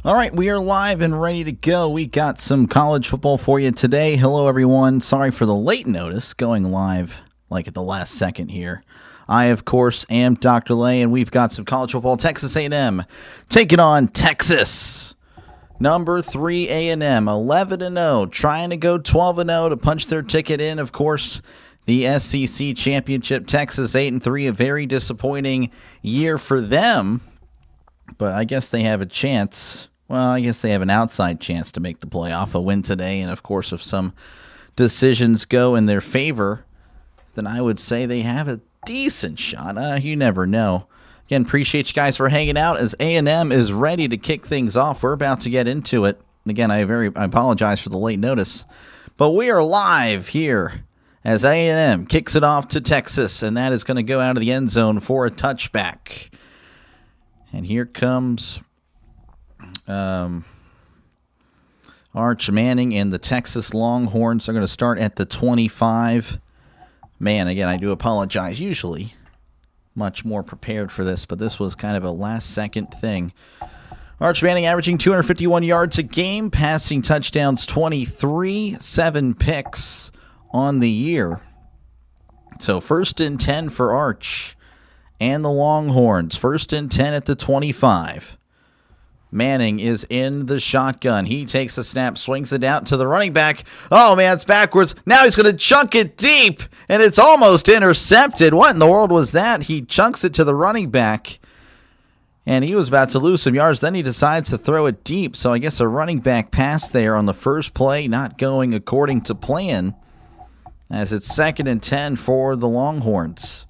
All right, we are live and ready to go. We got some college football for you today. Hello, everyone. Sorry for the late notice going live like at the last second here. I, of course, am Dr. Lay, and we've got some college football. Texas A&M taking on Texas. Number 3 A&M, 11-0, trying to go 12-0 to punch their ticket in. Of course, the SEC championship. Texas 8-3, a very disappointing year for them. But I guess they have a chance. Well, I guess they have an outside chance to make the playoff. A win today, and of course, if some decisions go in their favor, then I would say they have a decent shot. You never know. Again, appreciate you guys for hanging out as A&M is ready to kick things off. We're about to get into it. Again, I apologize for the late notice, but we are live here as A&M kicks it off to Texas, and that is going to go out of the end zone for a touchback. And here comes Arch Manning and the Texas Longhorns. They're going to start at the 25. Man, again, I do apologize. Usually much more prepared for this, but this was kind of a last-second thing. Arch Manning averaging 251 yards a game, passing touchdowns 23, 7 picks on the year. So 1st and 10 for Arch and the Longhorns. 1st and 10 at the 25. Manning is in the shotgun. He takes a snap, swings it out to the running back. Oh, man, it's backwards. Now he's going to chunk it deep, and it's almost intercepted. What in the world was that? He chunks it to the running back, and he was about to lose some yards. Then he decides to throw it deep. So I guess a running back pass there on the first play, not going according to plan, as it's 2nd and 10 for the Longhorns.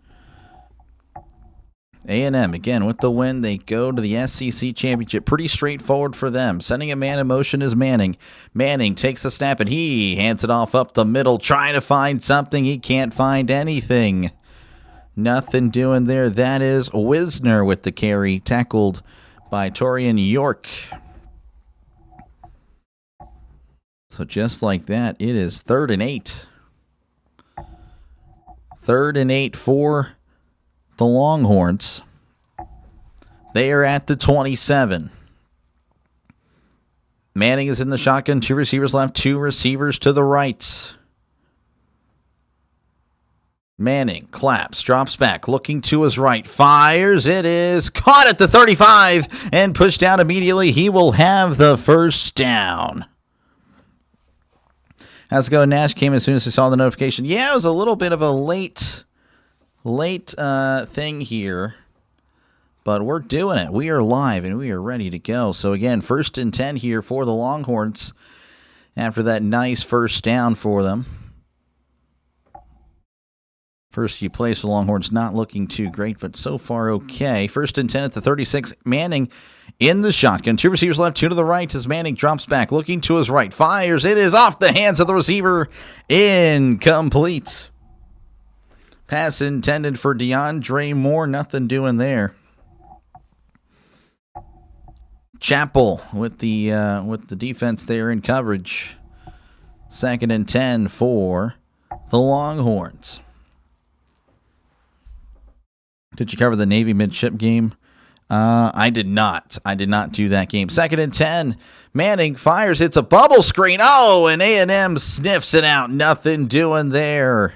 A&M, again, with the win, they go to the SEC championship. Pretty straightforward for them. Sending a man in motion is Manning. Manning takes a snap, and he hands it off up the middle, trying to find something. He can't find anything. Nothing doing there. That is Wisner with the carry, tackled by Torian York. So just like that, it is 3rd and 8. 3rd and 8 for the Longhorns. They are at the 27. Manning is in the shotgun. 2 receivers left, 2 receivers to the right. Manning claps, drops back, looking to his right, fires. It is caught at the 35 and pushed out immediately. He will have the first down. How's it going? Nash came as soon as he saw the notification. Yeah, it was a little bit of a late thing here, but we're doing it. We are live and we are ready to go. So again, 1st and 10 here for the Longhorns after that nice first down for them. First few plays for the Longhorns not looking too great, but so far okay. 1st and 10 at the 36. Manning in the shotgun. 2 receivers left, 2 to the right as Manning drops back, looking to his right, fires. It is off the hands of the receiver. Incomplete. Pass intended for DeAndre Moore. Nothing doing there. Chappell with the defense there in coverage. 2nd and 10 for the Longhorns. Did you cover the Navy midship game? I did not. I did not do that game. 2nd and 10. Manning fires. It's a bubble screen. Oh, and A&M sniffs it out. Nothing doing there.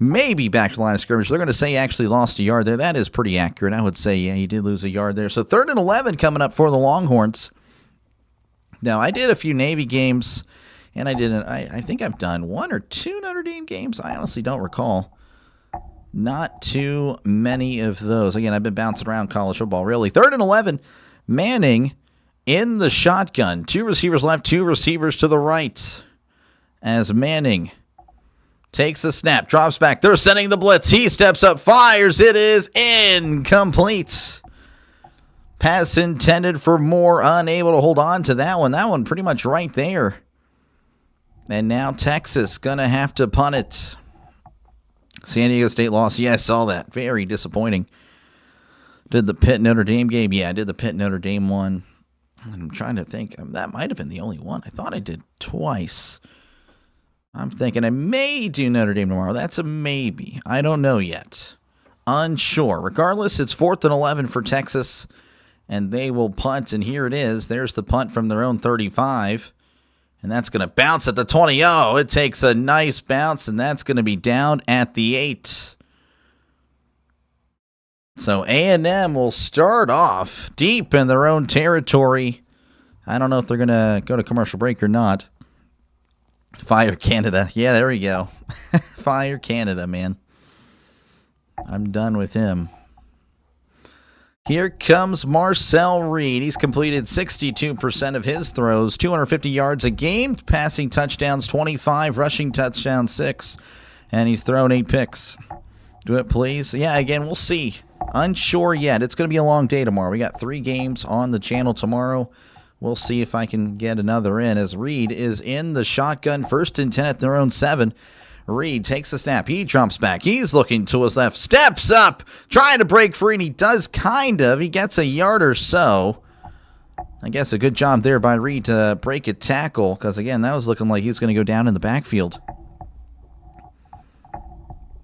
Maybe back to the line of scrimmage. They're going to say he actually lost a yard there. That is pretty accurate. I would say, yeah, he did lose a yard there. So 3rd and 11 coming up for the Longhorns. Now, I did a few Navy games, and I think I've done 1 or 2 Notre Dame games. I honestly don't recall. Not too many of those. Again, I've been bouncing around college football, really. 3rd and 11, Manning in the shotgun. 2 receivers left, 2 receivers to the right. As Manning takes a snap, drops back. They're sending the blitz. He steps up, fires. It is incomplete. Pass intended for Moore. Unable to hold on to that one. That one pretty much right there. And now Texas going to have to punt it. San Diego State lost. Yeah, I saw that. Very disappointing. Did the Pitt Notre Dame game? Yeah, I did the Pitt Notre Dame one. I'm trying to think. That might have been the only one. I thought I did twice. I'm thinking I may do Notre Dame tomorrow. That's a maybe. I don't know yet. Unsure. Regardless, it's 4th and 11 for Texas. and they will punt, and here it is. There's the punt from their own 35, and that's going to bounce at the 20. Oh, it takes a nice bounce, and that's going to be down at the 8. So A&M will start off deep in their own territory. I don't know if they're going to go to commercial break or not. Fire Canada. Yeah, there we go. Fire Canada, man. I'm done with him. Here comes Marcel Reed. He's completed 62% of his throws, 250 yards a game, passing touchdowns 25, rushing touchdowns 6, and he's thrown 8 picks. Do it, please. Yeah, again, we'll see. Unsure yet. It's going to be a long day tomorrow. We got 3 games on the channel tomorrow. We'll see if I can get another in as Reed is in the shotgun, 1st and 10 at their own 7. Reed takes a snap. He jumps back. He's looking to his left. Steps up. Trying to break free, and he does kind of. He gets a yard or so. I guess a good job there by Reed to break a tackle, because, again, that was looking like he was going to go down in the backfield.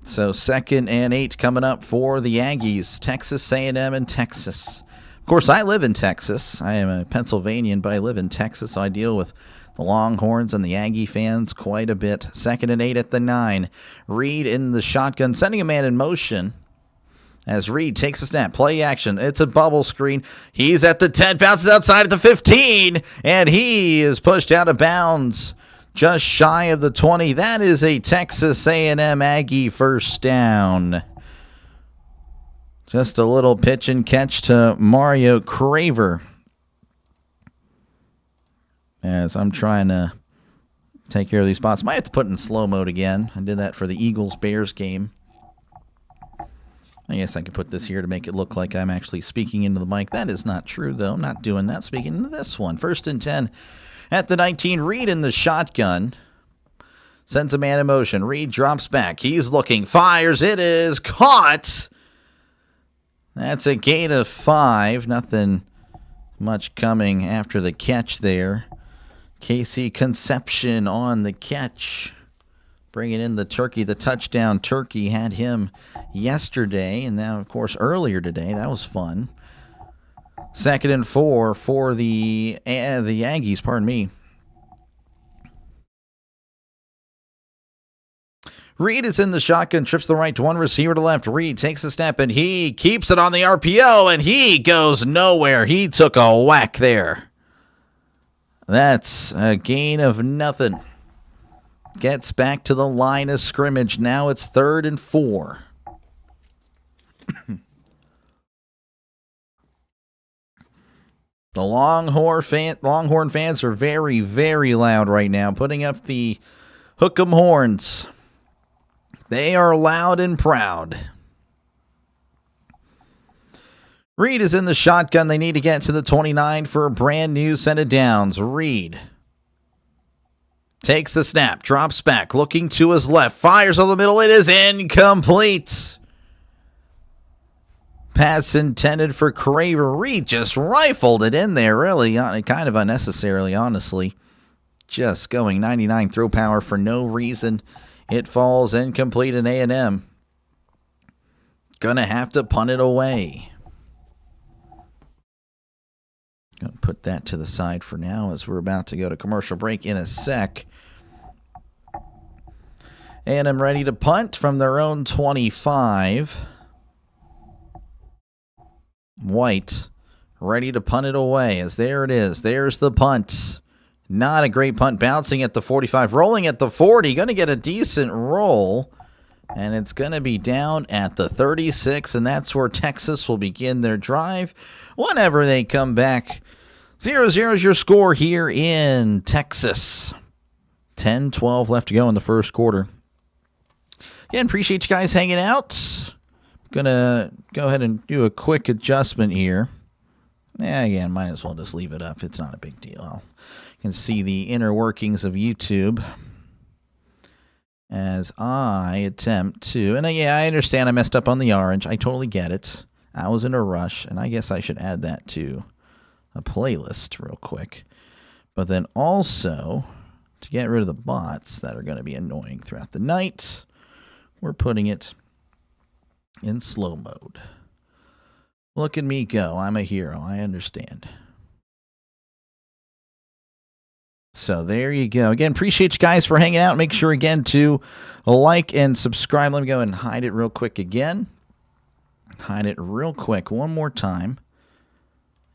So 2nd and 8 coming up for the Aggies. Texas A&M and Texas. Of course, I live in Texas. I am a Pennsylvanian, but I live in Texas, so I deal with the Longhorns and the Aggie fans quite a bit. 2nd and 8 at the 9. Reed in the shotgun, sending a man in motion as Reed takes a snap. Play action. It's a bubble screen. He's at the 10, bounces outside at the 15, and he is pushed out of bounds just shy of the 20. That is a Texas A&M Aggie first down. Just a little pitch and catch to Mario Craver. As I'm trying to take care of these spots. Might have to put in slow mode again. I did that for the Eagles-Bears game. I guess I could put this here to make it look like I'm actually speaking into the mic. That is not true, though. I'm not doing that. Speaking into this one. 1st and 10 at the 19. Reed in the shotgun. Sends a man in motion. Reed drops back. He's looking. Fires. It is caught. That's a gain of 5. Nothing much coming after the catch there. Casey Conception on the catch. Bringing in the turkey, the touchdown turkey. Had him yesterday, and now, of course, earlier today. That was fun. 2nd and 4 for the Aggies, pardon me. Reed is in the shotgun, trips the right to one receiver to left. Reed takes a snap, and he keeps it on the RPO, and he goes nowhere. He took a whack there. That's a gain of nothing. Gets back to the line of scrimmage. Now it's 3rd and 4. The Longhorn fans are very, very loud right now, putting up the Hook 'em horns. They are loud and proud. Reed is in the shotgun. They need to get to the 29 for a brand new set of downs. Reed takes the snap, drops back, looking to his left, fires on the middle. It is incomplete. Pass intended for Craver. Reed just rifled it in there, really, kind of unnecessarily, honestly. Just going 99 throw power for no reason. It falls incomplete in A&M. Gonna have to punt it away. Gonna put that to the side for now as we're about to go to commercial break in a sec. A&M ready to punt from their own 25. White ready to punt it away as there it is. There's the punt. Not a great punt. Bouncing at the 45. Rolling at the 40. Going to get a decent roll. And it's going to be down at the 36. And that's where Texas will begin their drive whenever they come back. 0-0 is your score here in Texas. 10-12 left to go in the first quarter. Again, appreciate you guys hanging out. Going to go ahead and do a quick adjustment here. Yeah, again, might as well just leave it up. It's not a big deal. You can see the inner workings of YouTube as I attempt to. And yeah, I understand I messed up on the orange. I totally get it. I was in a rush, and I guess I should add that to a playlist real quick. But then also, to get rid of the bots that are going to be annoying throughout the night, we're putting it in slow mode. Look at me go. I'm a hero. I understand. So there you go. Again, appreciate you guys for hanging out. Make sure, again, to like and subscribe. Let me go and hide it real quick again. Hide it real quick one more time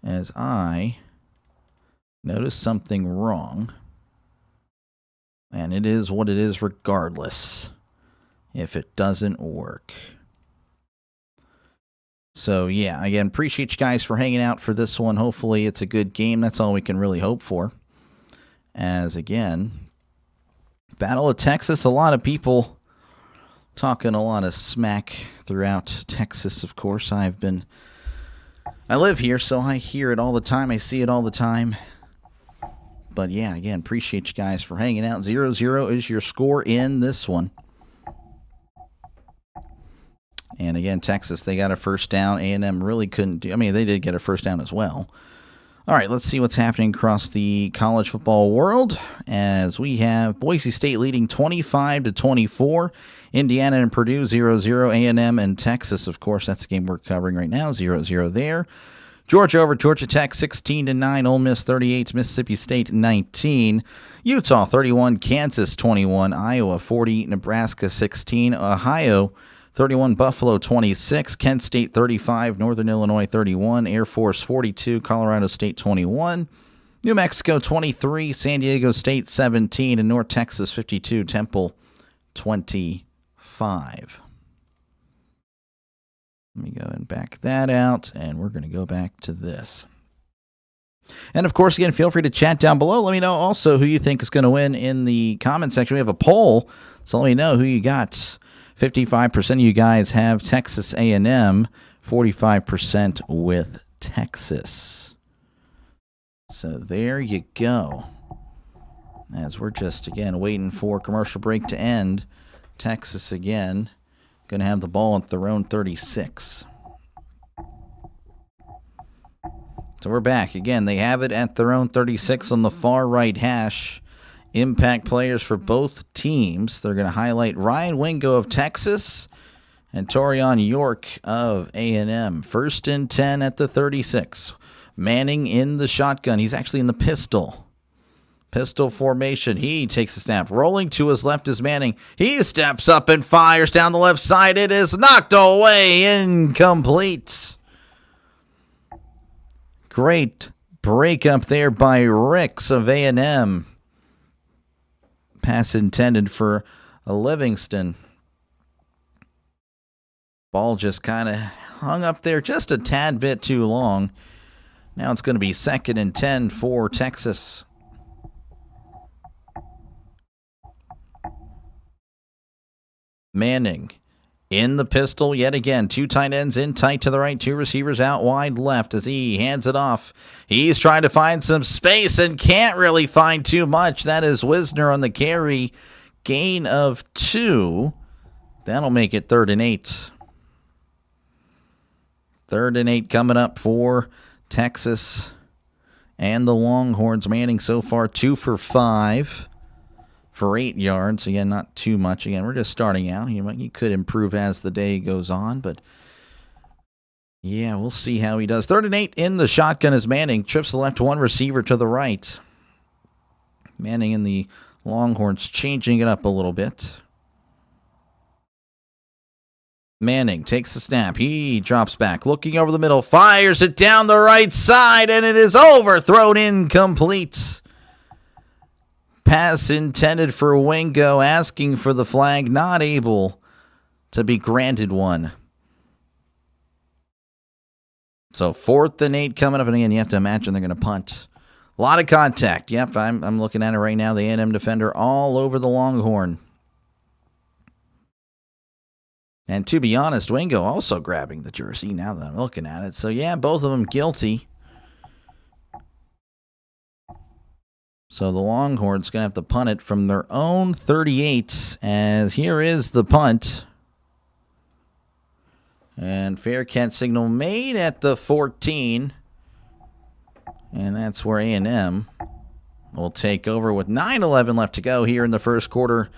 as I notice something wrong. And it is what it is regardless if it doesn't work. So, yeah, again, appreciate you guys for hanging out for this one. Hopefully it's a good game. That's all we can really hope for. As, again, Battle of Texas, a lot of people talking a lot of smack throughout Texas, of course. I live here, so I hear it all the time. I see it all the time. But, yeah, again, appreciate you guys for hanging out. 0-0 is your score in this one. And, again, Texas, they got a first down. A&M really couldn't do. I mean, they did get a first down as well. All right, let's see what's happening across the college football world as we have Boise State leading 25-24. Indiana and Purdue 0-0. A&M and Texas, of course, that's the game we're covering right now, 0-0 there. Georgia over Georgia Tech 16-9. Ole Miss 38. Mississippi State 19. Utah 31. Kansas 21. Iowa 40. Nebraska 16. Ohio 31, Buffalo 26, Kent State 35, Northern Illinois 31, Air Force 42, Colorado State 21, New Mexico 23, San Diego State 17, and North Texas 52, Temple 25. Let me go and back that out, and we're going to go back to this. And, of course, again, feel free to chat down below. Let me know also who you think is going to win in the comment section. We have a poll, so let me know who you got. 55% of you guys have Texas A&M, 45% with Texas. So there you go. As we're just, again, waiting for commercial break to end, Texas, again, going to have the ball at their own 36. So we're back. Again, they have it at their own 36 on the far right hash. Impact players for both teams. They're going to highlight Ryan Wingo of Texas and Torian York of A&M. 1st and 10 at the 36. Manning in the shotgun. He's actually in the pistol. Pistol formation. He takes a snap. Rolling to his left is Manning. He steps up and fires down the left side. It is knocked away. Incomplete. Great break up there by Ricks of A&M. Pass intended for a Livingston. Ball just kind of hung up there just a tad bit too long. Now it's going to be 2nd and 10 for Texas. Manning in the pistol yet again. 2 tight ends in tight to the right. 2 receivers out wide left as he hands it off. He's trying to find some space and can't really find too much. That is Wisner on the carry. Gain of 2. That'll make it 3rd and 8. 3rd and 8 coming up for Texas and the Longhorns. Manning so far 2 for 5. For 8 yards. Again, not too much. Again, we're just starting out. He could improve as the day goes on, but yeah, we'll see how he does. 3rd and 8 in the shotgun as Manning trips the left, 1 receiver to the right. Manning and the Longhorns changing it up a little bit. Manning takes the snap. He drops back, looking over the middle, fires it down the right side, and it is overthrown, incomplete. Pass intended for Wingo, asking for the flag, not able to be granted one. So 4th and 8 coming up, and again, you have to imagine they're going to punt. A lot of contact. Yep, I'm looking at it right now. The A&M defender all over the Longhorn. And to be honest, Wingo also grabbing the jersey now that I'm looking at it. So yeah, both of them guilty. So the Longhorns going to have to punt it from their own 38, as here is the punt. And fair catch signal made at the 14. And that's where A&M will take over with 9:11 left to go here in the first quarter.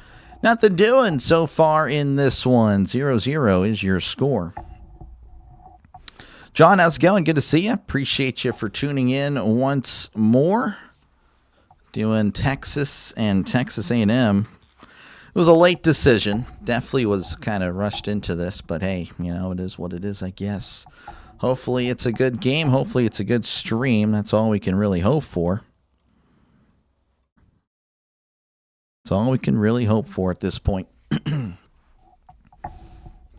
Nothing doing so far in this one. 0-0 is your score. John, how's it going? Good to see you. Appreciate you for tuning in once more. Doing Texas and Texas A&M. It was a late decision. Definitely was kind of rushed into this, but hey, you know, it is what it is, I guess. Hopefully it's a good game. Hopefully it's a good stream. That's all we can really hope for. That's all we can really hope for at this point.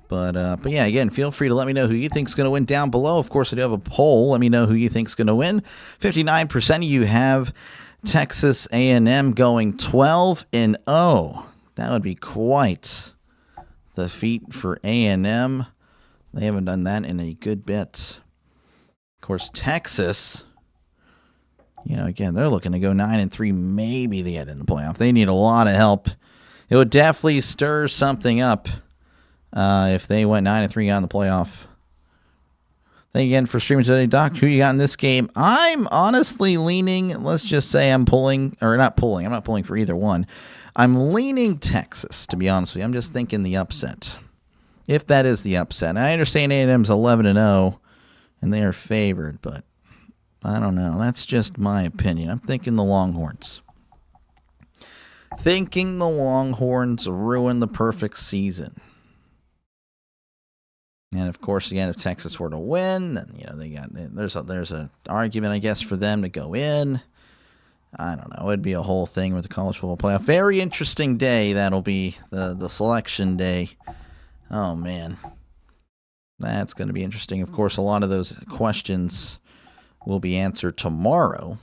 But yeah, again, feel free to let me know who you think is going to win down below. Of course, I do have a poll. Let me know who you think is going to win. 59% of you have Texas A&M going 12-0. That would be quite the feat for A&M. They haven't done that in a good bit. Of course, Texas, you know, again, they're looking to go 9-3. Maybe they get in the playoff. They need a lot of help. It would definitely stir something up if they went 9-3 on the playoff. Thank you again for streaming today, Doc. Who you got in this game? I'm honestly leaning, let's just say I'm pulling, or not pulling. I'm not pulling for either one. I'm leaning Texas, to be honest with you. I'm just thinking the upset. If that is the upset. And I understand A&M's 11-0, and they are favored, but I don't know. That's just my opinion. I'm thinking the Longhorns. Thinking the Longhorns ruin the perfect season. And of course, again, if Texas were to win, then you know there's an argument, I guess, for them to go in. I don't know. It'd be a whole thing with the college football playoff. Very interesting day. That'll be the selection day. Oh man, that's going to be interesting. Of course, a lot of those questions will be answered tomorrow.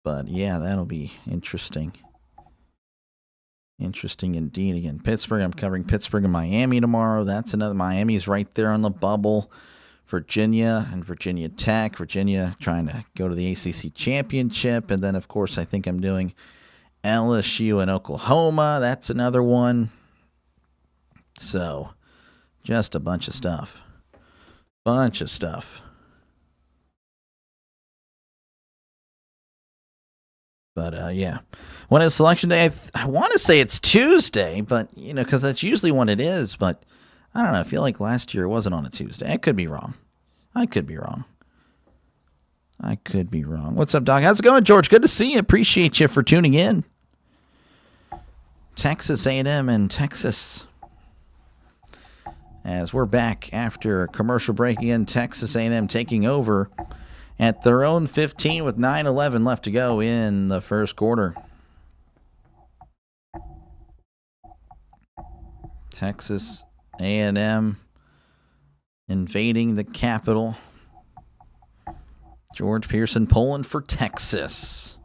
But yeah, that'll be interesting. Interesting indeed. Again, Pittsburgh. I'm covering Pittsburgh and Miami tomorrow. That's another. Miami's right there on the bubble. Virginia and Virginia Tech. Virginia trying to go to the ACC championship. And then, of course, I think I'm doing LSU and Oklahoma. That's another one. So, just a bunch of stuff. Bunch of stuff. But, yeah. When is selection day? I want to say it's Tuesday, but, you know, because that's usually when it is. But, I don't know. I feel like last year it wasn't on a Tuesday. I could be wrong. I could be wrong. What's up, Doc? How's it going, George? Good to see you. Appreciate you for tuning in. Texas A&M and Texas. As we're back after a commercial break again, Texas A&M taking over at their own 15 with 9:11 left to go in the first quarter. Texas A&M invading the Capitol. George Pearson pulling for Texas.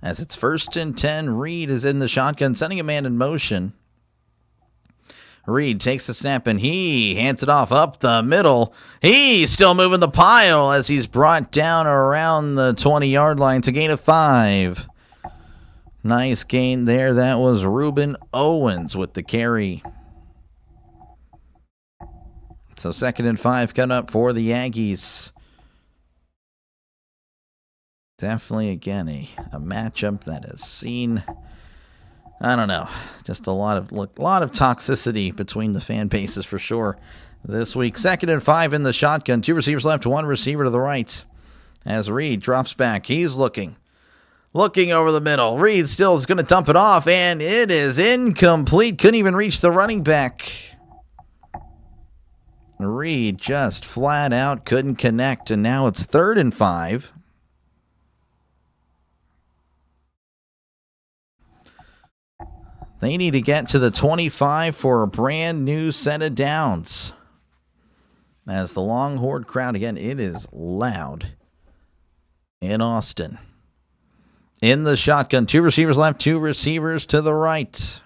As it's 1st and 10, Reed is in the shotgun, sending a man in motion. Reed takes the snap, and he hands it off up the middle. He's still moving the pile as he's brought down around the 20-yard line to gain of 5. Nice gain there. That was Reuben Owens with the carry. So 2nd and 5 coming up for the Aggies. Definitely, again, a matchup that has seen, I don't know, just a lot of toxicity between the fan bases for sure this week. 2nd and 5 in the shotgun. 2 receivers left, 1 receiver to the right. As Reed drops back, he's looking over the middle. Reed still is going to dump it off, and it is incomplete. Couldn't even reach the running back. Reed just flat out couldn't connect, and now it's 3rd and 5. They need to get to the 25 for a brand new set of downs. As the Longhorn crowd, again, it is loud in Austin. In the shotgun, 2 receivers left, 2 receivers to the right.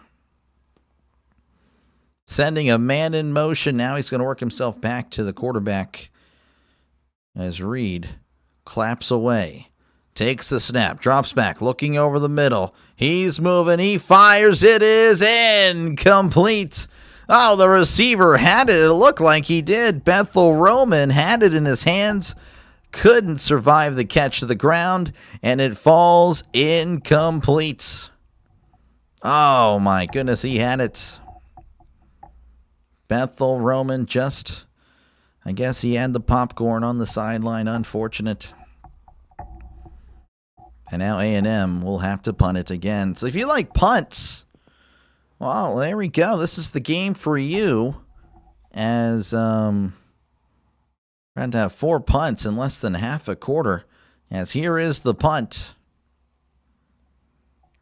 Sending a man in motion. Now he's going to work himself back to the quarterback as Reed claps away. Takes the snap, drops back, looking over the middle. He's moving, he fires, it is incomplete. Oh, the receiver had it. It looked like he did. Bethel Roman had it in his hands. Couldn't survive the catch to the ground, and it falls incomplete. Oh, my goodness, he had it. Bethel Roman just, I guess he had the popcorn on the sideline. Unfortunate. And now A&M will have to punt it again. So if you like punts, well, there we go. This is the game for you. As we're going to have 4 punts in less than half a quarter. As here is the punt.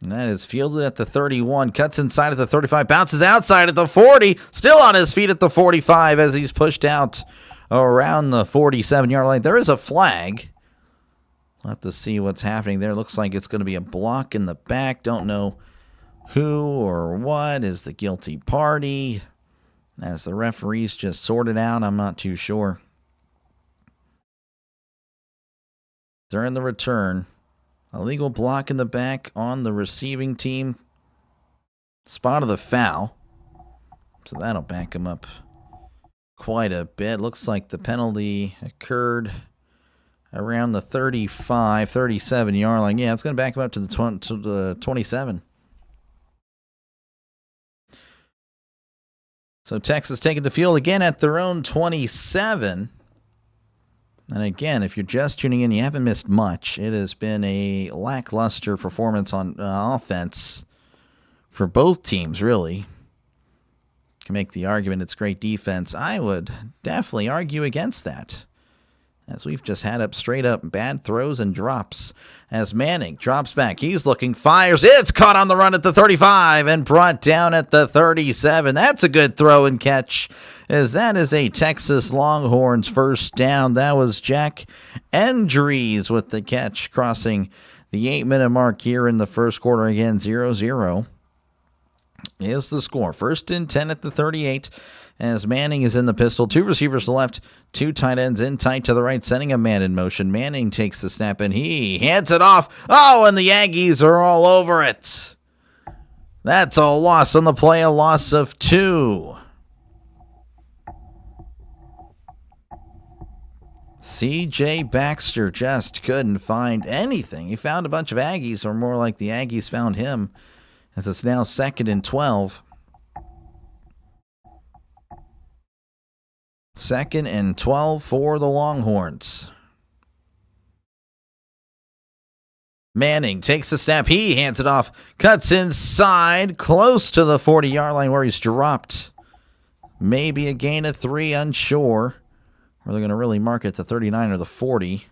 And that is fielded at the 31, cuts inside at the 35, bounces outside at the 40, still on his feet at the 45 as he's pushed out around the 47-yard line. There is a flag. We'll have to see what's happening there. Looks like it's going to be a block in the back. Don't know who or what is the guilty party. As the referees just sorted out, I'm not too sure. During the return, a legal block in the back on the receiving team. Spot of the foul. So that'll back him up quite a bit. Looks like the penalty occurred around the 35, 37-yard line. Yeah, it's going to back him up to the 27. So Texas taking the field again at their own 27. And again, if you're just tuning in, you haven't missed much. It has been a lackluster performance on offense for both teams, really. You can make the argument it's great defense. I would definitely argue against that, as we've just had up straight up bad throws and drops. As Manning drops back, he's looking, fires. It's caught on the run at the 35 and brought down at the 37. That's a good throw and catch, as that is a Texas Longhorns first down. That was Jack Endries with the catch, crossing the 8-minute mark here in the first quarter. Again, 0-0 is the score. First and 10 at the 38. As Manning is in the pistol, 2 receivers to the left, 2 tight ends in tight to the right, sending a man in motion. Manning takes the snap, and he hands it off. Oh, and the Aggies are all over it. That's a loss on the play, a loss of 2. C.J. Baxter just couldn't find anything. He found a bunch of Aggies, or more like the Aggies found him, as it's now 2nd and 12. 2nd and 12 for the Longhorns. Manning takes the snap. He hands it off. Cuts inside, close to the 40-yard line where he's dropped. Maybe a gain of 3, unsure. Or they're going to really mark it at the 39 or the 40.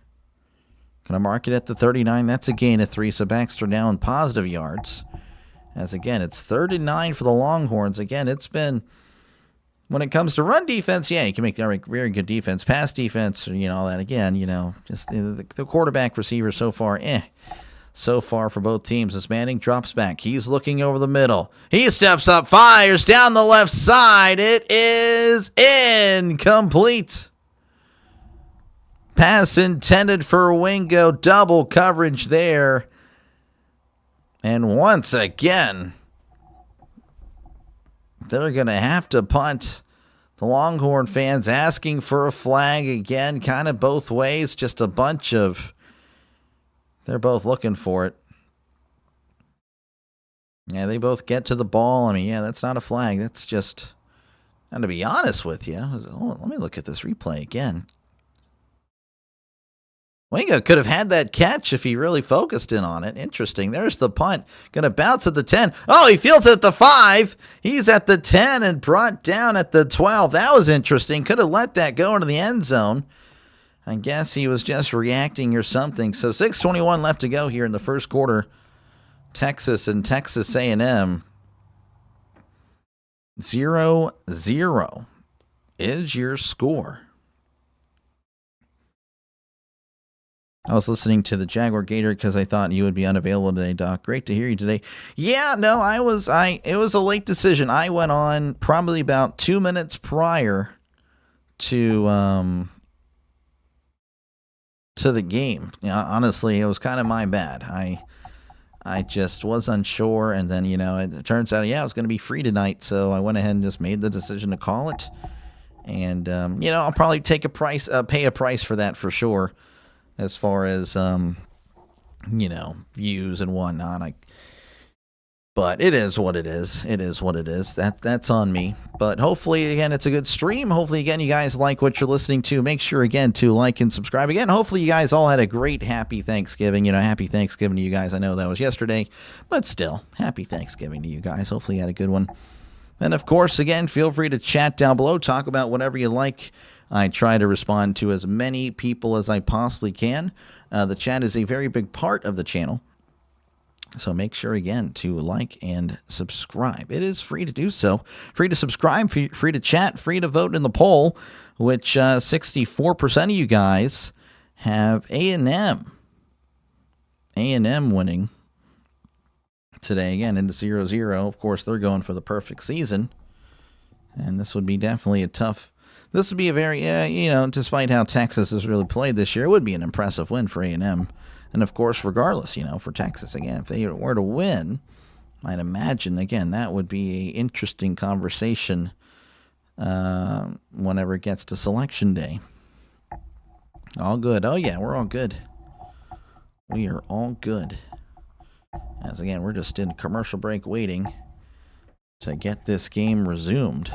Going to mark it at the 39. That's a gain of 3, so Baxter now in positive yards. As again, it's 3rd and 9 for the Longhorns. Again, it's been, when it comes to run defense, yeah, you can make the very good defense. Pass defense, all that. Again, just the quarterback receiver so far, so far for both teams. As Manning drops back, he's looking over the middle. He steps up, fires down the left side. It is incomplete. Pass intended for Wingo. Double coverage there. And once again, they're going to have to punt. The Longhorn fans asking for a flag again, kind of both ways. Just a bunch of, they're both looking for it. Yeah, they both get to the ball. I mean, yeah, that's not a flag. That's just, and to be honest with you, let me look at this replay again. Wingo could have had that catch if he really focused in on it. Interesting. There's the punt. Going to bounce at the 10. Oh, he fields it at the 5. He's at the 10 and brought down at the 12. That was interesting. Could have let that go into the end zone. I guess he was just reacting or something. So 6:21 left to go here in the first quarter. Texas and Texas A&M. 0-0 is your score. I was listening to the Jaguar Gator because I thought you would be unavailable today, Doc. Great to hear you today. Yeah, no, it was a late decision. I went on probably about 2 minutes prior to the game. Honestly, it was kind of my bad. I just was unsure, and then, it turns out, I was going to be free tonight, so I went ahead and just made the decision to call it. And, I'll probably pay a price for that for sure. As far as, views and whatnot, But it is what it is. It is what it is. That's on me. But hopefully, again, it's a good stream. Hopefully, again, you guys like what you're listening to. Make sure, again, to like and subscribe. Again, hopefully you guys all had a great happy Thanksgiving. Happy Thanksgiving to you guys. I know that was yesterday, but still, happy Thanksgiving to you guys. Hopefully you had a good one. And, of course, again, feel free to chat down below. Talk about whatever you like. I try to respond to as many people as I possibly can. The chat is a very big part of the channel. So make sure, again, to like and subscribe. It is free to do so. Free to subscribe, free to chat, free to vote in the poll, which 64% of you guys have A&M. A&M winning today, again, into 0-0. Of course, they're going for the perfect season. And this would be definitely a tough... This would be a very, despite how Texas has really played this year, it would be an impressive win for A&M. And, of course, regardless, for Texas, again, if they were to win, I'd imagine, again, that would be an interesting conversation whenever it gets to Selection Day. All good. Oh, yeah, we're all good. We are all good. As, again, we're just in commercial break waiting to get this game resumed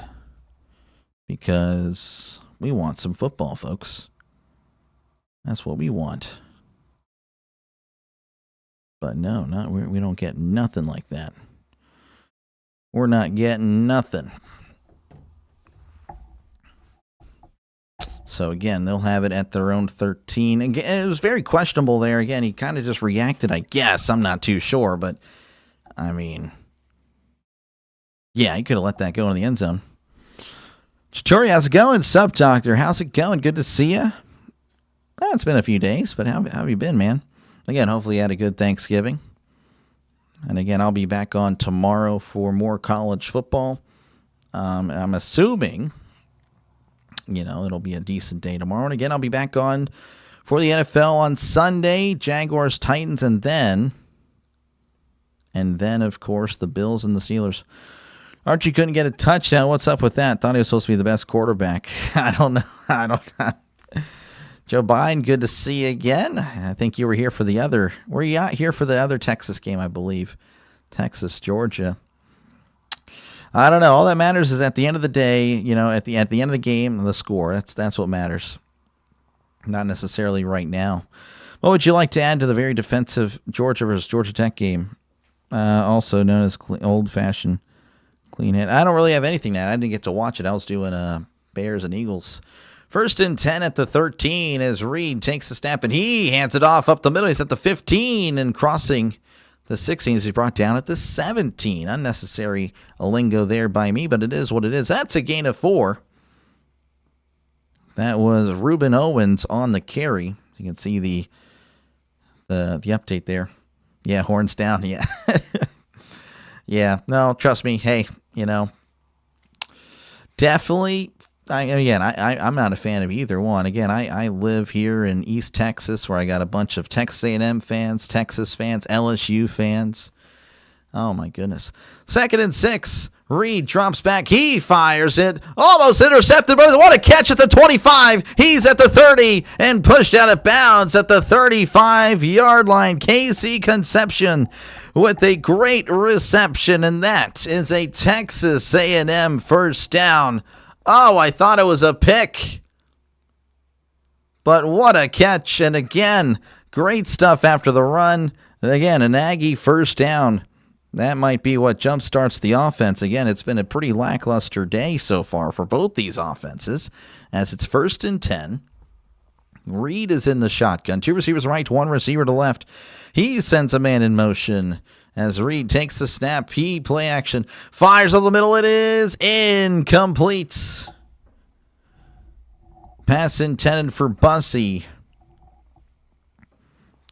because we want some football, folks. That's what we want. But no, we don't get nothing like that. We're not getting nothing. So, again, they'll have it at their own 13. Again, it was very questionable there. Again, he kind of just reacted, I guess. I'm not too sure, but, I mean, yeah, he could have let that go in the end zone. Chitori, how's it going? Sup, Doctor? How's it going? Good to see you. Well, it's been a few days, but how have you been, man? Again, hopefully you had a good Thanksgiving. And again, I'll be back on tomorrow for more college football. I'm assuming, it'll be a decent day tomorrow. And again, I'll be back on for the NFL on Sunday, Jaguars, Titans, and then, of course, the Bills and the Steelers. Archie couldn't get a touchdown. What's up with that? Thought he was supposed to be the best quarterback. I don't know. Joe Biden, good to see you again. I think you were here for the other... Were you out here for the other Texas game, I believe? Texas, Georgia. I don't know. All that matters is at the end of the day, at the end of the game, the score. That's what matters. Not necessarily right now. What would you like to add to the very defensive Georgia versus Georgia Tech game? Also known as old-fashioned clean hit. I don't really have anything to add. I didn't get to watch it. I was doing Bears and Eagles. 1st and 10 at the 13 as Reed takes the snap and he hands it off up the middle. He's at the 15 and crossing the 16 as he's brought down at the 17. Unnecessary lingo there by me, but it is what it is. That's a gain of 4. That was Ruben Owens on the carry. You can see the update there. Yeah, horns down. Yeah. Yeah. No, trust me. Hey, definitely. I'm not a fan of either one. Again, I live here in East Texas where I got a bunch of Texas A&M fans, Texas fans, LSU fans. Oh, my goodness. 2nd and 6. Reed drops back. He fires it. Almost intercepted, but what a catch at the 25. He's at the 30 and pushed out of bounds at the 35-yard line. Casey Concepcion with a great reception, and that is a Texas A&M first down. Oh, I thought it was a pick. But what a catch. And again, great stuff after the run. Again, an Aggie first down. That might be what jumpstarts the offense. Again, it's been a pretty lackluster day so far for both these offenses as it's 1st and 10. Reed is in the shotgun. 2 receivers right, 1 receiver to left. He sends a man in motion. As Reed takes the snap, he play action, fires over the middle. It is incomplete. Pass intended for Bussey.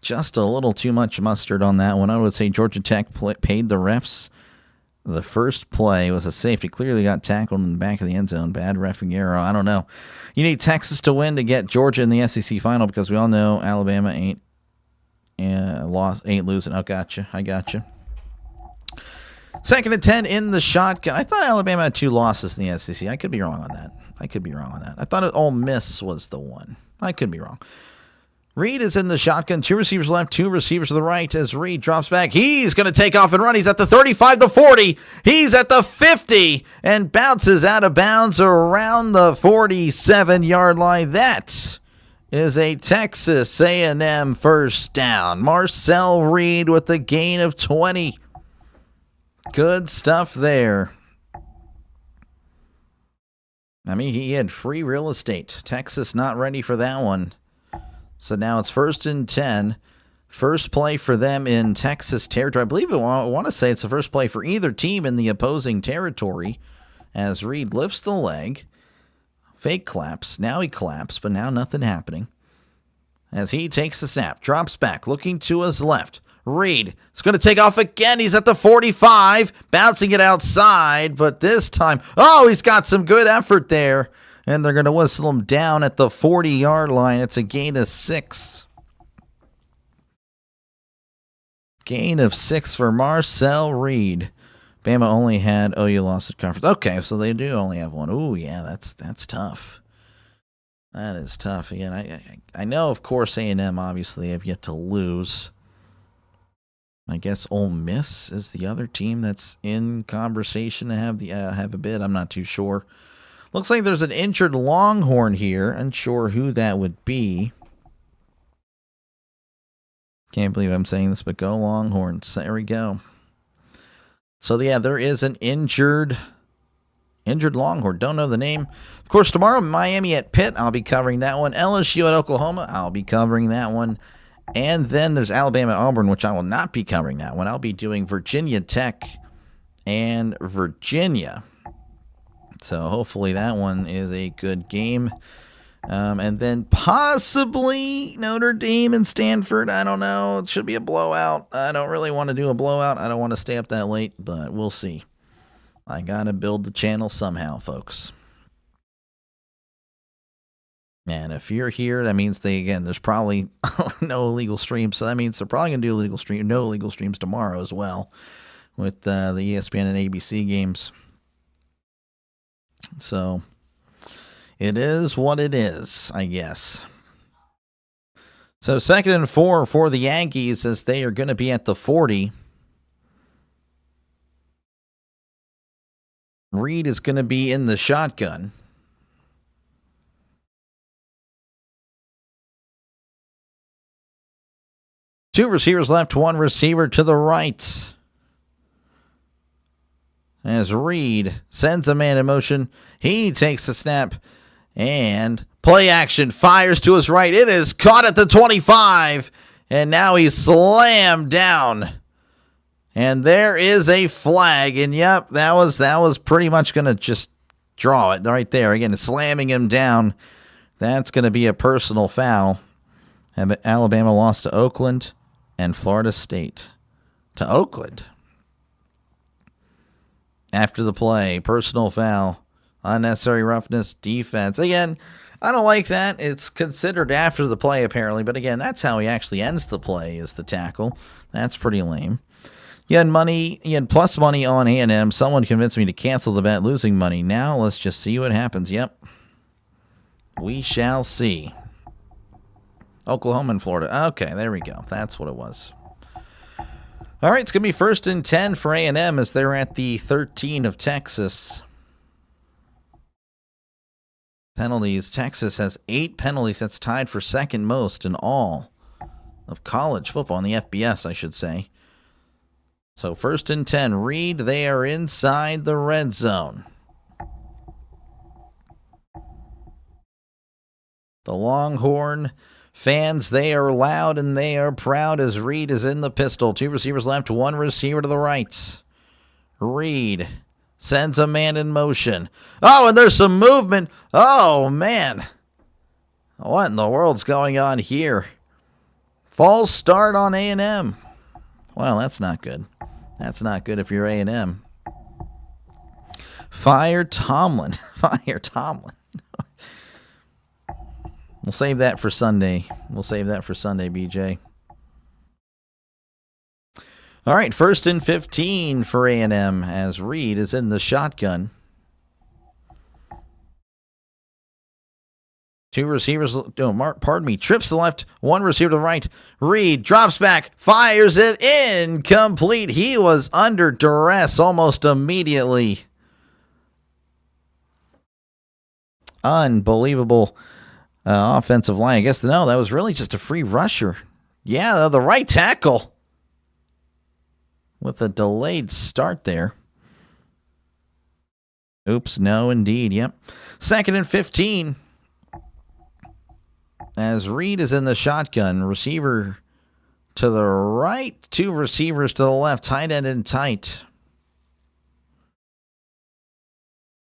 Just a little too much mustard on that one. I would say Georgia Tech paid the refs. The first play was a safety. Clearly got tackled in the back of the end zone. Bad reffing error. I don't know. You need Texas to win to get Georgia in the SEC final because we all know Alabama ain't losing. Oh, gotcha. I gotcha. 2nd and 10 in the shotgun. I thought Alabama had 2 losses in the SEC. I could be wrong on that. I thought Ole Miss was the one. I could be wrong. Reed is in the shotgun. 2 receivers left, 2 receivers to the right as Reed drops back. He's going to take off and run. He's at the 35, the 40. He's at the 50 and bounces out of bounds around the 47-yard line. That is a Texas A&M first down. Marcel Reed with the gain of 20. Good stuff there. I mean, he had free real estate. Texas not ready for that one. So now it's 1st and 10. First play for them in Texas territory. I believe I want to say it's the first play for either team in the opposing territory as Reed lifts the leg. Fake claps. Now he claps, but now nothing happening. As he takes the snap, drops back, looking to his left. Reed is going to take off again. He's at the 45, bouncing it outside, but this time, he's got some good effort there. And they're going to whistle him down at the 40-yard line. It's a gain of 6. Gain of 6 for Marcel Reed. Bama only had OU lost at conference. Okay, so they do only have one. Ooh, yeah, that's tough. That is tough. Again, I know, of course, A&M obviously have yet to lose. I guess Ole Miss is the other team that's in conversation to have a bid. I'm not too sure. Looks like there's an injured Longhorn here. Unsure who that would be. Can't believe I'm saying this, but go Longhorns. There we go. So, yeah, there is an injured Longhorn. Don't know the name. Of course, tomorrow, Miami at Pitt. I'll be covering that one. LSU at Oklahoma. I'll be covering that one. And then there's Alabama at Auburn, which I will not be covering that one. I'll be doing Virginia Tech and Virginia. So hopefully that one is a good game. And then possibly Notre Dame and Stanford. I don't know. It should be a blowout. I don't really want to do a blowout. I don't want to stay up that late, but we'll see. I got to build the channel somehow, folks. And if you're here, that means there's probably no illegal streams. So that means they're probably going to do no illegal streams tomorrow as well with the ESPN and ABC games. So it is what it is, I guess. So 2nd and 4 for the Aggies as they are going to be at the 40. Reed is going to be in the shotgun. Two receivers left, one receiver to the right. As Reed sends a man in motion, he takes the snap and play action, fires to his right. It is caught at the 25, and now he's slammed down. And there is a flag, and yep, that was pretty much going to just draw it right there. Again, slamming him down. That's going to be a personal foul. Alabama lost to Oakland and Florida State to Oakland. After the play, personal foul, unnecessary roughness, defense. Again, I don't like that. It's considered after the play, apparently. But again, that's how he actually ends the play, is the tackle. That's pretty lame. You had plus money on A&M. Someone convinced me to cancel the bet, losing money. Now let's just see what happens. Yep. We shall see. Oklahoma and Florida. Okay, there we go. That's what it was. All right, it's going to be 1st and 10 for A&M as they're at the 13 of Texas. Penalties. Texas has 8 penalties. That's tied for second most in all of college football, in the FBS, I should say. So 1st and 10. Reed, they are inside the red zone. The Longhorn fans, they are loud and they are proud as Reed is in the pistol. 2 receivers left, 1 receiver to the right. Reed sends a man in motion. Oh, and there's some movement. Oh, man. What in the world's going on here? False start on A&M. Well, that's not good. That's not good if you're A&M. Fire Tomlin. Fire Tomlin. We'll save that for Sunday. BJ. All right, 1st and 15 for A&M as Reed is in the shotgun. Two receivers, pardon me, trips to the left, one receiver to the right. Reed drops back, fires it, incomplete. He was under duress almost immediately. Unbelievable offensive line. I guess, no, that was really just a free rusher. Yeah, the right tackle with a delayed start there. Oops, no, indeed, yep. 2nd and 15. As Reed is in the shotgun, receiver to the right, two receivers to the left, tight end and tight.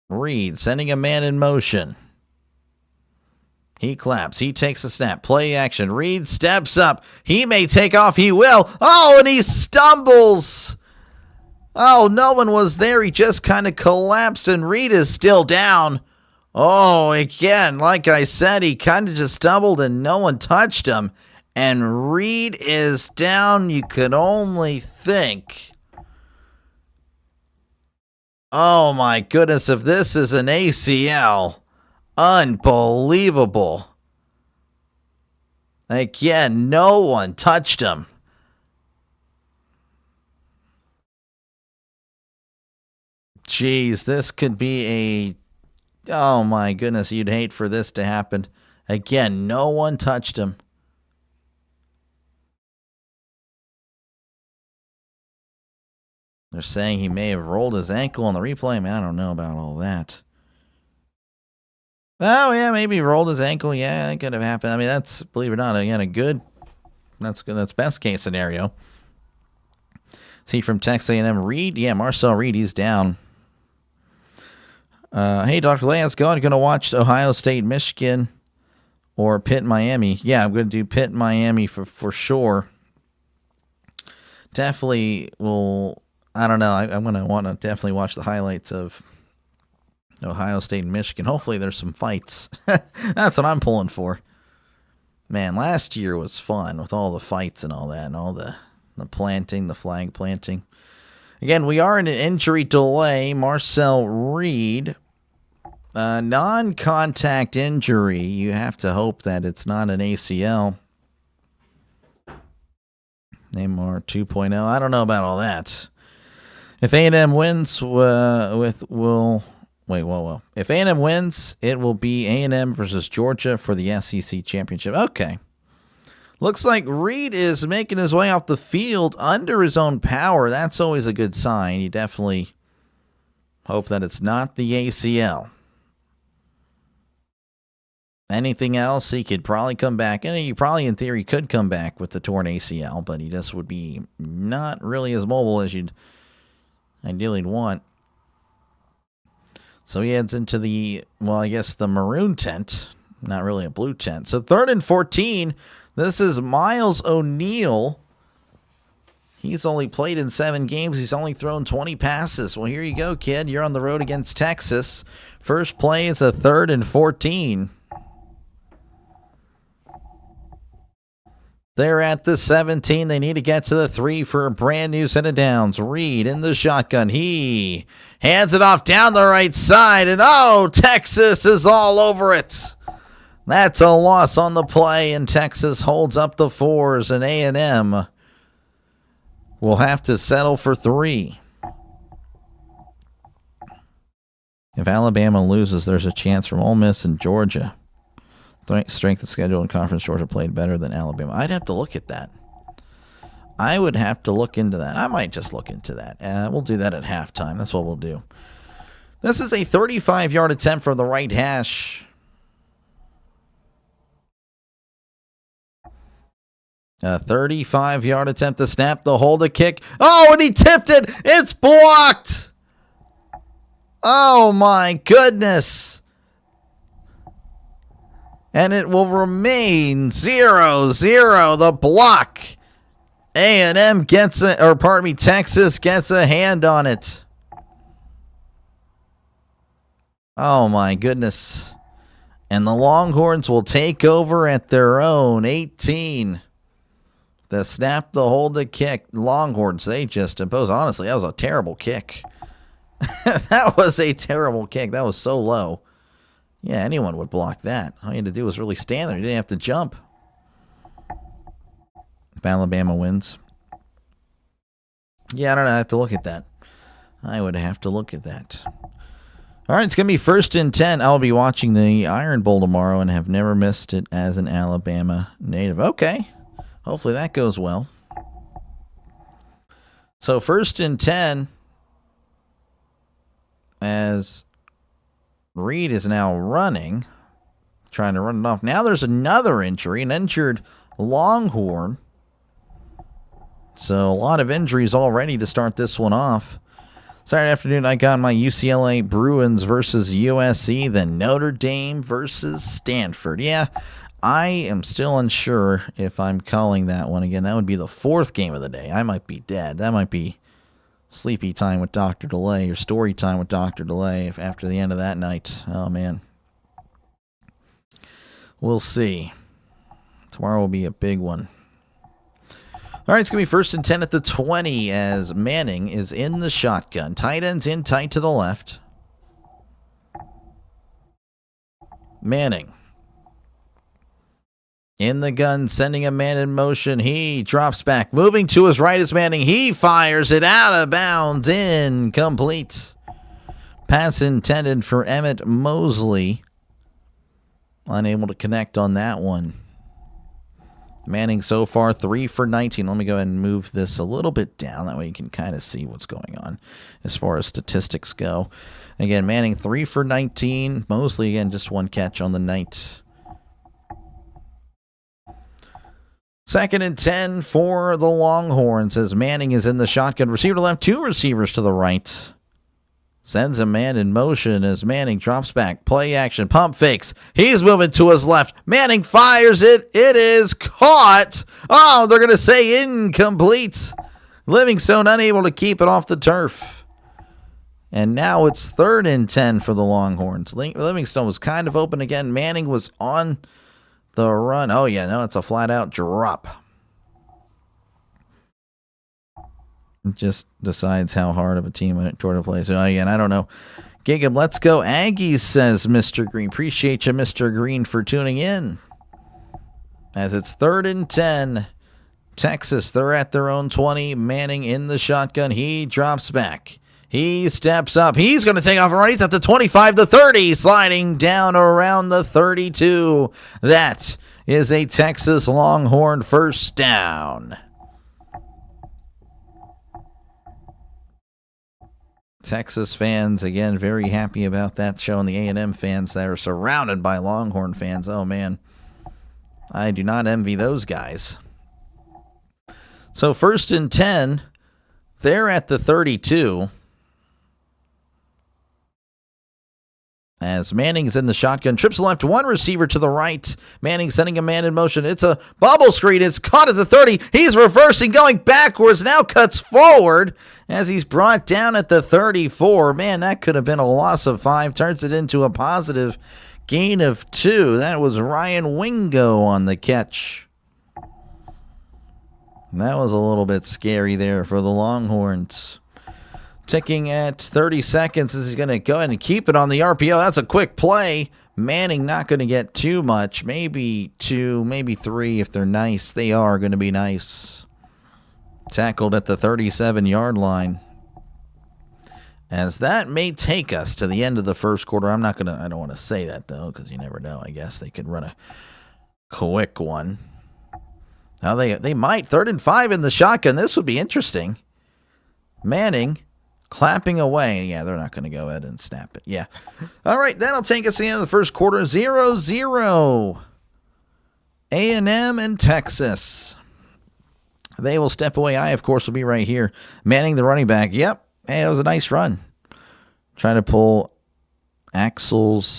Reed sending a man in motion. He claps. He takes a snap. Play action. Reed steps up. He may take off. He will. Oh, and he stumbles. Oh, no one was there. He just kind of collapsed, and Reed is still down. Oh, again, like I said, he kind of just stumbled and no one touched him. And Reed is down. You could only think, oh my goodness, if this is an ACL, unbelievable. Again, no one touched him. Jeez, this could be a... Oh my goodness, you'd hate for this to happen. Again, no one touched him. They're saying he may have rolled his ankle on the replay. I mean, I don't know about all that. Oh yeah, maybe he rolled his ankle. Yeah, it could have happened. I mean, that's, believe it or not, again, that's good. That's best case scenario. See from Texas A&M, Reed. Yeah, Marcel Reed, he's down. Hey, Dr. Lay, how's it going? Going to watch Ohio State, Michigan, or Pitt, Miami? Yeah, I'm going to do Pitt, Miami for sure. Definitely will. I don't know. I'm going to want to definitely watch the highlights of Ohio State and Michigan. Hopefully there's some fights. That's what I'm pulling for. Man, last year was fun with all the fights and all that, and all the planting, the flag planting. Again, we are in an injury delay. Marcel Reed, non-contact injury. You have to hope that it's not an ACL. Neymar 2.0. I don't know about all that. If A&M wins, If A&M wins, it will be A&M versus Georgia for the SEC championship. Okay. Looks like Reed is making his way off the field under his own power. That's always a good sign. You definitely hope that it's not the ACL. Anything else, he could probably come back. And he probably, in theory, could come back with the torn ACL, but he just would be not really as mobile as you'd ideally want. So he heads into the maroon tent. Not really a blue tent. So 3rd and 14. This is Miles O'Neal. He's only played in 7 games. He's only thrown 20 passes. Well, here you go, kid. You're on the road against Texas. First play is a 3rd and 14. They're at the 17. They need to get to the 3 for a brand new set of downs. Reed in the shotgun. He hands it off down the right side. And Texas is all over it. That's a loss on the play, and Texas holds up the 4s, and A&M will have to settle for 3. If Alabama loses, there's a chance from Ole Miss and Georgia. Strength of schedule and conference, Georgia played better than Alabama. I'd have to look at that. I would have to look into that. I might just look into that. We'll do that at halftime. That's what we'll do. This is a 35-yard attempt from the right hash. A 35-yard attempt to snap, the hold, a kick. Oh, and he tipped it. It's blocked. Oh, my goodness. And it will remain 0-0. The block. A&M Texas gets a hand on it. Oh, my goodness. And the Longhorns will take over at their own 18. The snap, the hold, the kick. Longhorns, they just imposed. Honestly, that was a terrible kick. That was a terrible kick. That was so low. Yeah, anyone would block that. All you had to do was really stand there. You didn't have to jump. If Alabama wins. Yeah, I don't know. I have to look at that. I would have to look at that. All right, it's going to be 1st and 10. I'll be watching the Iron Bowl tomorrow and have never missed it as an Alabama native. Okay. Hopefully that goes well. So 1st and 10 as Reed is now running, trying to run it off. Now there's another injury, an injured Longhorn. So a lot of injuries already to start this one off. Saturday afternoon, I got my UCLA Bruins versus USC, then Notre Dame versus Stanford. Yeah, I am still unsure if I'm calling that one again. That would be the 4th game of the day. I might be dead. That might be sleepy time with Dr. Delay or story time with Dr. Delay if after the end of that night. Oh, man. We'll see. Tomorrow will be a big one. All right, it's going to be 1st and 10 at the 20 as Manning is in the shotgun. Tight ends in tight to the left. Manning. In the gun, sending a man in motion. He drops back. Moving to his right is Manning. He fires it out of bounds. Incomplete. Pass intended for Emmett Mosley. Unable to connect on that one. Manning so far 3 for 19. Let me go ahead and move this a little bit down. That way you can kind of see what's going on as far as statistics go. Again, Manning 3 for 19. Mosley, again, just 1 catch on the night. 2nd and 10 for the Longhorns as Manning is in the shotgun. Receiver to left, 2 receivers to the right. Sends a man in motion as Manning drops back. Play action. Pump fakes. He's moving to his left. Manning fires it. It is caught. Oh, they're going to say incomplete. Livingstone unable to keep it off the turf. And now it's 3rd and 10 for the Longhorns. Livingstone was kind of open again. Manning was on the run. Oh, yeah, no, it's a flat-out drop. Just decides how hard of a team Georgia plays. Oh, again, I don't know. Gigab, let's go Aggies, says Mr. Green. Appreciate you, Mr. Green, for tuning in. As it's 3rd and 10. Texas, they're at their own 20. Manning in the shotgun. He drops back. He steps up. He's going to take off and run. He's at the 25, the 30, sliding down around the 32. That is a Texas Longhorn first down. Texas fans, again, very happy about that, showing the A&M fans that are surrounded by Longhorn fans. Oh, man. I do not envy those guys. So 1st and 10, they're at the 32. As Manning's in the shotgun, trips left, 1 receiver to the right. Manning sending a man in motion. It's a bubble screen. It's caught at the 30. He's reversing, going backwards, now cuts forward as he's brought down at the 34. Man, that could have been a loss of 5. Turns it into a positive gain of 2. That was Ryan Wingo on the catch. That was a little bit scary there for the Longhorns. Ticking at 30 seconds as he's going to go ahead and keep it on the RPO. That's a quick play. Manning not going to get too much. Maybe 2, maybe 3 if they're nice. They are going to be nice. Tackled at the 37-yard line. As that may take us to the end of the first quarter. I don't want to say that, though, because you never know. I guess they could run a quick one. Now they might. 3rd and 5 in the shotgun. This would be interesting. Manning clapping away. Yeah, they're not going to go ahead and snap it. Yeah. All right, that'll take us to the end of the first quarter. 0-0. A&M and Texas. They will step away. I, of course, will be right here. Manning, the running back. Yep. Hey, it was a nice run. Trying to pull Axel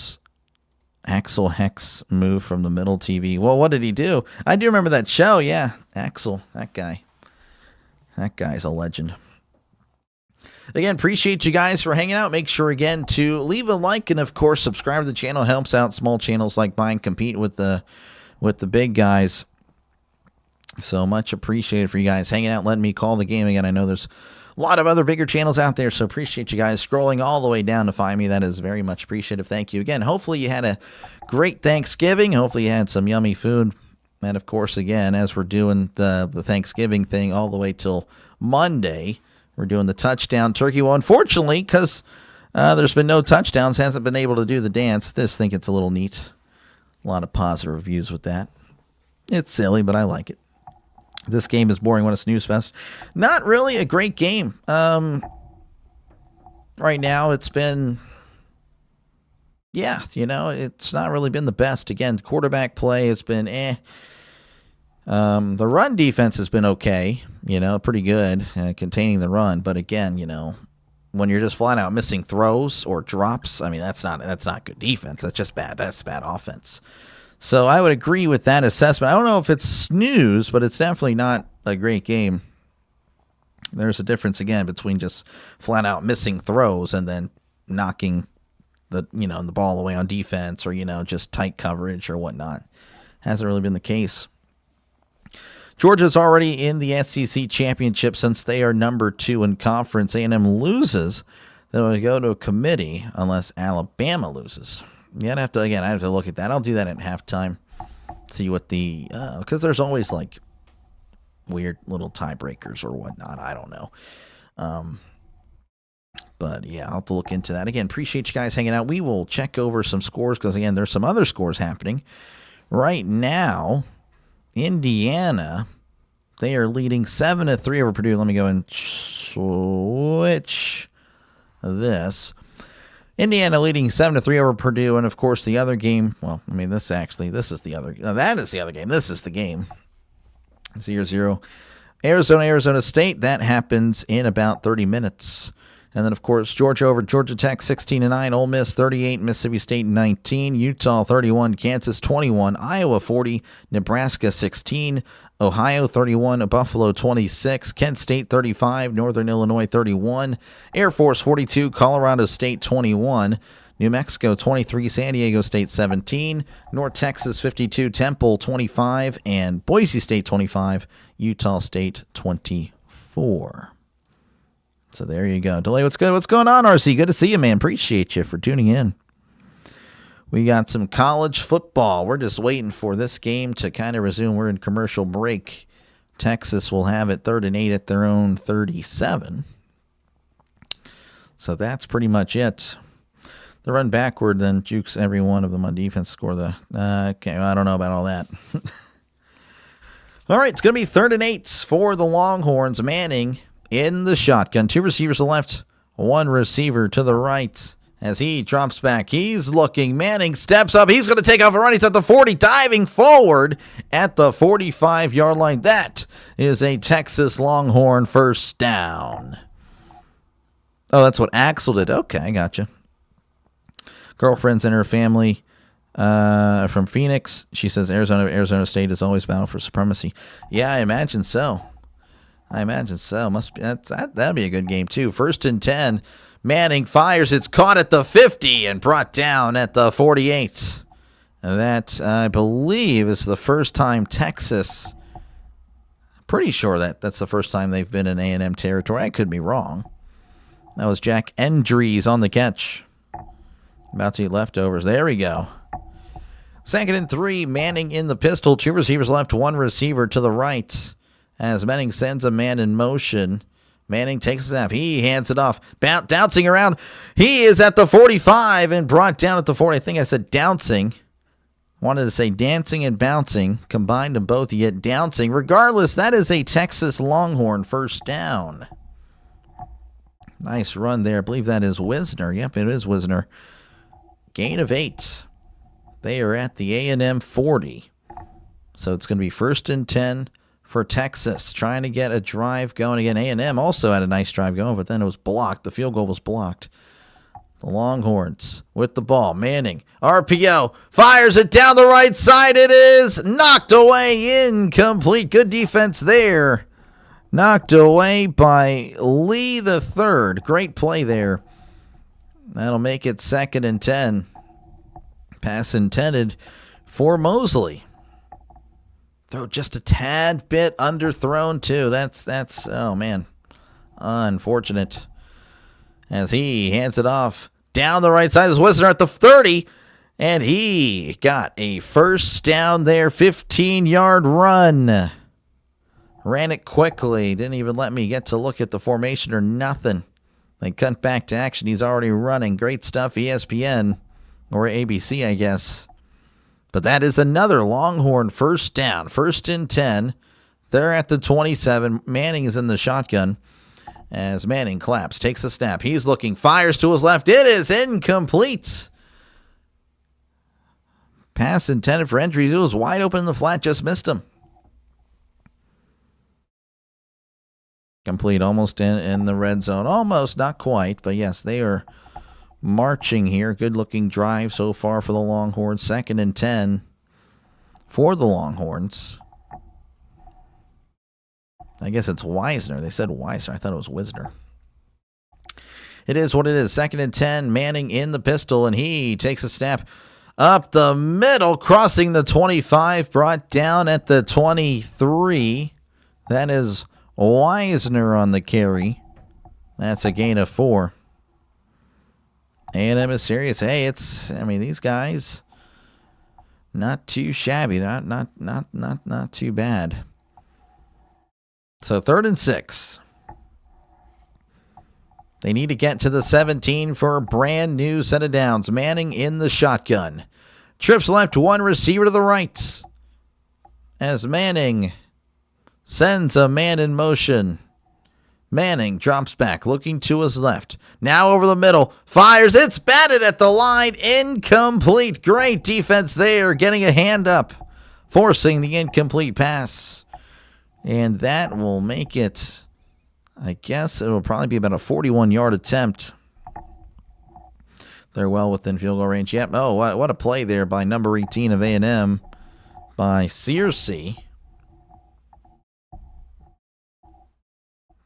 Hex move from the middle TV. Well, what did he do? I do remember that show. Yeah, Axel, that guy. That guy's a legend. Again, appreciate you guys for hanging out. Make sure, again, to leave a like and, of course, subscribe to the channel. Helps out small channels like mine compete with the big guys. So much appreciated for you guys hanging out, letting me call the game again. I know there's a lot of other bigger channels out there, so appreciate you guys scrolling all the way down to find me. That is very much appreciated. Thank you again. Hopefully you had a great Thanksgiving. Hopefully you had some yummy food. And, of course, again, as we're doing the Thanksgiving thing all the way till Monday, we're doing the touchdown turkey. Well, unfortunately, because there's been no touchdowns, hasn't been able to do the dance. This think it's a little neat. A lot of positive reviews with that. It's silly, but I like it. This game is boring when it's snooze fest. Not really a great game. Right now, it's been, it's not really been the best. Again, quarterback play has been the run defense has been okay, pretty good, containing the run. But again, when you're just flat out missing throws or drops, I mean, that's not good defense. That's just bad. That's bad offense. So I would agree with that assessment. I don't know if it's snooze, but it's definitely not a great game. There's a difference, again, between just flat out missing throws and then knocking the ball away on defense or, just tight coverage or whatnot. Hasn't really been the case. Georgia's already in the SEC championship since they are number 2 in conference. A&M loses. They'll go to a committee unless Alabama loses. Yeah, I have to look at that. I'll do that at halftime. See what because there's always like weird little tiebreakers or whatnot. I don't know. But yeah, I'll have to look into that. Again, appreciate you guys hanging out. We will check over some scores because, again, there's some other scores happening. Right now, Indiana, they are leading 7-3 over Purdue. Let me go and switch this. Indiana leading 7-3 over Purdue, and of course the other game. Well, I mean, this is the other. No, that is the other game. This is the game. 0-0. Arizona State. That happens in about 30 minutes. And then, of course, Georgia over Georgia Tech, 16-9. Ole Miss 38, Mississippi State 19, Utah 31, Kansas 21, Iowa 40, Nebraska 16, Ohio 31, Buffalo 26, Kent State 35, Northern Illinois 31, Air Force 42, Colorado State 21, New Mexico 23, San Diego State 17, North Texas 52, Temple 25, and Boise State 25, Utah State 24. So there you go. Delay, what's good? What's going on, RC? Good to see you, man. Appreciate you for tuning in. We got some college football. We're just waiting for this game to kind of resume. We're in commercial break. Texas will have it 3rd and 8 at their own 37. So that's pretty much it. The run backward then jukes every one of them on defense. Score the... okay, I don't know about all that. All right, it's going to be 3rd and 8 for the Longhorns. Manning in the shotgun. 2 receivers to the left, 1 receiver to the right. As he drops back, he's looking. Manning steps up. He's going to take off a run. He's at the 40, diving forward at the 45-yard line. That is a Texas Longhorn first down. Oh, that's what Axel did. Okay, I gotcha. Girlfriends and her family from Phoenix. She says Arizona State is always battle for supremacy. Yeah, I imagine so. Must be that'd be a good game too. 1st and 10. Manning fires. It's caught at the 50 and brought down at the 48. That, I believe, is the first time Texas. Pretty sure that's the first time they've been in A&M territory. I could be wrong. That was Jack Endries on the catch. About to eat leftovers. There we go. 2nd and 3. Manning in the pistol. 2 receivers left. 1 receiver to the right. As Manning sends a man in motion. Manning takes a snap. He hands it off. Bouncing around. He is at the 45 and brought down at the 40. I think I said douncing. Wanted to say dancing and bouncing. Combined them both, yet douncing. Regardless, that is a Texas Longhorn first down. Nice run there. I believe that is Wisner. Yep, it is Wisner. Gain of 8. They are at the A&M 40. So it's going to be 1st and 10 for Texas, trying to get a drive going again. A&M also had a nice drive going, but then it was blocked. The field goal was blocked. The Longhorns with the ball. Manning, RPO, fires it down the right side. It is knocked away, incomplete. Good defense there. Knocked away by Lee the third. Great play there. That'll make it 2nd and 10. Pass intended for Mosley. Throw just a tad bit underthrown too. That's oh man. Unfortunate. As he hands it off down the right side. This Wisner at the 30. And he got a first down there. 15-yard run. Ran it quickly. Didn't even let me get to look at the formation or nothing. They cut back to action. He's already running. Great stuff, ESPN. Or ABC, I guess. But that is another Longhorn first down. 1st and 10. They're at the 27. Manning is in the shotgun. As Manning claps, takes a snap. He's looking, fires to his left. It is incomplete. Pass intended for entry. It was wide open in the flat. Just missed him. Complete, almost in the red zone. Almost, not quite, but yes, they are marching here. Good-looking drive so far for the Longhorns. 2nd and 10 for the Longhorns. I guess it's Wisner. They said Wisner. I thought it was Wisner. It is what it is. 2nd and 10. Manning in the pistol, and he takes a snap up the middle, crossing the 25, brought down at the 23. That is Wisner on the carry. That's a gain of 4. A&M is serious. Hey, these guys, not too shabby. Not too bad. So 3rd and 6. They need to get to the 17 for a brand new set of downs. Manning in the shotgun. Trips left, one receiver to the right. As Manning sends a man in motion. Manning drops back, looking to his left. Now over the middle. Fires. It's batted at the line. Incomplete. Great defense there. Getting a hand up. Forcing the incomplete pass. And that will make it, I guess it will probably be about a 41-yard attempt. They're well within field goal range. Yep. Oh, what a play there by number 18 of A&M, by Searcy.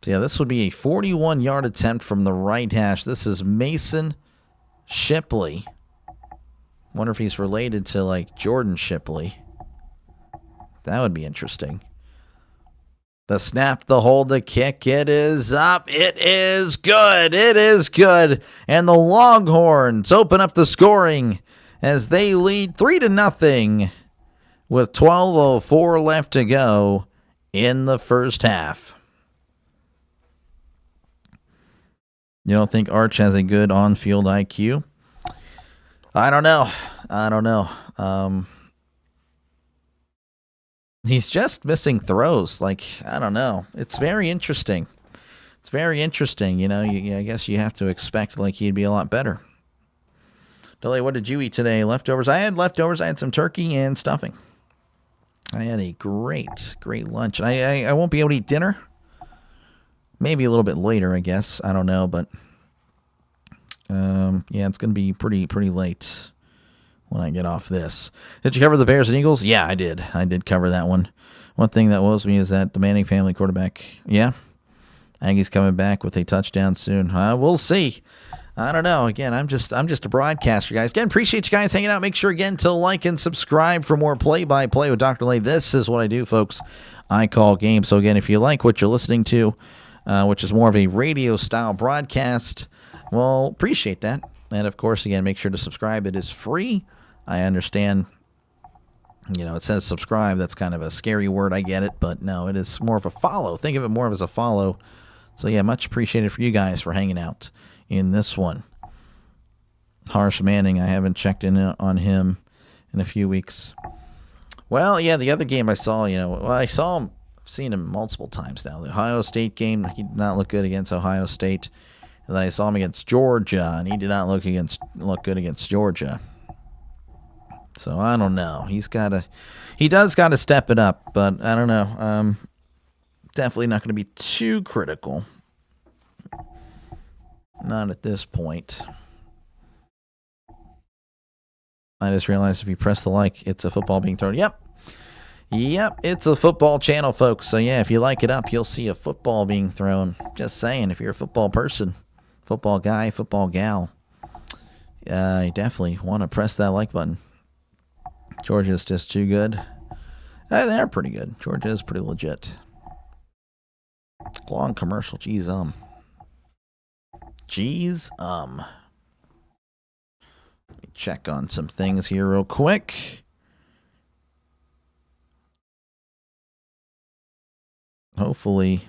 So yeah, this would be a 41-yard attempt from the right hash. This is Mason Shipley. Wonder if he's related to, like, Jordan Shipley. That would be interesting. The snap, the hold, the kick. It is up. It is good. It is good. And the Longhorns open up the scoring as they lead 3-0 with 12:04 left to go in the first half. You don't think Arch has a good on-field IQ? I don't know. He's just missing throws. Like, I don't know. It's very interesting. You know, I guess you have to expect, like, he'd be a lot better. Dolly, what did you eat today? Leftovers? I had leftovers. I had some turkey and stuffing. I had a great lunch. I won't be able to eat dinner. Maybe a little bit later, I guess. I don't know, but yeah, it's going to be pretty late when I get off this. Did you cover the Bears and Eagles? Yeah, I did. I did cover that one. One thing that woes me is that the Manning family quarterback, yeah, Aggies coming back with a touchdown soon. We'll see. I don't know. Again, I'm just a broadcaster, guys. Again, appreciate you guys hanging out. Make sure, again, to like and subscribe for more play-by-play with Dr. Lay. This is what I do, folks. I call games. So, again, if you like what you're listening to, which is more of a radio-style broadcast, well, appreciate that. And, of course, again, make sure to subscribe. It is free. I understand, you know, it says subscribe. That's kind of a scary word. I get it. But, no, it is more of a follow. Think of it more of as a follow. So, yeah, much appreciated for you guys for hanging out in this one. Harsh Manning, I haven't checked in on him in a few weeks. Well, yeah, the other game I saw, I saw him, I've seen him multiple times now. The Ohio State game, he did not look good against Ohio State. And then I saw him against Georgia, and he did not look good against Georgia. So I don't know. He does got to step it up, but I don't know. Definitely not going to be too critical. Not at this point. I just realized if you press the like, it's a football being thrown. Yep, it's a football channel, folks. So yeah, if you like it up, you'll see a football being thrown. Just saying, if you're a football person, football guy, football gal, you definitely want to press that like button. Georgia's just too good. They're pretty good. Georgia is pretty legit. Long commercial. Jeez, Let me check on some things here real quick. Hopefully,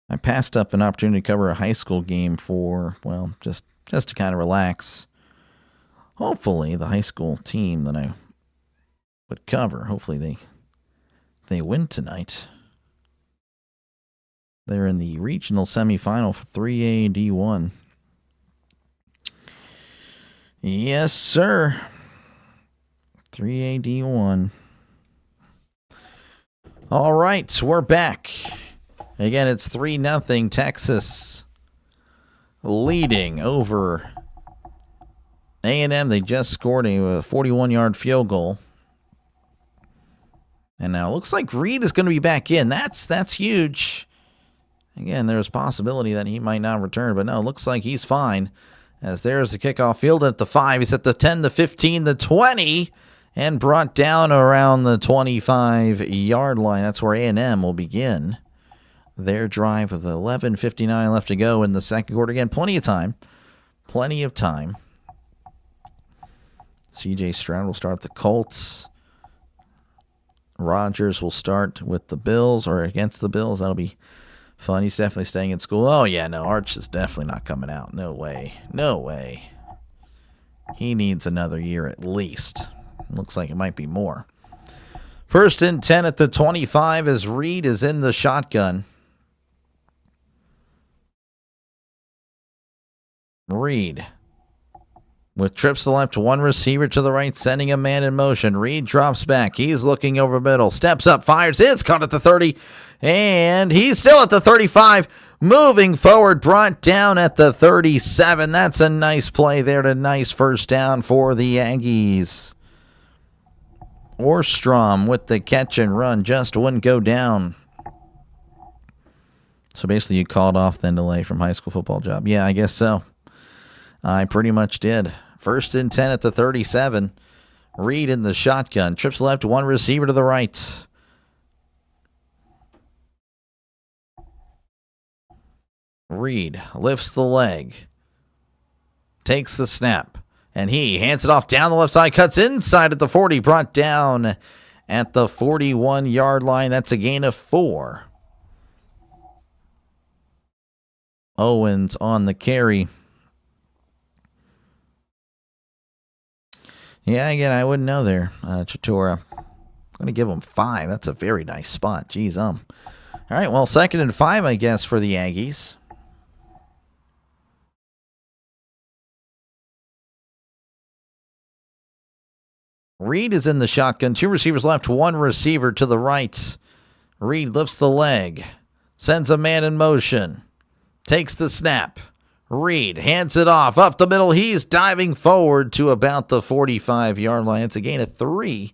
I passed up an opportunity to cover a high school game for, well, just to kind of relax. Hopefully, the high school team that I would cover, hopefully they win tonight. They're in the regional semifinal for 3A D1. Yes, sir. 3A D1. All right, we're back. Again, it's 3-0 Texas leading over A&M. They just scored a 41-yard field goal. And now it looks like Reed is going to be back in. That's huge. Again, there's a possibility that he might not return, but no, it looks like he's fine. As there's the kickoff field at the 5. He's at the 10, the 15, the 20, and brought down around the 25-yard line. That's where A&M will begin their drive with 11:59 left to go in the second quarter. Again, plenty of time. Plenty of time. C.J. Stroud will start the Colts. Rogers will start with the Bills or against the Bills. That'll be fun. He's definitely staying in school. Oh, yeah, no, Arch is definitely not coming out. No way. No way. He needs another year at least. Looks like it might be more. 1st and 10 at the 25 as Reed is in the shotgun. Reed with trips to the left, one receiver to the right, sending a man in motion. Reed drops back. He's looking over middle. Steps up, fires. It's caught at the 30. And he's still at the 35. Moving forward, brought down at the 37. That's a nice play there. A nice first down for the Aggies. Orstrom with the catch and run. Just wouldn't go down. So basically you called off the delay from high school football job. Yeah, I guess so. I pretty much did. 1st and 10 at the 37. Reed in the shotgun. Trips left, one receiver to the right. Reed lifts the leg. Takes the snap. And he hands it off down the left side. Cuts inside at the 40. Brought down at the 41-yard line. That's a gain of 4. Owens on the carry. Yeah, again, I wouldn't know there, Chatura. I'm going to give him 5. That's a very nice spot. Jeez, All right, well, 2nd and 5, I guess, for the Aggies. Reed is in the shotgun. 2 receivers left, 1 receiver to the right. Reed lifts the leg. Sends a man in motion. Takes the snap. Reed hands it off up the middle. He's diving forward to about the 45-yard line. It's a gain of 3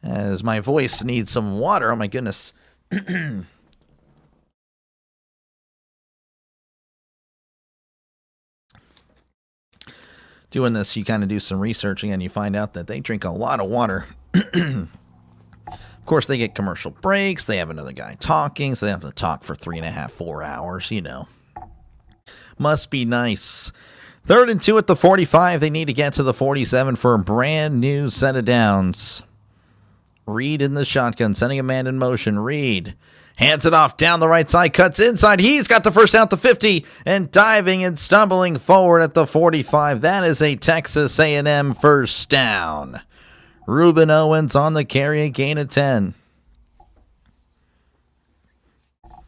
as my voice needs some water. Oh, my goodness. Doing this, you kind of do some researching and you find out that they drink a lot of water. Of course, they get commercial breaks. They have another guy talking, so they have to talk for 3.5, 4 hours, you know. Must be nice. 3rd and 2 at the 45. They need to get to the 47 for a brand new set of downs. Reed in the shotgun, sending a man in motion. Reed hands it off down the right side, cuts inside. He's got the first down at the 50 and diving and stumbling forward at the 45. That is a Texas A&M first down. Reuben Owens on the carry, a gain of 10.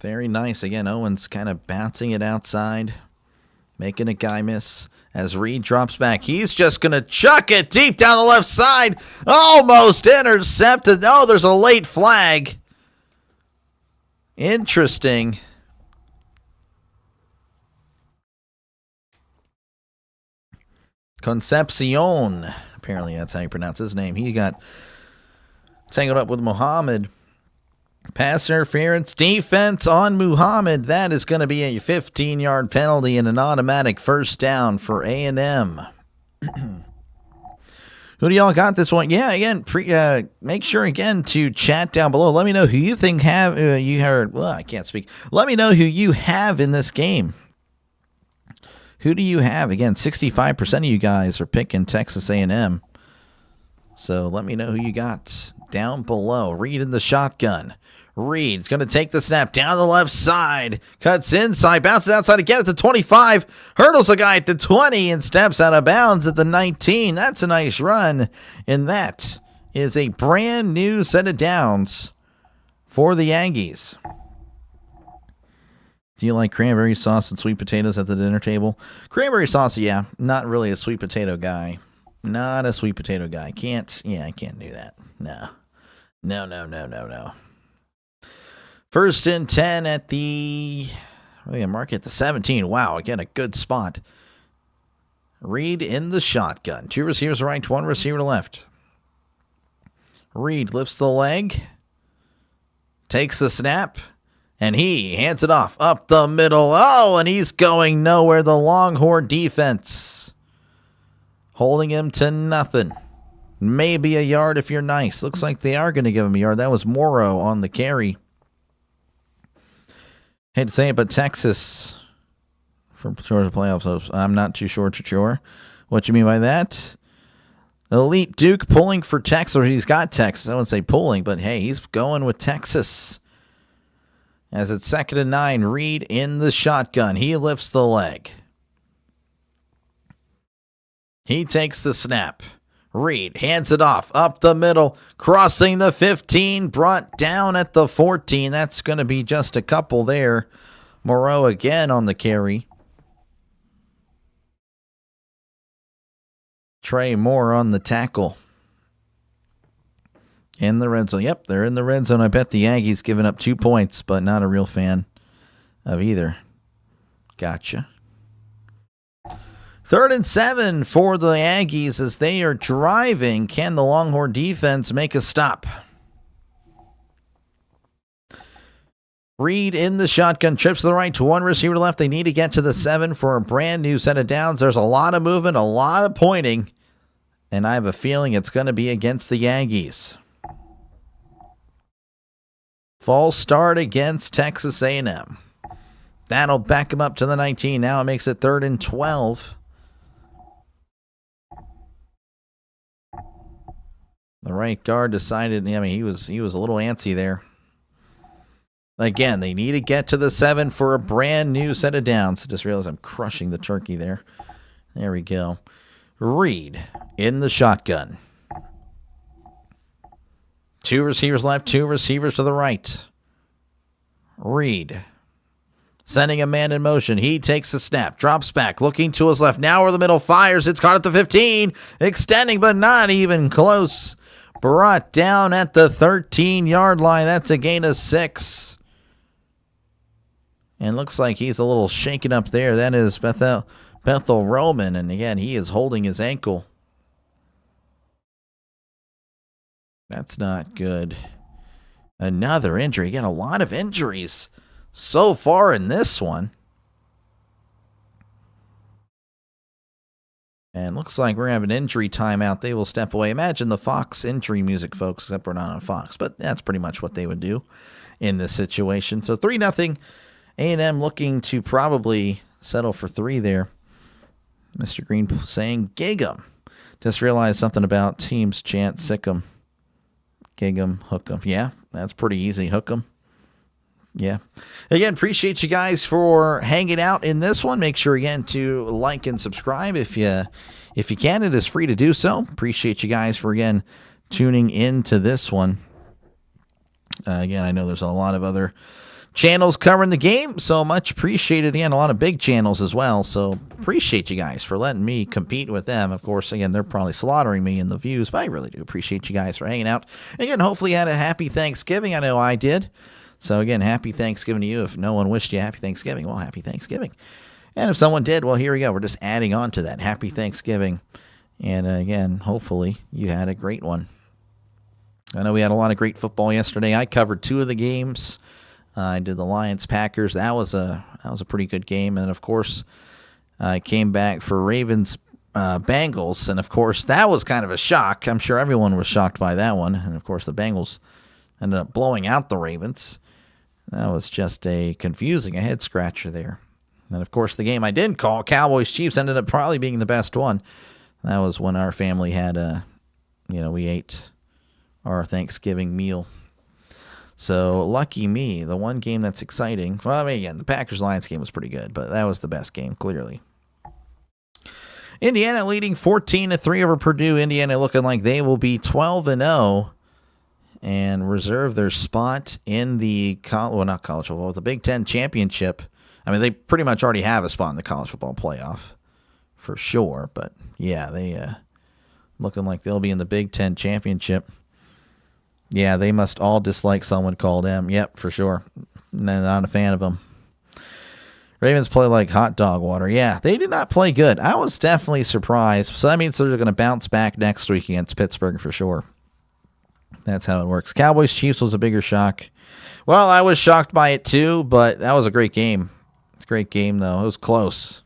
Very nice. Again, Owens kind of bouncing it outside. Making a guy miss as Reed drops back. He's just going to chuck it deep down the left side. Almost intercepted. Oh, there's a late flag. Interesting. Concepcion. Apparently that's how you pronounce his name. He got tangled up with Muhammad. Pass interference, defense on Muhammad. That is going to be a 15-yard penalty and an automatic first down for A&M. Who do y'all got this one? Yeah, again, make sure again to chat down below. Let me know who you think you heard. Well, I can't speak. Let me know who you have in this game. Who do you have? Again, 65% of you guys are picking Texas A&M. So let me know who you got down below. Reed in the shotgun. Reed's going to take the snap down the left side. Cuts inside, bounces outside again at the 25. Hurdles the guy at the 20 and steps out of bounds at the 19. That's a nice run. And that is a brand new set of downs for the Aggies. Do you like cranberry sauce and sweet potatoes at the dinner table? Cranberry sauce, yeah. Not really a sweet potato guy. Not a sweet potato guy. I can't do that. No. No. First and 10 at the mark at the 17. Wow, again, a good spot. Reed in the shotgun. 2 receivers right, 1 receiver to left. Reed lifts the leg, takes the snap, and he hands it off up the middle. Oh, and he's going nowhere. The Longhorn defense holding him to nothing. Maybe a yard if you're nice. Looks like they are going to give him a yard. That was Morrow on the carry. Hate to say it, but Texas for Georgia playoffs hopes. I'm not too sure. What you mean by that? Elite Duke pulling for Texas, or he's got Texas. I wouldn't say pulling, but hey, he's going with Texas. As it's 2nd and 9, Reed in the shotgun. He lifts the leg. He takes the snap. Reed hands it off up the middle, crossing the 15, brought down at the 14. That's going to be just a couple there. Moreau again on the carry. Trey Moore on the tackle. In the red zone. Yep, they're in the red zone. I bet the Aggies giving up 2 points, but not a real fan of either. Gotcha. 3rd and 7 for the Aggies as they are driving. Can the Longhorn defense make a stop? Reed in the shotgun, trips to the right, to 1 receiver left. They need to get to the 7 for a brand new set of downs. There's a lot of movement, a lot of pointing, and I have a feeling it's going to be against the Aggies. False start against Texas A&M. That'll back him up to the 19. Now it makes it 3rd and 12. The right guard decided, he was a little antsy there. Again, they need to get to the 7 for a brand new set of downs. I just realized I'm crushing the turkey there. There we go. Reed in the shotgun. 2 receivers left, 2 receivers to the right. Reed sending a man in motion. He takes a snap, drops back, looking to his left. Now over the middle, fires. It's caught at the 15, extending, but not even close. Brought down at the 13-yard line. That's a gain of 6. And looks like he's a little shaken up there. That is Bethel Roman. And again, he is holding his ankle. That's not good. Another injury. Again, a lot of injuries so far in this one. And looks like we're going to have an injury timeout. They will step away. Imagine the Fox injury music, folks, except we're not on Fox. But that's pretty much what they would do in this situation. So 3-0. A&M looking to probably settle for 3 there. Mr. Green saying, gig 'em. Just realized something about teams chant, sick 'em. Gig 'em, hook 'em. Yeah, that's pretty easy. Hook 'em. Yeah. Again, appreciate you guys for hanging out in this one. Make sure, again, to like and subscribe if you can. It is free to do so. Appreciate you guys for, again, tuning in to this one. Again, I know there's a lot of other channels covering the game, so much appreciated. Again, a lot of big channels as well, so appreciate you guys for letting me compete with them. Of course, again, they're probably slaughtering me in the views, but I really do appreciate you guys for hanging out. Again, hopefully you had a happy Thanksgiving. I know I did. So again, happy Thanksgiving to you. If no one wished you happy Thanksgiving, well, happy Thanksgiving. And if someone did, well, here we go. We're just adding on to that. Happy Thanksgiving. And again, hopefully you had a great one. I know we had a lot of great football yesterday. I covered 2 of the games. I did the Lions-Packers. That was a pretty good game. And, of course, I came back for Ravens Bengals. And, of course, that was kind of a shock. I'm sure everyone was shocked by that one. And, of course, the Bengals ended up blowing out the Ravens. That was just a head-scratcher there. And, of course, the game I didn't call, Cowboys-Chiefs, ended up probably being the best one. That was when our family had we ate our Thanksgiving meal. So, lucky me, the one game that's exciting. Well, I mean, again, the Packers-Lions game was pretty good, but that was the best game, clearly. Indiana leading 14-3 over Purdue. Indiana looking like they will be 12-0 and reserve their spot in the not college football, the Big Ten championship. I mean, they pretty much already have a spot in the college football playoff for sure. But yeah, they looking like they'll be in the Big Ten championship. Yeah, they must all dislike someone called M. Yep, for sure. Not a fan of them. Ravens play like hot dog water. Yeah, they did not play good. I was definitely surprised. So that means they're going to bounce back next week against Pittsburgh for sure. That's how it works. Cowboys-Chiefs was a bigger shock. Well, I was shocked by it too, but that was a great game. It's a great game, though. It was close.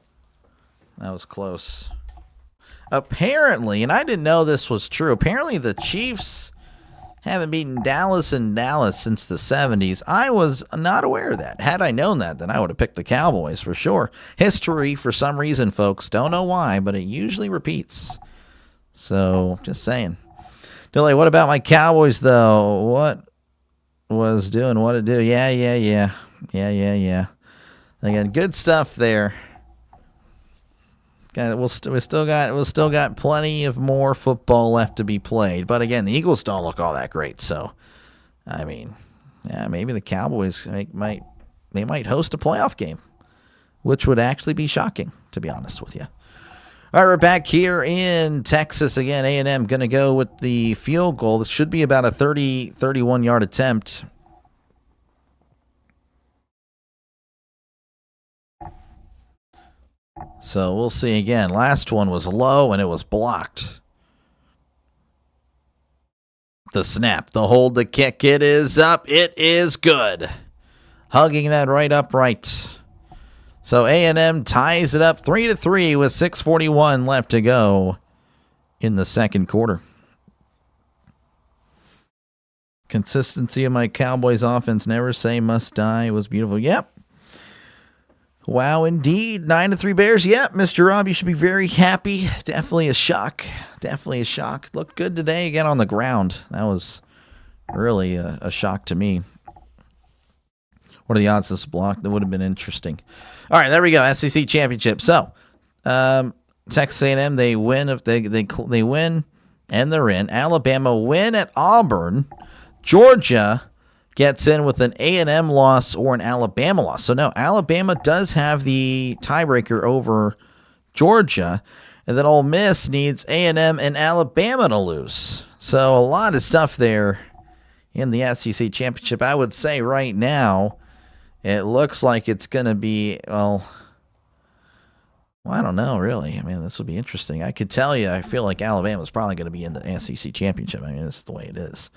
That was close. Apparently, and I didn't know this was true, apparently the Chiefs haven't beaten Dallas since the 70s. I was not aware of that. Had I known that, then I would have picked the Cowboys for sure. History, for some reason, folks, don't know why, but it usually repeats. So, just saying. Dilly, what about my Cowboys, though? What was doing what it do? Yeah. Again, good stuff there. We still got plenty of more football left to be played. But again, the Eagles don't look all that great. So, I mean, yeah, maybe the Cowboys might host a playoff game, which would actually be shocking, to be honest with you. All right, we're back here in Texas again. A&M going to go with the field goal. This should be about a 31-yard attempt. So we'll see again. Last one was low and it was blocked. The snap, the hold, the kick. It is up. It is good. Hugging that right upright. So A&M ties it up 3-3 with 6:41 left to go in the second quarter. Consistency of my Cowboys offense, never say must die, was beautiful. Yep. Wow, indeed. 9-3 Bears. Yep, Mr. Rob, you should be very happy. Definitely a shock. Looked good today again on the ground. That was really a shock to me. What are the odds this block? That would have been interesting. All right, there we go. SEC championship. So, Texas A&M, they win if they win, and they're in. Alabama win at Auburn. Georgia gets in with an A&M loss or an Alabama loss. So, no, Alabama does have the tiebreaker over Georgia, and then Ole Miss needs A&M and Alabama to lose. So, a lot of stuff there in the SEC championship. I would say right now, it looks like it's going to be, well, I don't know, really. I mean, this will be interesting. I could tell you, I feel like Alabama's probably going to be in the SEC championship. I mean, this is the way it is.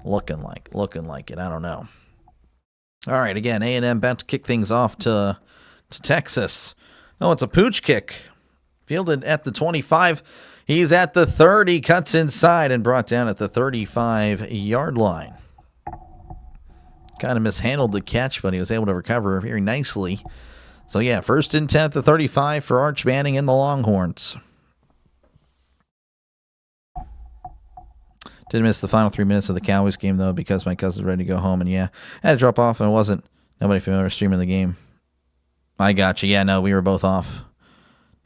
Looking like it. I don't know. All right, again, A&M about to kick things off to Texas. Oh, it's a pooch kick. Fielded at the 25. He's at the 30, cuts inside and brought down at the 35-yard line. Kind of mishandled the catch, but he was able to recover very nicely. So, yeah, 1st and 10 at the 35 for Arch Manning and the Longhorns. Did miss the final 3 minutes of the Cowboys game, though, because my cousin's ready to go home. And, yeah, I had to drop off, and it wasn't nobody familiar streaming the game. I got you. Yeah, no, we were both off.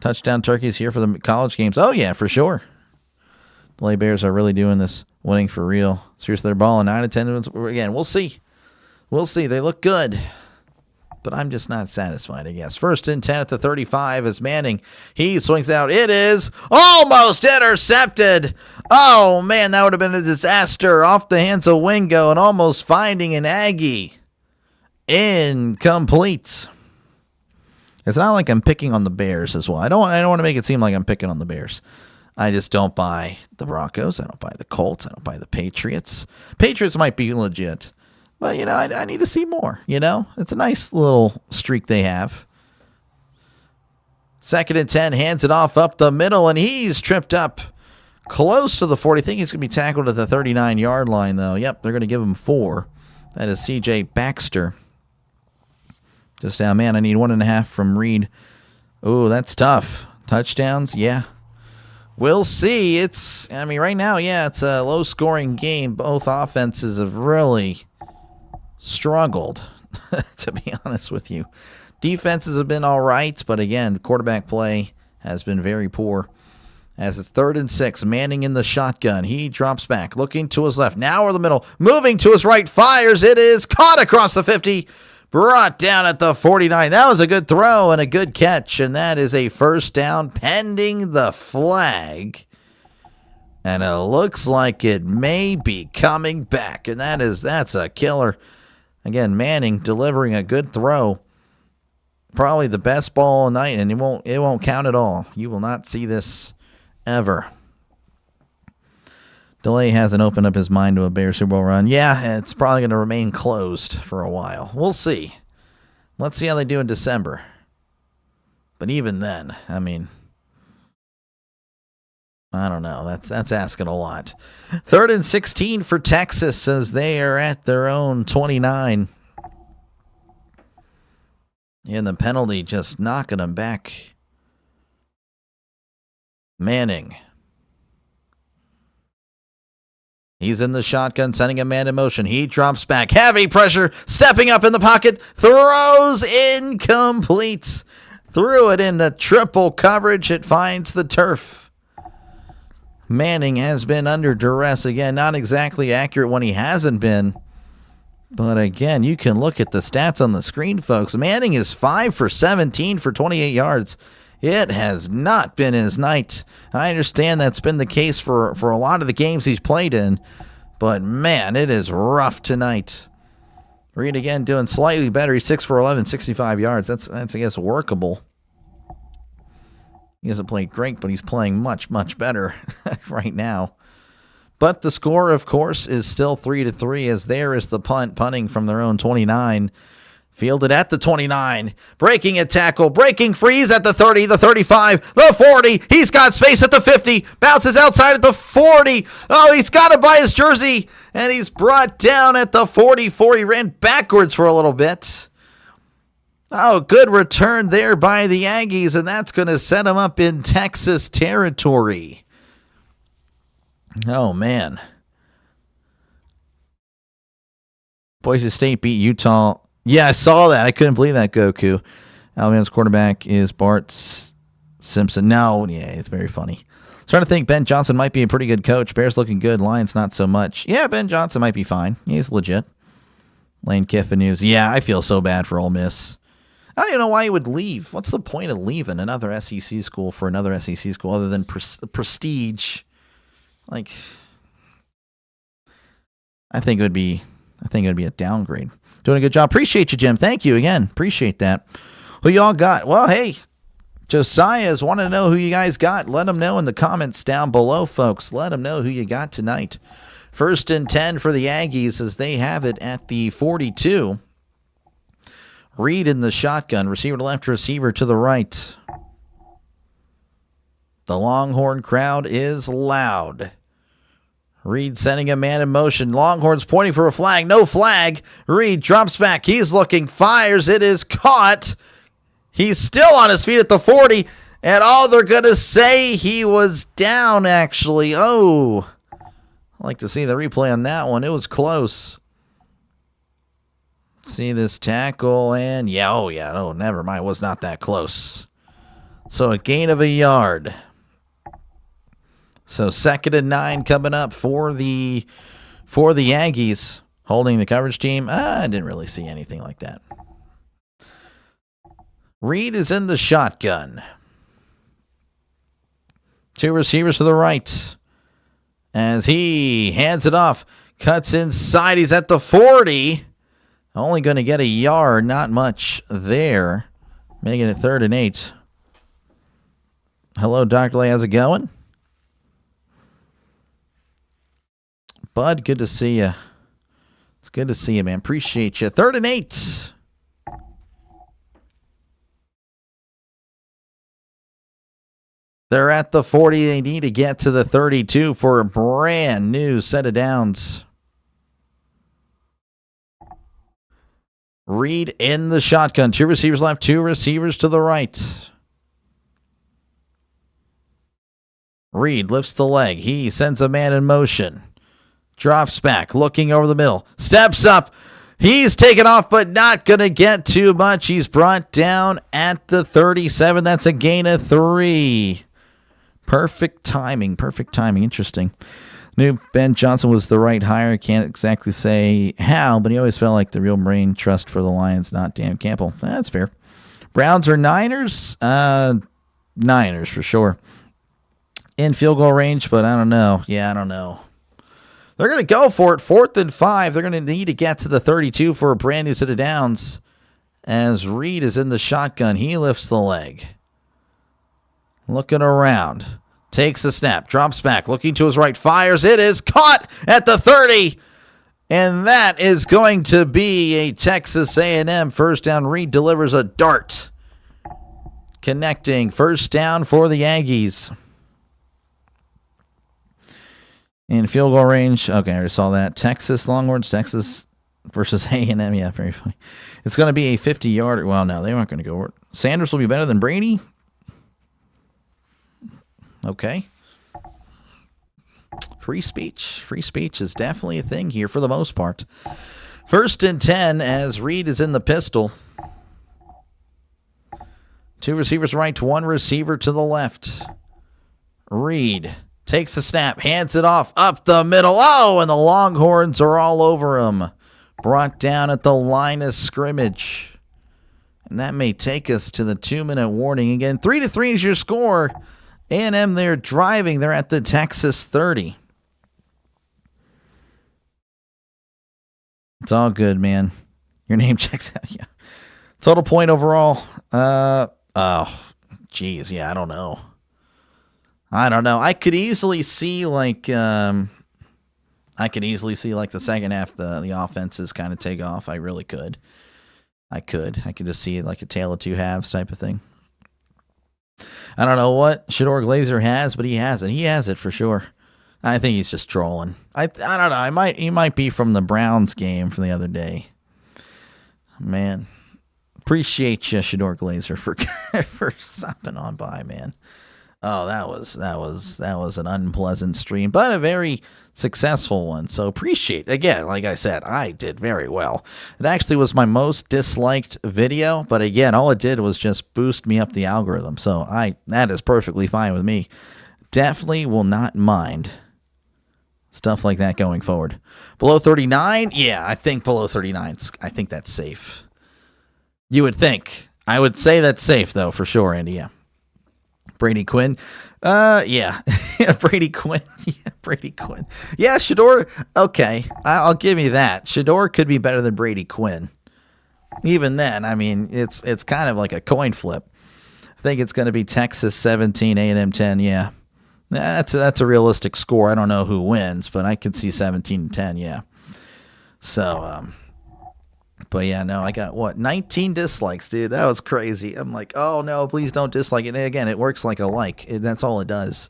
Touchdown turkeys here for the college games. Oh, yeah, for sure. The Lay Bears are really doing this, winning for real. Seriously, they're balling 9 to 10 minutes. Again, we'll see. We'll see. They look good. But I'm just not satisfied, I guess. 1st and 10 at the 35 is Manning. He swings out. It is almost intercepted. Oh, man, that would have been a disaster. Off the hands of Wingo and almost finding an Aggie. Incomplete. It's not like I'm picking on the Bears as well. I don't want to make it seem like I'm picking on the Bears. I just don't buy the Broncos. I don't buy the Colts. I don't buy the Patriots. Patriots might be legit. But, you know, I need to see more, you know? It's a nice little streak they have. Second and 10, hands it off up the middle, and he's tripped up close to the 40. I think he's going to be tackled at the 39-yard line, though. Yep, they're going to give him 4. That is C.J. Baxter. Just down, man, I need 1.5 from Reed. Oh, that's tough. Touchdowns? Yeah. We'll see. Right now, yeah, it's a low-scoring game. Both offenses have really struggled, to be honest with you. Defenses have been all right, but again, quarterback play has been very poor. As it's 3rd and 6, Manning in the shotgun. He drops back, looking to his left. Now over the middle, moving to his right, fires. It is caught across the 50, brought down at the 49. That was a good throw and a good catch, and that is a first down pending the flag. And it looks like it may be coming back, and that's a killer. Again, Manning delivering a good throw. Probably the best ball all night, and it won't count at all. You will not see this ever. DeLay hasn't opened up his mind to a Bears Super Bowl run. Yeah, it's probably going to remain closed for a while. We'll see. Let's see how they do in December. But even then, I don't know. That's asking a lot. 3rd and 16 for Texas as they are at their own 29. And the penalty just knocking them back. Manning. He's in the shotgun, sending a man in motion. He drops back. Heavy pressure. Stepping up in the pocket. Throws incomplete. Threw it into triple coverage. It finds the turf. Manning has been under duress again. Not exactly accurate when he hasn't been. But again, you can look at the stats on the screen, folks. Manning is 5 for 17 for 28 yards. It has not been his night. I understand that's been the case for a lot of the games he's played in. But, man, it is rough tonight. Reed again doing slightly better. He's 6 for 11, 65 yards. That's I guess, workable. He hasn't played great, but he's playing much, much better right now. But the score, of course, is still 3-3 as there is the punting from their own 29. Fielded at the 29. Breaking a tackle. Breaking freeze at the 30, the 35, the 40. He's got space at the 50. Bounces outside at the 40. Oh, he's got it by his jersey. And he's brought down at the 44. He ran backwards for a little bit. Oh, good return there by the Aggies, and that's going to set him up in Texas territory. Oh, man. Boise State beat Utah. Yeah, I saw that. I couldn't believe that, Goku. Alabama's quarterback is Bart Simpson. No, yeah, it's very funny. Starting to think Ben Johnson might be a pretty good coach. Bears looking good. Lions not so much. Yeah, Ben Johnson might be fine. He's legit. Lane Kiffin news. Yeah, I feel so bad for Ole Miss. I don't even know why he would leave. What's the point of leaving another SEC school for another SEC school other than prestige? Like, I think it would be a downgrade. Doing a good job. Appreciate you, Jim. Thank you again. Appreciate that. Who y'all got? Well, hey, Josiah's wanting to know who you guys got. Let them know in the comments down below, folks. Let them know who you got tonight. 1st and 10 for the Aggies as they have it at the 42. Reed in the shotgun. Receiver to left, receiver to the right. The Longhorn crowd is loud. Reed sending a man in motion. Longhorns pointing for a flag. No flag. Reed drops back. He's looking. Fires. It is caught. He's still on his feet at the 40. And they're going to say he was down, actually. Oh. I'd like to see the replay on that one. It was close. See this tackle. And never mind. It was not that close. So a gain of a yard. So 2nd and 9 coming up for the Aggies. Holding the coverage team. I didn't really see anything like that. Reed is in the shotgun. 2 receivers to the right. As he hands it off. Cuts inside. He's at the 40. Only going to get a yard. Not much there. Making it 3rd and 8. Hello, Dr. Lay. How's it going? Bud, good to see you. It's good to see you, man. Appreciate you. 3rd and 8. They're at the 40. They need to get to the 32 for a brand new set of downs. Reed in the shotgun. 2 receivers left, 2 receivers to the right. Reed lifts the leg. He sends a man in motion. Drops back, looking over the middle. Steps up. He's taken off, but not going to get too much. He's brought down at the 37. That's a gain of 3. Perfect timing. Perfect timing. Interesting. Knew Ben Johnson was the right hire. Can't exactly say how, but he always felt like the real brain trust for the Lions, not Dan Campbell. That's fair. Browns or Niners? Niners for sure. In field goal range, but I don't know. Yeah, I don't know. They're going to go for it. 4th and 5. They're going to need to get to the 32 for a brand new set of downs. As Reed is in the shotgun, he lifts the leg. Looking around. Takes a snap. Drops back. Looking to his right. Fires. It is caught at the 30. And that is going to be a Texas A&M first down. Reed delivers a dart. Connecting. First down for the Aggies. In field goal range. Okay, I already saw that. Texas Longhorns. Texas versus A&M. Yeah, very funny. It's going to be a 50-yarder. Well, no, they aren't going to go over it. Sanders will be better than Brady. Okay. Free speech. Free speech is definitely a thing here for the most part. 1st and 10 as Reed is in the pistol. 2 receivers right, 1 receiver to the left. Reed takes the snap, hands it off, up the middle. Oh, and the Longhorns are all over him. Brought down at the line of scrimmage. And that may take us to the 2-minute warning. Again, 3-3 is your score. A&M, they're driving. They're at the Texas 30. It's all good, man. Your name checks out. Yeah. Total point overall. Geez. Yeah, I don't know. I could easily see like the second half the offenses kind of take off. I really could. I could just see it like a tale of two halves type of thing. I don't know what Shedeur Glazer has, but he has it. He has it for sure. I think he's just trolling. I don't know. He might be from the Browns game from the other day. Man, appreciate you, Shedeur Glazer, for stopping on by, man. Oh, that was an unpleasant stream, but a very successful one. So appreciate, again, like I said, I did very well. It actually was my most disliked video, but again, all it did was just boost me up the algorithm. So that is perfectly fine with me. Definitely will not mind stuff like that going forward. Below 39? Yeah, I think below 39. I think that's safe. You would think. I would say that's safe, though, for sure, Andy. Yeah. Brady Quinn. Yeah. Brady Quinn. Yeah, Brady Quinn. Yeah, Shedeur. Okay, I'll give you that. Shedeur could be better than Brady Quinn. Even then, I mean, it's kind of like a coin flip. I think it's going to be Texas 17, A&M 10. Yeah. That's a realistic score. I don't know who wins, but I could see 17-10, yeah. So, but yeah, no, I got 19 dislikes, dude. That was crazy. I'm like, oh no, please don't dislike it. And again, it works like a like. That's all it does.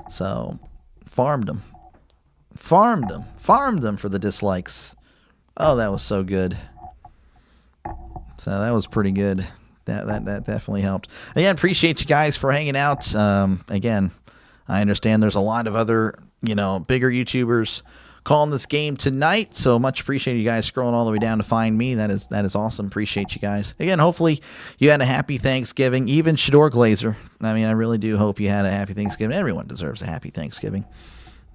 So, farmed them for the dislikes. Oh, that was so good. So that was pretty good. That definitely helped. Again, appreciate you guys for hanging out. Again, I understand there's a lot of other, bigger YouTubers calling this game tonight, so much appreciate you guys scrolling all the way down to find me. That is awesome. Appreciate you guys. Again, hopefully you had a happy Thanksgiving. Even Shedeur Glazer. I mean, I really do hope you had a happy Thanksgiving. Everyone deserves a happy Thanksgiving.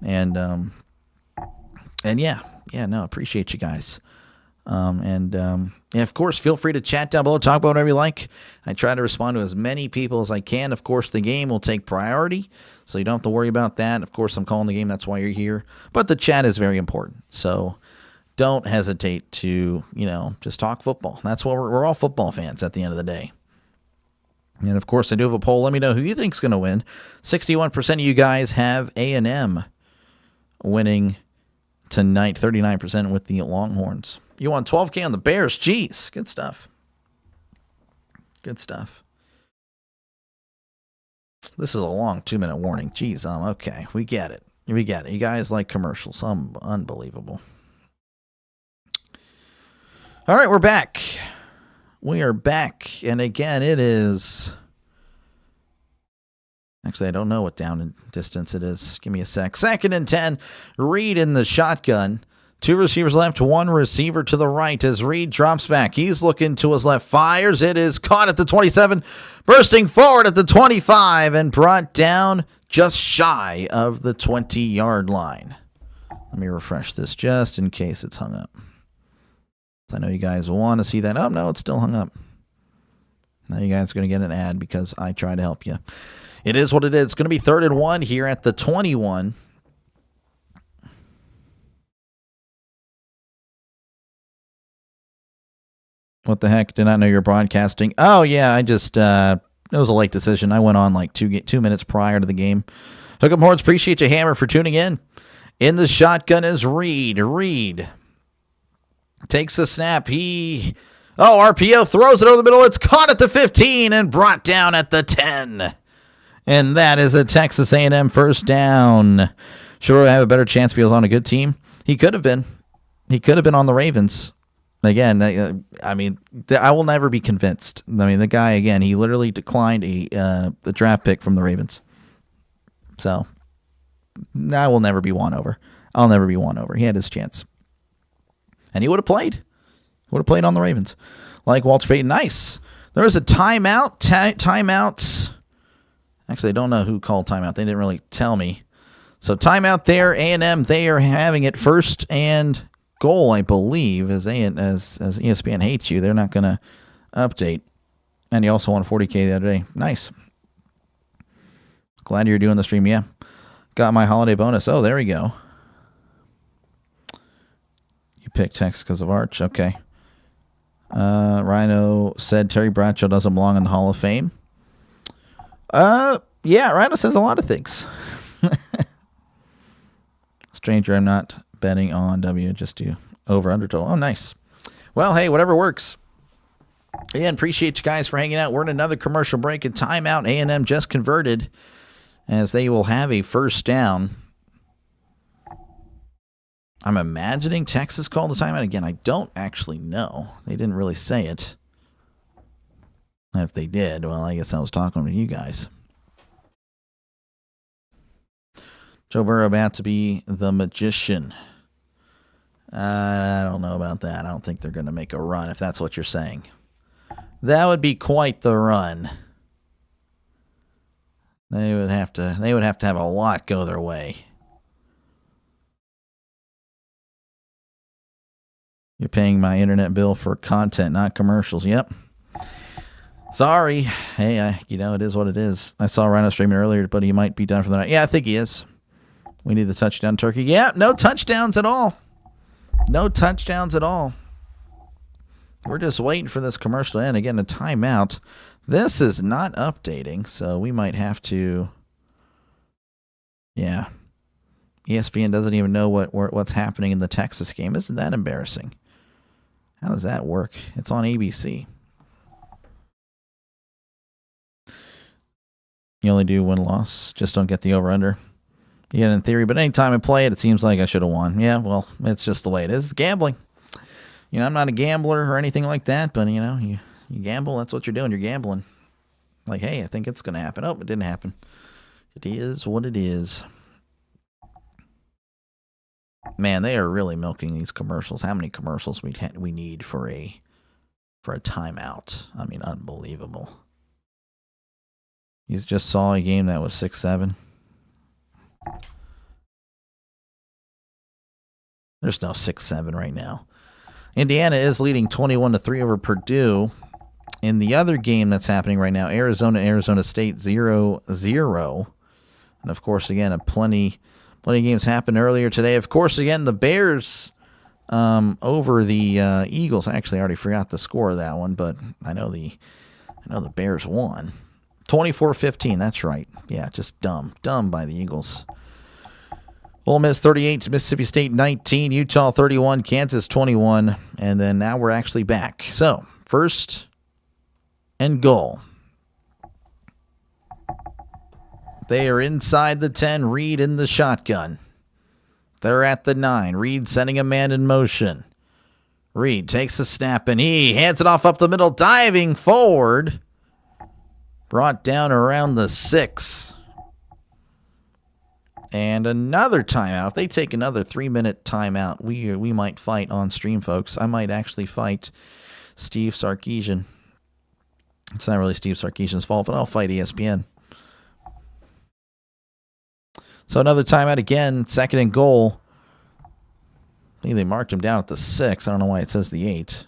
And yeah, no, appreciate you guys. Of course, feel free to chat down below, talk about whatever you like. I try to respond to as many people as I can. Of course, the game will take priority, so you don't have to worry about that. Of course, I'm calling the game. That's why you're here. But the chat is very important, so don't hesitate to, just talk football. That's what we're all football fans at the end of the day. And, of course, I do have a poll. Let me know who you think's going to win. 61% of you guys have A&M winning tonight, 39% with the Longhorns. You won 12K on the Bears. Jeez, good stuff. Good stuff. This is a long 2-minute warning. Jeez, okay. We get it. We get it. You guys like commercials. Unbelievable. All right, we're back. We are back. And again, it is... Actually, I don't know what down and distance it is. Give me a sec. 2nd and 10. Reed in the shotgun. 2 receivers left, 1 receiver to the right as Reed drops back. He's looking to his left, fires. It is caught at the 27, bursting forward at the 25, and brought down just shy of the 20-yard line. Let me refresh this just in case it's hung up. I know you guys want to see that. Oh, no, it's still hung up. Now you guys are going to get an ad because I try to help you. It is what it is. It's going to be 3rd and 1 here at the 21. What the heck? Did not know you're broadcasting. Oh, yeah, I just, it was a late decision. I went on like 2 minutes prior to the game. Hook 'em Horns, appreciate you, Hammer, for tuning in. In the shotgun is Reed. Reed takes a snap. RPO throws it over the middle. It's caught at the 15 and brought down at the 10. And that is a Texas A&M first down. Sure, have a better chance if he was on a good team. He could have been. He could have been on the Ravens. Again, I mean, I will never be convinced. I mean, the guy, again, he literally declined the draft pick from the Ravens. So, I will never be won over. I'll never be won over. He had his chance. And he would have played. Would have played on the Ravens. Like Walter Payton. Nice. There was a timeout. Timeouts. Actually, I don't know who called timeout. They didn't really tell me. So, timeout there. A&M, they are having it 1st and goal, I believe, as ESPN hates you. They're not going to update. And he also won 40K the other day. Nice. Glad you're doing the stream. Yeah. Got my holiday bonus. Oh, there we go. You picked Texas because of Arch. Okay. Rhino said Terry Bradshaw doesn't belong in the Hall of Fame. Yeah, Rhino says a lot of things. Stranger, I'm not betting on W, just do over under total. Oh, nice. Well, hey, whatever works. Again, appreciate you guys for hanging out. We're in another commercial break and timeout. A&M just converted as they will have a first down. I'm imagining Texas called the timeout. Again, I don't actually know. They didn't really say it. And if they did, well, I guess I was talking to you guys. Joe Burrow about to be the magician. I don't know about that. I don't think they're going to make a run, if that's what you're saying. That would be quite the run. They would have to have a lot go their way. You're paying my internet bill for content, not commercials. Yep. Sorry. Hey, it is what it is. I saw Rhino streaming earlier, but he might be done for the night. Yeah, I think he is. We need the touchdown turkey. Yeah, no touchdowns at all. No touchdowns at all. We're just waiting for this commercial to end. Again, a timeout. This is not updating, so we might have to... Yeah. ESPN doesn't even know what's happening in the Texas game. Isn't that embarrassing? How does that work? It's on ABC. You only do win-loss. Just don't get the over-under. Yeah, in theory, but anytime I play it, it seems like I should have won. Yeah, well, it's just the way it is. It's gambling. I'm not a gambler or anything like that, but, you gamble, that's what you're doing. You're gambling. Like, hey, I think it's going to happen. Oh, it didn't happen. It is what it is. Man, they are really milking these commercials. How many commercials we need for a timeout? I mean, unbelievable. You just saw a game that was 6-7. There's no 6-7 right now. Indiana is leading 21-3 over Purdue. In the other game that's happening right now, Arizona State 0-0. And of course, again, plenty of games happened earlier today. Of course, again, the Bears over the Eagles. I actually already forgot the score of that one, but I know the Bears won. 24-15, that's right. Yeah, just dumb by the Eagles. Ole Miss 38, Mississippi State 19, Utah 31, Kansas 21, and then now we're actually back. So, first and goal. They are inside the 10. Reed in the shotgun. They're at the 9. Reed sending a man in motion. Reed takes a snap and he hands it off up the middle, diving forward. Brought down around the 6. And another timeout. If they take another 3-minute timeout, we might fight on stream, folks. I might actually fight Steve Sarkisian. It's not really Steve Sarkisian's fault, but I'll fight ESPN. So another timeout again, 2nd and goal. I think they marked him down at the 6. I don't know why it says the 8.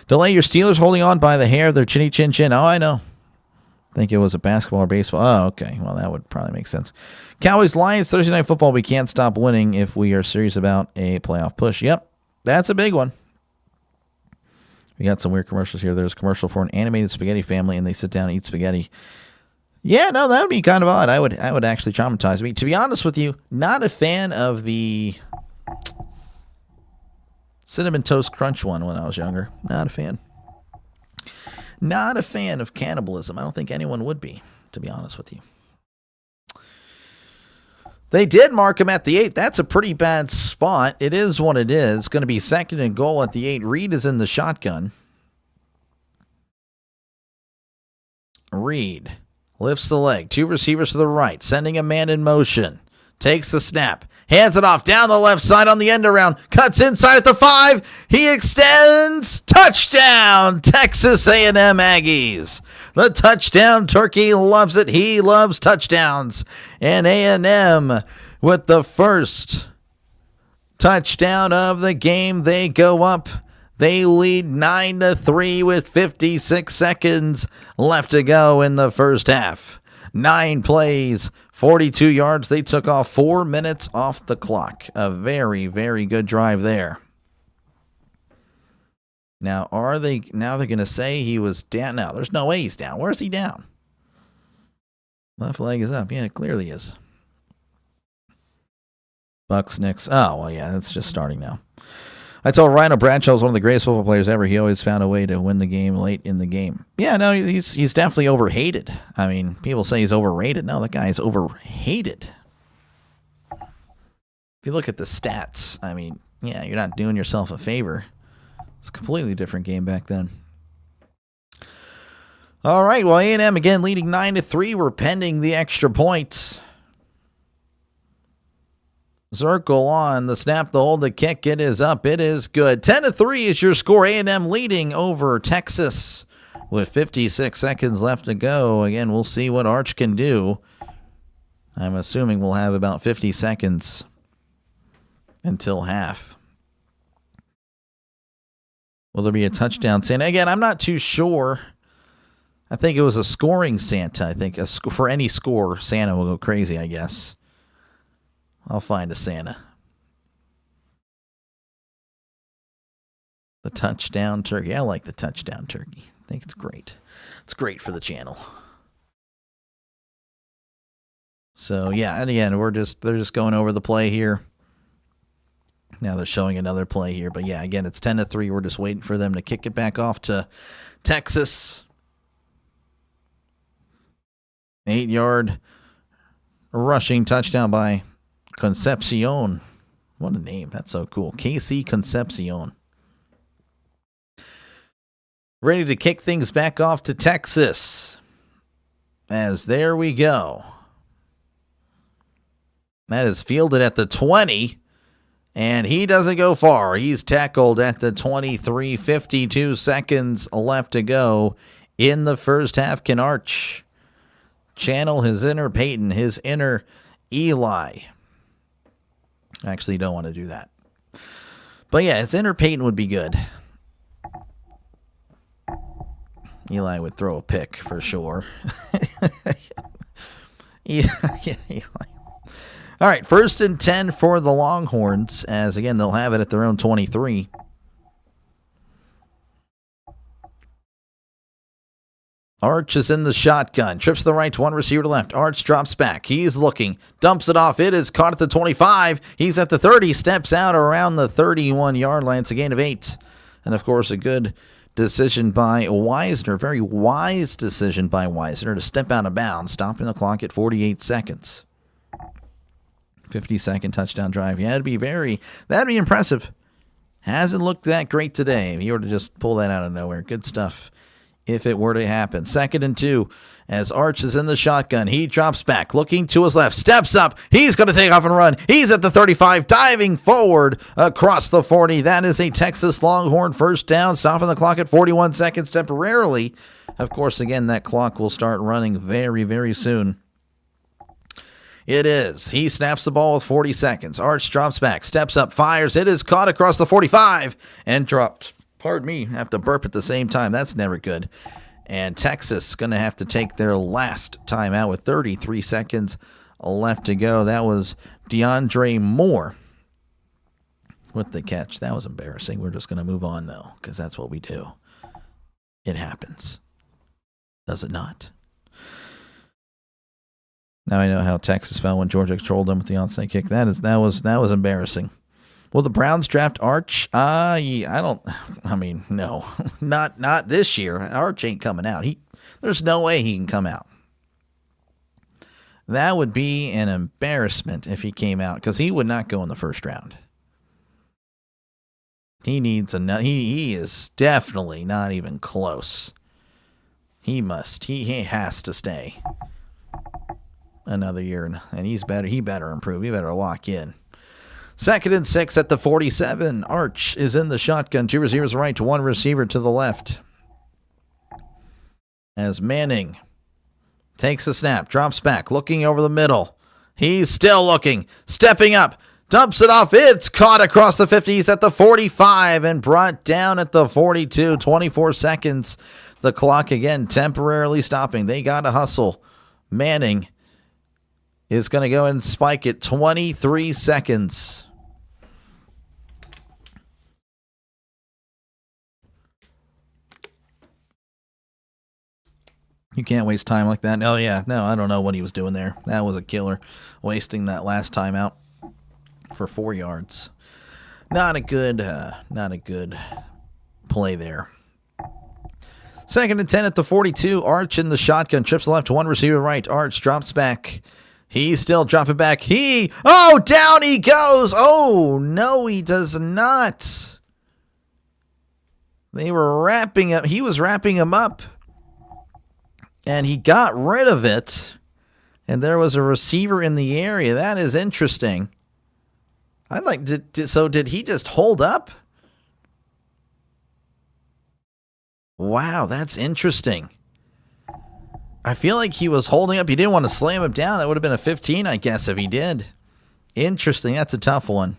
Delay your Steelers holding on by the hair of their chinny chin chin. Oh, I know. I think it was a basketball or baseball. Oh, okay. Well, that would probably make sense. Cowboys, Lions, Thursday Night Football. We can't stop winning if we are serious about a playoff push. Yep, that's a big one. We got some weird commercials here. There's a commercial for an animated spaghetti family, and they sit down and eat spaghetti. Yeah, no, that would be kind of odd. I would actually traumatize me. To be honest with you, not a fan of the Cinnamon Toast Crunch one when I was younger. Not a fan. Not a fan of cannibalism. I don't think anyone would be, to be honest with you. They did mark him at the 8. That's a pretty bad spot. It is what it is. It's going to be 2nd and goal at the 8. Reed is in the shotgun. Reed lifts the leg. 2 receivers to the right. Sending a man in motion. Takes the snap. Hands it off down the left side on the end around. Cuts inside at the 5. He extends. Touchdown, Texas A&M Aggies. The touchdown turkey loves it. He loves touchdowns. And A&M with the first touchdown of the game. They go up. They lead 9-3 with 56 seconds left to go in the first half. 9 plays, 42 yards. They took off 4 minutes off the clock. A very, very good drive there. Now, they're going to say he was down? No, there's no way he's down. Where's he down? Left leg is up. Yeah, it clearly is. Bucks, Knicks. Oh, well, yeah, it's just starting now. I told Rhino Bradshaw was one of the greatest football players ever. He always found a way to win the game late in the game. Yeah, no, he's definitely overhated. I mean, people say he's overrated. No, that guy is overhated. If you look at the stats, I mean, yeah, you're not doing yourself a favor. It's a completely different game back then. All right, well, A&M again leading 9-3. We're pending the extra point. Circle on the snap, the hold, the kick. It is up. It is good. 10-3 is your score. A&M leading over Texas with 56 seconds left to go. Again, we'll see what Arch can do. I'm assuming we'll have about 50 seconds until half. Will there be a touchdown Santa? Again, I'm not too sure. I think it was a scoring Santa. I think for any score, Santa will go crazy, I guess. I'll find a Santa. The touchdown turkey. I like the touchdown turkey. I think it's great. It's great for the channel. So, yeah, and again, they're just going over the play here. Now they're showing another play here. But, yeah, again, it's 10-3. We're just waiting for them to kick it back off to Texas. 8-yard rushing touchdown by Concepcion. What a name. That's so cool. KC Concepcion. Ready to kick things back off to Texas. As there we go. That is fielded at the 20. And he doesn't go far. He's tackled at the 23. 52 seconds left to go in the first half. Can Arch channel his inner Peyton, his inner Eli? I actually don't want to do that. But yeah, his inner Peyton would be good. Eli would throw a pick for sure. Yeah, Eli. All right, 1st and 10 for the Longhorns, as again, they'll have it at their own 23. Arch is in the shotgun. Trips to the right, 1 receiver to left. Arch drops back. He's looking. Dumps it off. It is caught at the 25. He's at the 30. Steps out around the 31-yard line. It's a gain of 8. And, of course, a good Decision by Wisner. Very wise decision by Wisner to step out of bounds, stopping the clock at 48 seconds. 50-second touchdown drive. Yeah, that'd be impressive. Hasn't looked that great today. If you were to just pull that out of nowhere. Good stuff if it were to happen. 2nd and 2 as Arch is in the shotgun. He drops back, looking to his left, steps up. He's going to take off and run. He's at the 35, diving forward across the 40. That is a Texas Longhorn first down, stopping the clock at 41 seconds temporarily. Of course, again, that clock will start running very, very soon. It is. He snaps the ball with 40 seconds. Arch drops back, steps up, fires. It is caught across the 45 and dropped. Pardon me, have to burp at the same time. That's never good. And Texas going to have to take their last timeout with 33 seconds left to go. That was DeAndre Moore with the catch. That was embarrassing. We're just going to move on, though, because that's what we do. It happens. Does it not? Now I know how Texas felt when Georgia controlled them with the onside kick. That was embarrassing. Will the Browns draft Arch? No. Not this year. Arch ain't coming out. There's no way he can come out. That would be an embarrassment if he came out, because he would not go in the first round. He needs he is definitely not even close. He has to stay another year, and he better improve. He better lock in. 2nd and 6 at the 47. Arch is in the shotgun. 2 receivers right, 1 receiver to the left. As Manning takes a snap, drops back, looking over the middle. He's still looking, stepping up, dumps it off. It's caught across the 50. He's at the 45 and brought down at the 42. 24 seconds. The clock again temporarily stopping. They got to hustle. Manning is going to go and spike it. 23 seconds. You can't waste time like that. Oh, yeah. No, I don't know what he was doing there. That was a killer. Wasting that last timeout for 4 yards. Not a good play there. 2nd and 10 at the 42. Arch in the shotgun. Trips left, 1 receiver right. Arch drops back. He's still dropping back. Down he goes. Oh, no, he does not. They were wrapping up. He was wrapping him up. And he got rid of it. And there was a receiver in the area. That is interesting. Did he just hold up? Wow, that's interesting. I feel like he was holding up. He didn't want to slam him down. That would have been a 15, I guess, if he did. Interesting. That's a tough one.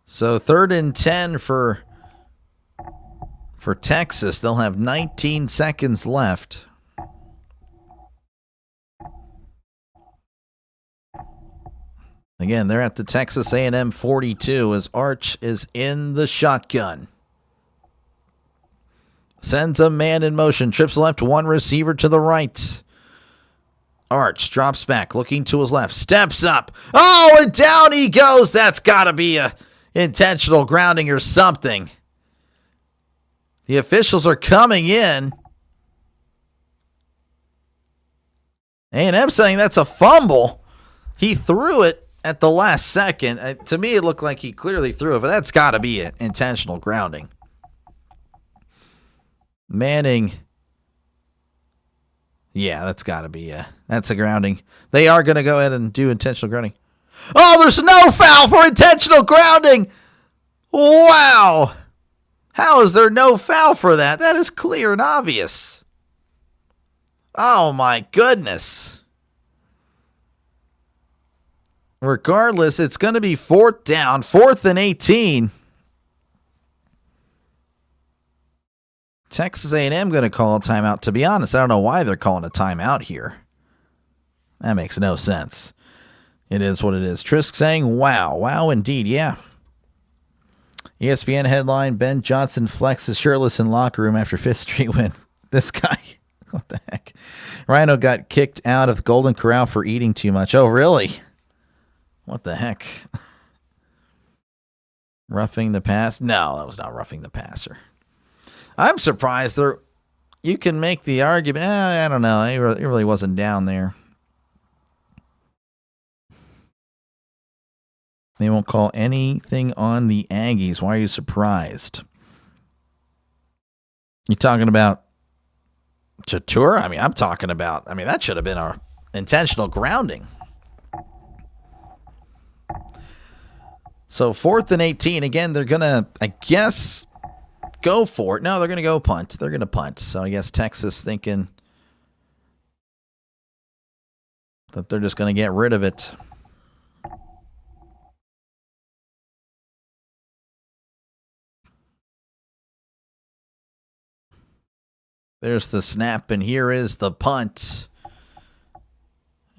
So 3rd and 10 for Texas. They'll have 19 seconds left. Again, they're at the Texas A&M 42 as Arch is in the shotgun. Sends a man in motion. Trips left, 1 receiver to the right. Arch drops back, looking to his left. Steps up. Oh, and down he goes. That's got to be a intentional grounding or something. The officials are coming in. A&M saying that's a fumble. He threw it at the last second. To me, it looked like he clearly threw it, but that's got to be an intentional grounding. Manning. Yeah, that's got to be that's a grounding. They are going to go ahead and do intentional grounding. Oh, there's no foul for intentional grounding. Wow. How is there no foul for that? That is clear and obvious. Oh, my goodness. Regardless, it's going to be 4th down, 4th and 18. Texas A&M going to call a timeout. To be honest, I don't know why they're calling a timeout here. That makes no sense. It is what it is. Trisk saying, wow. Wow, indeed. Yeah. ESPN headline, Ben Johnson flexes shirtless in locker room after 5th Street win. This guy, what the heck? Rhino got kicked out of Golden Corral for eating too much. Oh, really? What the heck? Roughing the pass? No, that was not roughing the passer. I'm surprised there. You can make the argument. I don't know. It really wasn't down there. They won't call anything on the Aggies. Why are you surprised? You talking about Chatur? I mean, I'm talking about. I mean, that should have been our intentional grounding. So 4th and 18. Again, they're gonna, I guess, go for it. No, they're gonna go punt. They're gonna punt. So I guess Texas thinking that they're just gonna get rid of it. There's the snap, and here is the punt.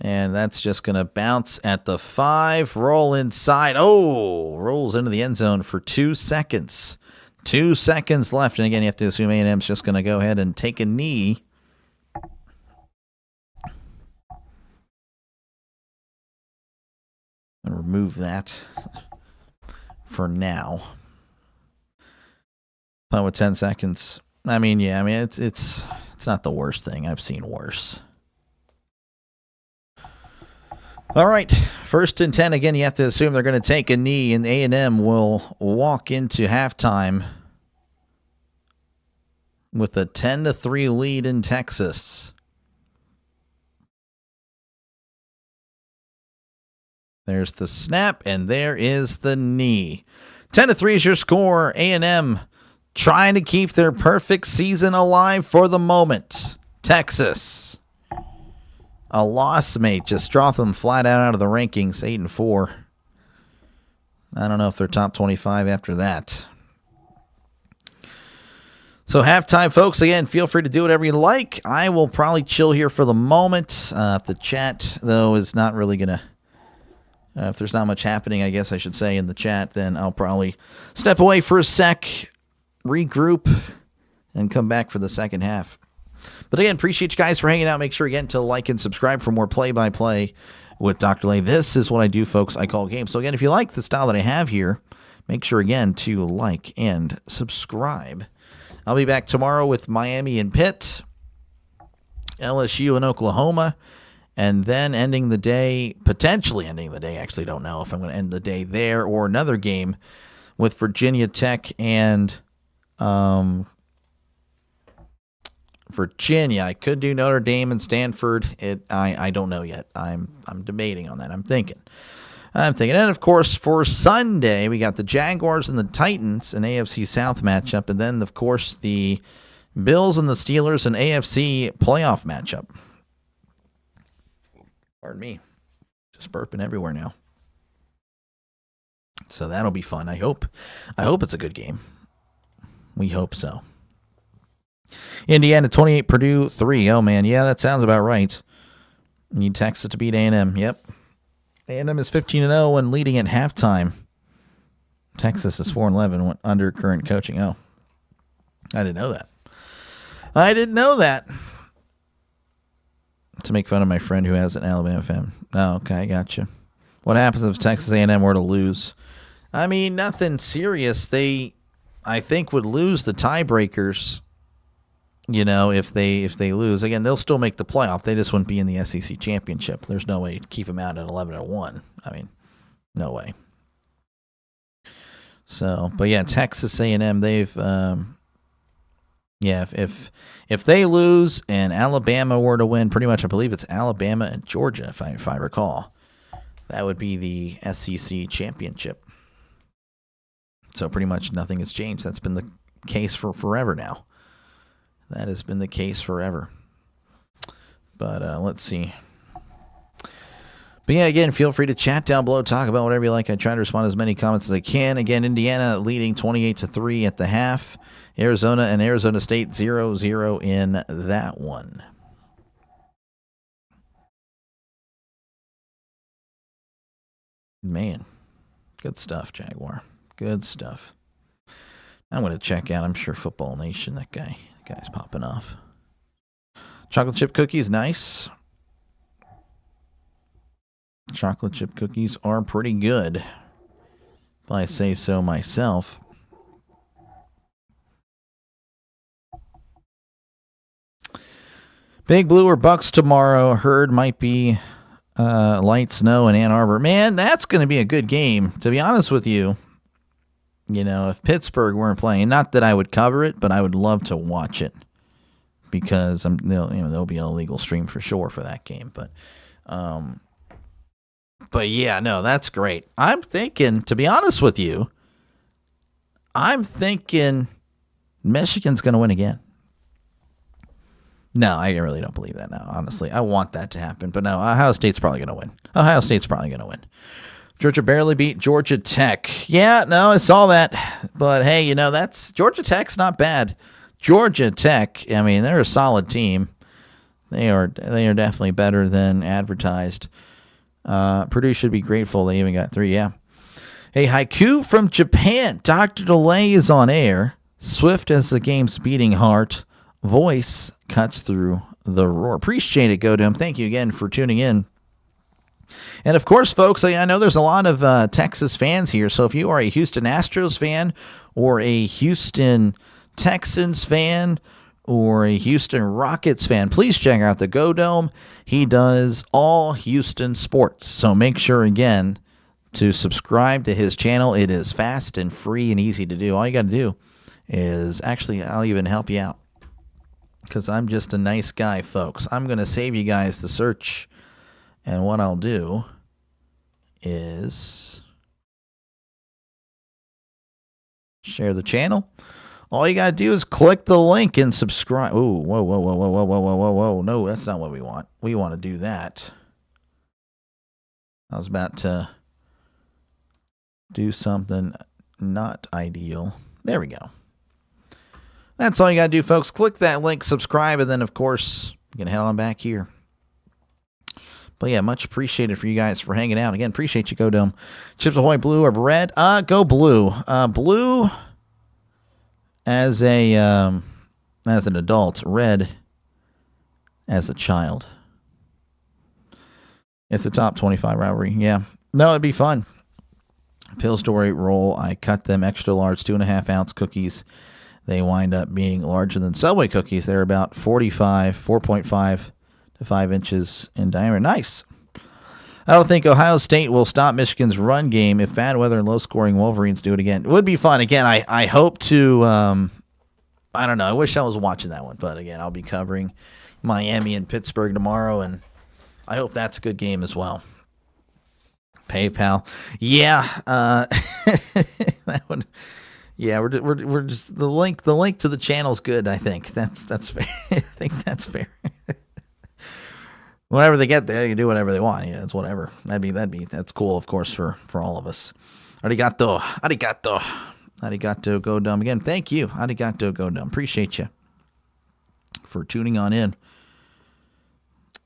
And that's just going to bounce at the 5, roll inside. Oh, rolls into the end zone for 2 seconds. 2 seconds left. And again, you have to assume A&M's just going to go ahead and take a knee. And remove that for now. Punt with 10 seconds. I mean, yeah, I mean, it's not the worst thing. I've seen worse. All right, 1st and 10. Again, you have to assume they're going to take a knee, and A&M will walk into halftime with a 10-3 lead in Texas. There's the snap, and there is the knee. 10-3 is your score. A&M trying to keep their perfect season alive for the moment. Texas, a loss, mate. Just drop them flat out of the rankings, 8-4. I don't know if they're top 25 after that. So halftime, folks. Again, feel free to do whatever you like. I will probably chill here for the moment. If the chat, though, is not really going to... if there's not much happening, I guess I should say, in the chat, then I'll probably step away for a sec, regroup, and come back for the second half. But again, appreciate you guys for hanging out. Make sure again to like and subscribe for more play-by-play with Dr. Lay. This is what I do, folks. I call games. So again, if you like the style that I have here, make sure again to like and subscribe. I'll be back tomorrow with Miami and Pitt, LSU and Oklahoma, and then ending the day, potentially ending the day. Actually, don't know if I'm going to end the day there or another game with Virginia Tech and Virginia. I could do Notre Dame and Stanford. I don't know yet. I'm debating on that. I'm thinking. And of course, for Sunday, we got the Jaguars and the Titans, an AFC South matchup, and then, of course, the Bills and the Steelers, an AFC playoff matchup. Pardon me. Just burping everywhere now. So that'll be fun. I hope it's a good game. We hope so. Indiana 28, Purdue 3. Oh, man. Yeah, that sounds about right. Need Texas to beat A&M. Yep. A&M is 15-0 and leading at halftime. Texas is 4-11 under current coaching. Oh, I didn't know that. To make fun of my friend who has an Alabama fan. Oh, okay, I gotcha. What happens if Texas A&M were to lose? I mean, nothing serious. They, I think, would lose the tiebreakers. You know, if they lose, again, they'll still make the playoff. They just wouldn't be in the SEC championship. There's no way to keep them out at 11-1. I mean, no way. So, but yeah, Texas A&M, they've, if they lose and Alabama were to win, pretty much, I believe it's Alabama and Georgia, if I recall, that would be the SEC championship. So pretty much nothing has changed. That's been the case for forever now. That has been the case forever. But let's see. But yeah, again, feel free to chat down below, talk about whatever you like. I try to respond to as many comments as I can. Again, Indiana leading 28-3 at the half. Arizona and Arizona State 0-0 in that one. Man, good stuff, Jaguar. Good stuff. I'm going to check out, I'm sure, Football Nation. That guy's popping off. Chocolate chip cookies, nice. Chocolate chip cookies are pretty good. if I say so myself. Big Blue or Bucks tomorrow. Heard might be light snow in Ann Arbor. Man, that's going to be a good game, to be honest with you. You know, if Pittsburgh weren't playing, not that I would cover it, but I would love to watch it because there'll be a legal stream for sure for that game. But yeah, no, that's great. I'm thinking, to be honest with you, Michigan's going to win again. No, I really don't believe that now, honestly. I want that to happen. But no, Ohio State's probably going to win. Georgia barely beat Georgia Tech. Yeah, no, I saw that. But hey, that's Georgia Tech's not bad. Georgia Tech, I mean, they're a solid team. They are definitely better than advertised. Purdue should be grateful they even got 3, yeah. Hey, haiku from Japan. Dr. Delay is on air. Swift as the game's beating heart. Voice cuts through the roar. Appreciate it, go to him. Thank you again for tuning in. And of course, folks, I know there's a lot of Texas fans here. So if you are a Houston Astros fan or a Houston Texans fan or a Houston Rockets fan, please check out the Go Dome. He does all Houston sports. So make sure, again, to subscribe to his channel. It is fast and free and easy to do. All you got to do is, actually, I'll even help you out because I'm just a nice guy, folks. I'm going to save you guys the search. And what I'll do is share the channel. All you got to do is click the link and subscribe. Ooh, whoa. No, that's not what we want. We want to do that. I was about to do something not ideal. There we go. That's all you got to do, folks. Click that link, subscribe, and then, of course, you can head on back here. But yeah, much appreciated for you guys for hanging out. Again, appreciate you, Go Dome. Chips Ahoy, blue or red? Go blue. Blue as an adult, red as a child. It's the top 25 rivalry. Yeah. No, it'd be fun. Pillsbury roll. I cut them extra large, 2.5-ounce cookies. They wind up being larger than Subway cookies. They're about 4.5 to 5 inches in diameter. Nice. I don't think Ohio State will stop Michigan's run game if bad weather and low-scoring Wolverines do it again. It would be fun. Again, I hope to, I don't know. I wish I was watching that one. But, again, I'll be covering Miami and Pittsburgh tomorrow, and I hope that's a good game as well. PayPal. Yeah. That one. Yeah, we're just the link to the channel's good, I think. That's fair. I think that's fair. Whenever they get there, they can do whatever they want. Yeah, it's whatever. That's cool, of course, for all of us. Arigato, Go Dumb. Again, thank you. Arigato, Go Dumb. Appreciate you for tuning on in.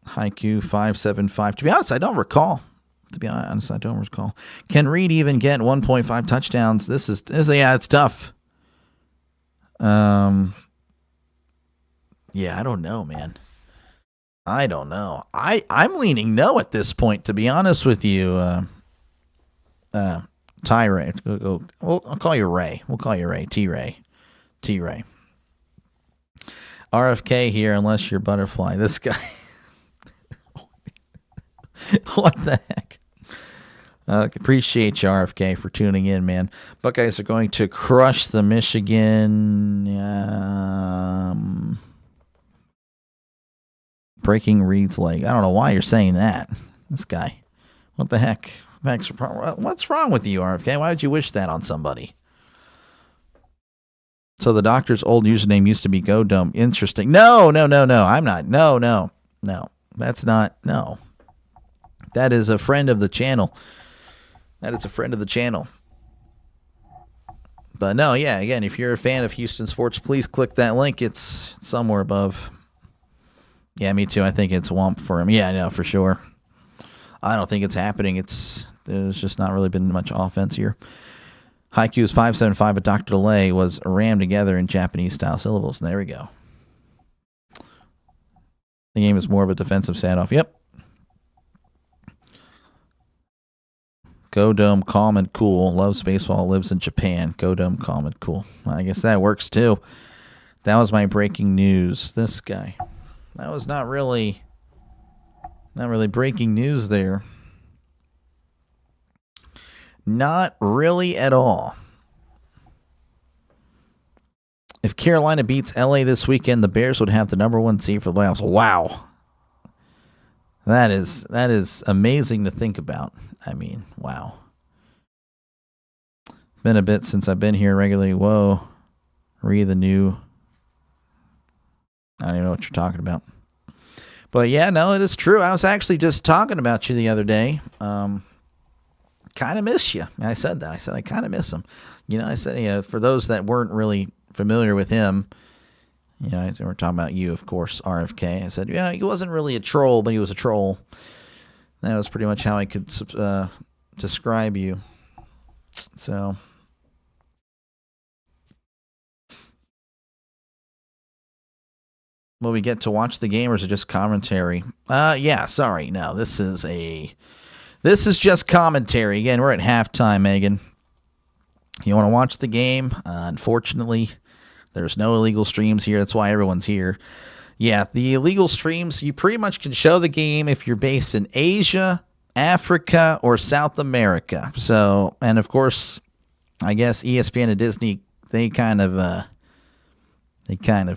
Haiku 575. To be honest, I don't recall. Can Reed even get 1.5 touchdowns? This is it's tough. Yeah, I don't know, man. I don't know. I'm leaning no at this point, to be honest with you. Ty Ray. I'll call you Ray. We'll call you Ray. T-Ray. RFK here, unless you're Butterfly. This guy. What the heck? Appreciate you, RFK, for tuning in, man. Buckeyes are going to crush the Michigan. Breaking Reed's leg. I don't know why you're saying that. This guy. What the heck? What's wrong with you, RFK? Why would you wish that on somebody? So the doctor's old username used to be Go Dome. Interesting. No. I'm not. No. That's not. No. That is a friend of the channel. But no, yeah, again, if you're a fan of Houston sports, please click that link. It's somewhere above. Yeah, me too. I think it's Womp for him. Yeah, no, for sure. I don't think it's happening. There's just not really been much offense here. Haiku is 575, but Dr. Delay was rammed together in Japanese-style syllables. And there we go. The game is more of a defensive standoff. Yep. Go Dome, calm and cool. Loves baseball, lives in Japan. Go Dome, calm and cool. I guess that works too. That was my breaking news. This guy. That was not really breaking news there. Not really at all. If Carolina beats LA this weekend, the Bears would have the number 1 seed for the playoffs. Wow. That is amazing to think about. I mean, wow. Been a bit since I've been here regularly. Whoa. Read the new. I don't even know what you're talking about. But yeah, no, it is true. I was actually just talking about you the other day. Kind of miss you. I said that. I said I kind of miss him. I said, for those that weren't really familiar with him, we're talking about you, of course, RFK. I said, he wasn't really a troll, but he was a troll. That was pretty much how I could describe you. So, will we get to watch the game, or is it just commentary? Yeah, sorry. No, this is just commentary. Again, we're at halftime, Megan. You want to watch the game? Unfortunately, there's no illegal streams here. That's why everyone's here. Yeah, the illegal streams, you pretty much can show the game if you're based in Asia, Africa, or South America. So, and of course, I guess ESPN and Disney, they kind of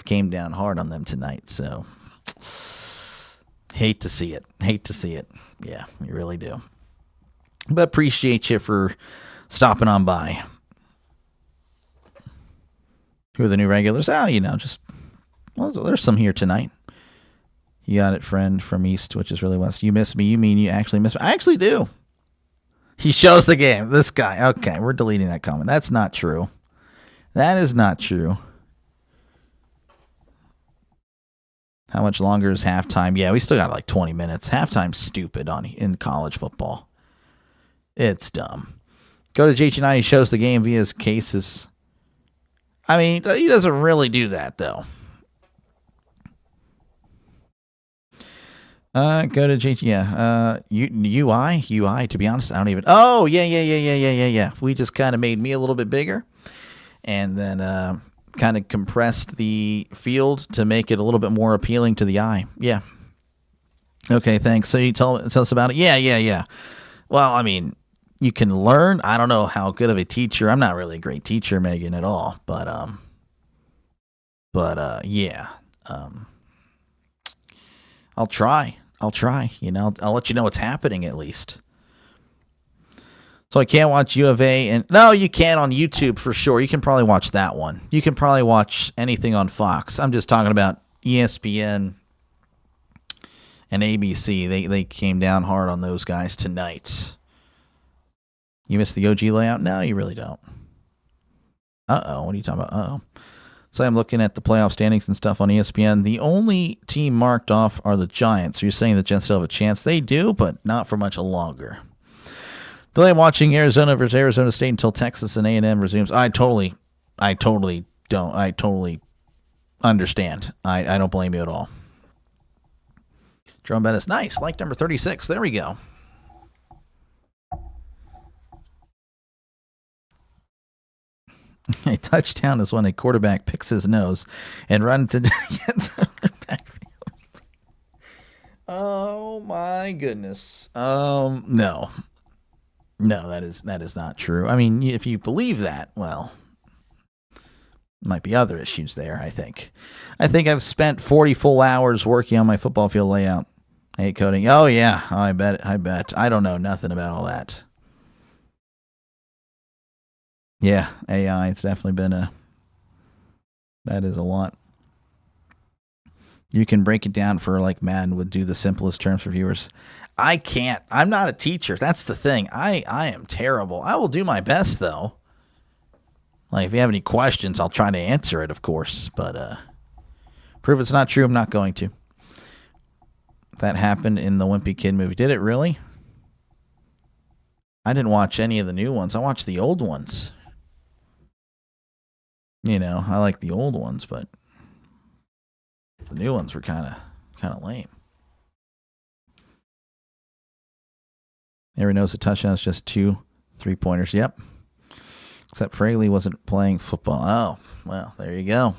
came down hard on them tonight. So, hate to see it. Yeah, you really do. But appreciate you for stopping on by. Who are the new regulars? There's some here tonight. You got it, friend from East, which is really West. You miss me. You mean you actually miss me? I actually do. He shows the game. This guy. Okay, we're deleting that comment. That's not true. That is not true. How much longer is halftime? Yeah, we still got like 20 minutes. Halftime's stupid in college football. It's dumb. Go to JG9. He shows the game via his cases. I mean, he doesn't really do that, though. Go to JG. Yeah. UI. To be honest, I don't even. Oh, yeah. We just kind of made me a little bit bigger, and then kind of compressed the field to make it a little bit more appealing to the eye. Yeah. Okay. Thanks. So you tell us about it. Yeah. Well, I mean, you can learn. I don't know how good of a teacher. I'm not really a great teacher, Megan, at all. But yeah. I'll try. I'll let you know what's happening at least. So I can't watch U of A, and no, you can on YouTube for sure. You can probably watch that one. You can probably watch anything on Fox. I'm just talking about ESPN and ABC. They came down hard on those guys tonight. You missed the OG layout? No, you really don't. Uh-oh. What are you talking about? Uh-oh. So I'm looking at the playoff standings and stuff on ESPN. The only team marked off are the Giants. So you're saying the Giants still have a chance? They do, but not for much longer. Delay watching Arizona versus Arizona State until Texas and A&M resumes. I totally understand. I don't blame you at all. Jerome Bettis, nice. Like number 36. There we go. A touchdown is when a quarterback picks his nose and runs to the backfield. Oh my goodness. No, that is not true. I mean, if you believe that, well, might be other issues there. I think I've spent 40 full hours working on my football field layout. Hey, coding. Oh yeah, I bet. I don't know nothing about all that. Yeah, AI, it's definitely been that is a lot. You can break it down for like Madden would do the simplest terms for viewers. I can't. I'm not a teacher. That's the thing. I am terrible. I will do my best though. Like if you have any questions, I'll try to answer it, of course. But prove it's not true, I'm not going to. That happened in the Wimpy Kid movie. Did it really? I didn't watch any of the new ones. I watched the old ones. You know, I like the old ones, but the new ones were kind of lame. Everyone knows a touchdown is just 2 3-pointers. Yep. Except Fraley wasn't playing football. Oh, well, there you go.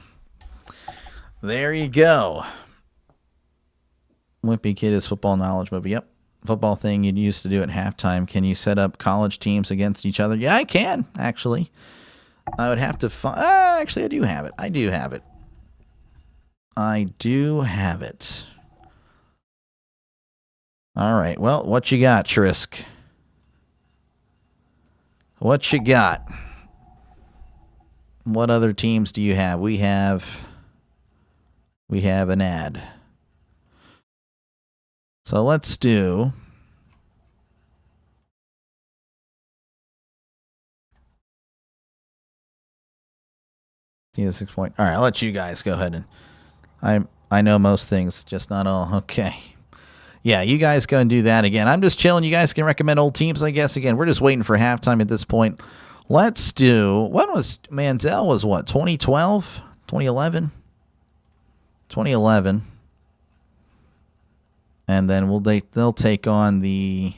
There you go. Wimpy Kid is football knowledge movie. Yep. Football thing you used to do at halftime. Can you set up college teams against each other? Yeah, I can, actually. I would have to find... actually, I do have it. I do have it. All right. Well, what you got, Trisk? What you got? What other teams do you have? We have an ad. So let's do... See the 6 point. All right, I'll let you guys go ahead and I know most things, just not all. Okay. Yeah, you guys go and do that again. I'm just chilling. You guys can recommend old teams, I guess. Again, we're just waiting for halftime at this point. Let's do, when was Manziel was what, 2012? 2011? 2011. And then they'll take on the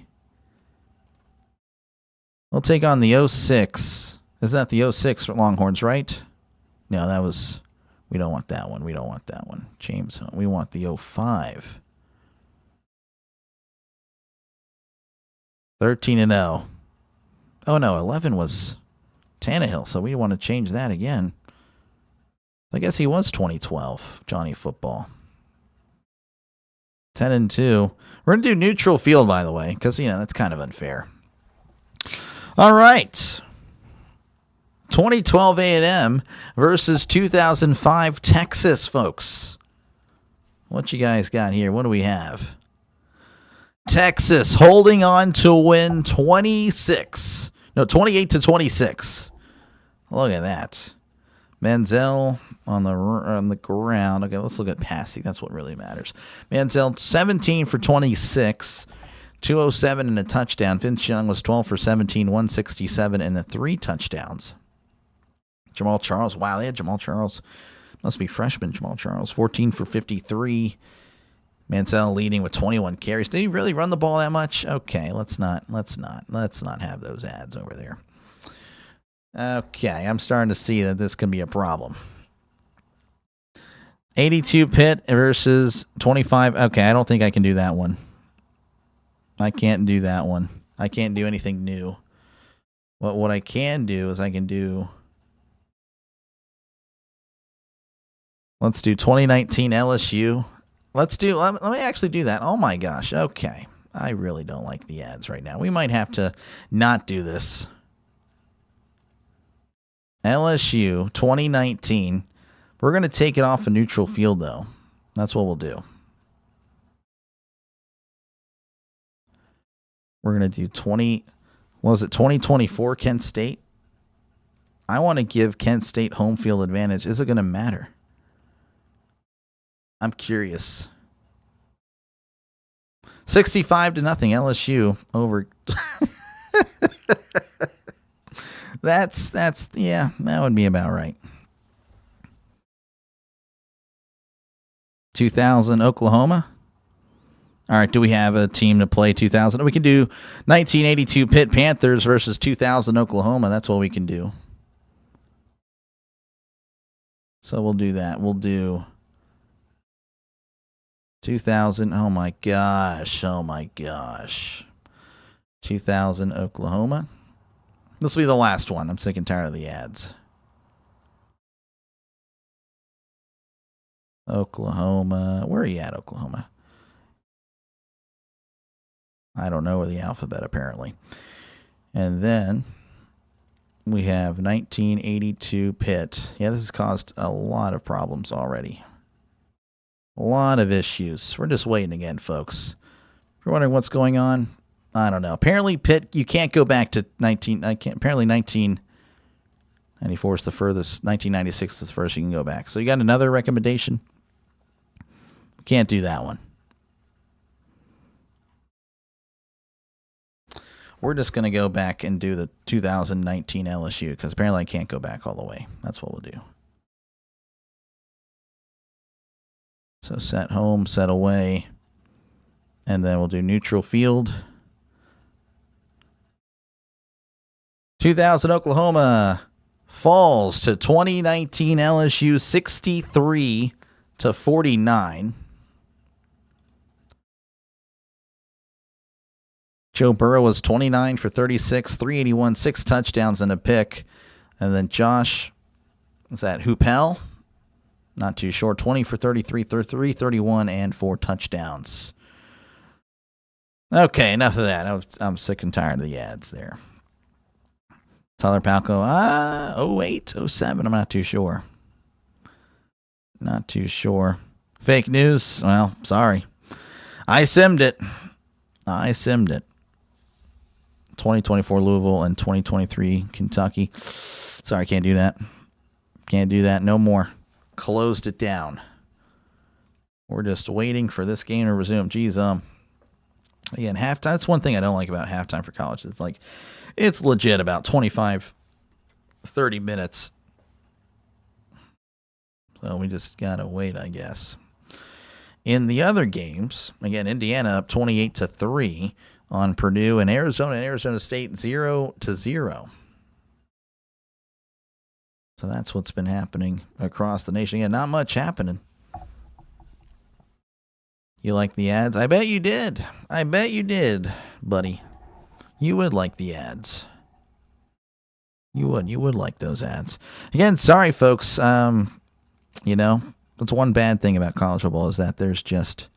06. Is that the 06 Longhorns, right? No, that was, we don't want that one. We don't want that one. James, we want the 05. 13-0. Oh, no, 11 was Tannehill, so we want to change that again. I guess he was 2012, Johnny Football. 10-2. We're going to do neutral field, by the way, because, that's kind of unfair. All right. 2012 A&M versus 2005 Texas, folks. What you guys got here? What do we have? Texas holding on to win 28-26. Look at that. Manziel on the ground. Okay, let's look at passing. That's what really matters. Manziel 17 for 26, 207 and a touchdown. Vince Young was 12 for 17, 167 and 3 touchdowns. Jamal Charles. Wow, they had Jamal Charles. Must be freshman Jamal Charles. 14 for 53. Manziel leading with 21 carries. Did he really run the ball that much? Okay, let's not have those ads over there. Okay, I'm starting to see that this can be a problem. 82 Pitt versus 25. Okay, I don't think I can do that one. I can't do that one. I can't do anything new. What I can do is I can do... Let's do 2019 LSU. Let me actually do that. Oh my gosh. Okay. I really don't like the ads right now. We might have to not do this. LSU 2019. We're going to take it off a neutral field, though. That's what we'll do. We're going to do 2024 Kent State? I want to give Kent State home field advantage. Is it going to matter? I'm curious. 65-0 LSU over. That's yeah, that would be about right. 2000 Oklahoma. All right, do we have a team to play 2000? We can do 1982 Pitt Panthers versus 2000 Oklahoma. That's what we can do. So we'll do that. We'll do 2000. Oh my gosh. 2000 Oklahoma. This will be the last one. I'm sick and tired of the ads. Oklahoma. Where are you at, Oklahoma? I don't know where the alphabet, apparently. And then we have 1982 Pitt. Yeah, this has caused a lot of problems already. A lot of issues. We're just waiting again, folks. If you're wondering what's going on, I don't know. Apparently, Pitt, you can't go back to apparently 1994 is the furthest. 1996 is the first you can go back. So you got another recommendation? Can't do that one. We're just going to go back and do the 2019 LSU because apparently I can't go back all the way. That's what we'll do. So set home, set away, and then we'll do neutral field. 2000 Oklahoma falls to 2019 LSU 63-49. Joe Burrow was 29 for 36, 381, 6 touchdowns and a pick. And then Josh, was that Hoopel? Not too sure. 20 for 33, 31, and 4 touchdowns. Okay, enough of that. I'm sick and tired of the ads there. Tyler Palco, 08, 07, I'm not too sure. Not too sure. Fake news? Well, sorry. I simmed it. 2024 Louisville and 2023 Kentucky. Sorry, can't do that. Can't do that. No more. Closed it down. We're just waiting for this game to resume. Geez, again, halftime. That's one thing I don't like about halftime for college. It's like, it's legit about 25, 30 minutes. So we just got to wait, I guess. In the other games, again, Indiana up 28-3 on Purdue, and Arizona State 0-0. So that's what's been happening across the nation. Again, not much happening. You like the ads? I bet you did. I bet you did, buddy. You would like the ads. You would like those ads. Again, sorry, folks. That's one bad thing about college football is that there's just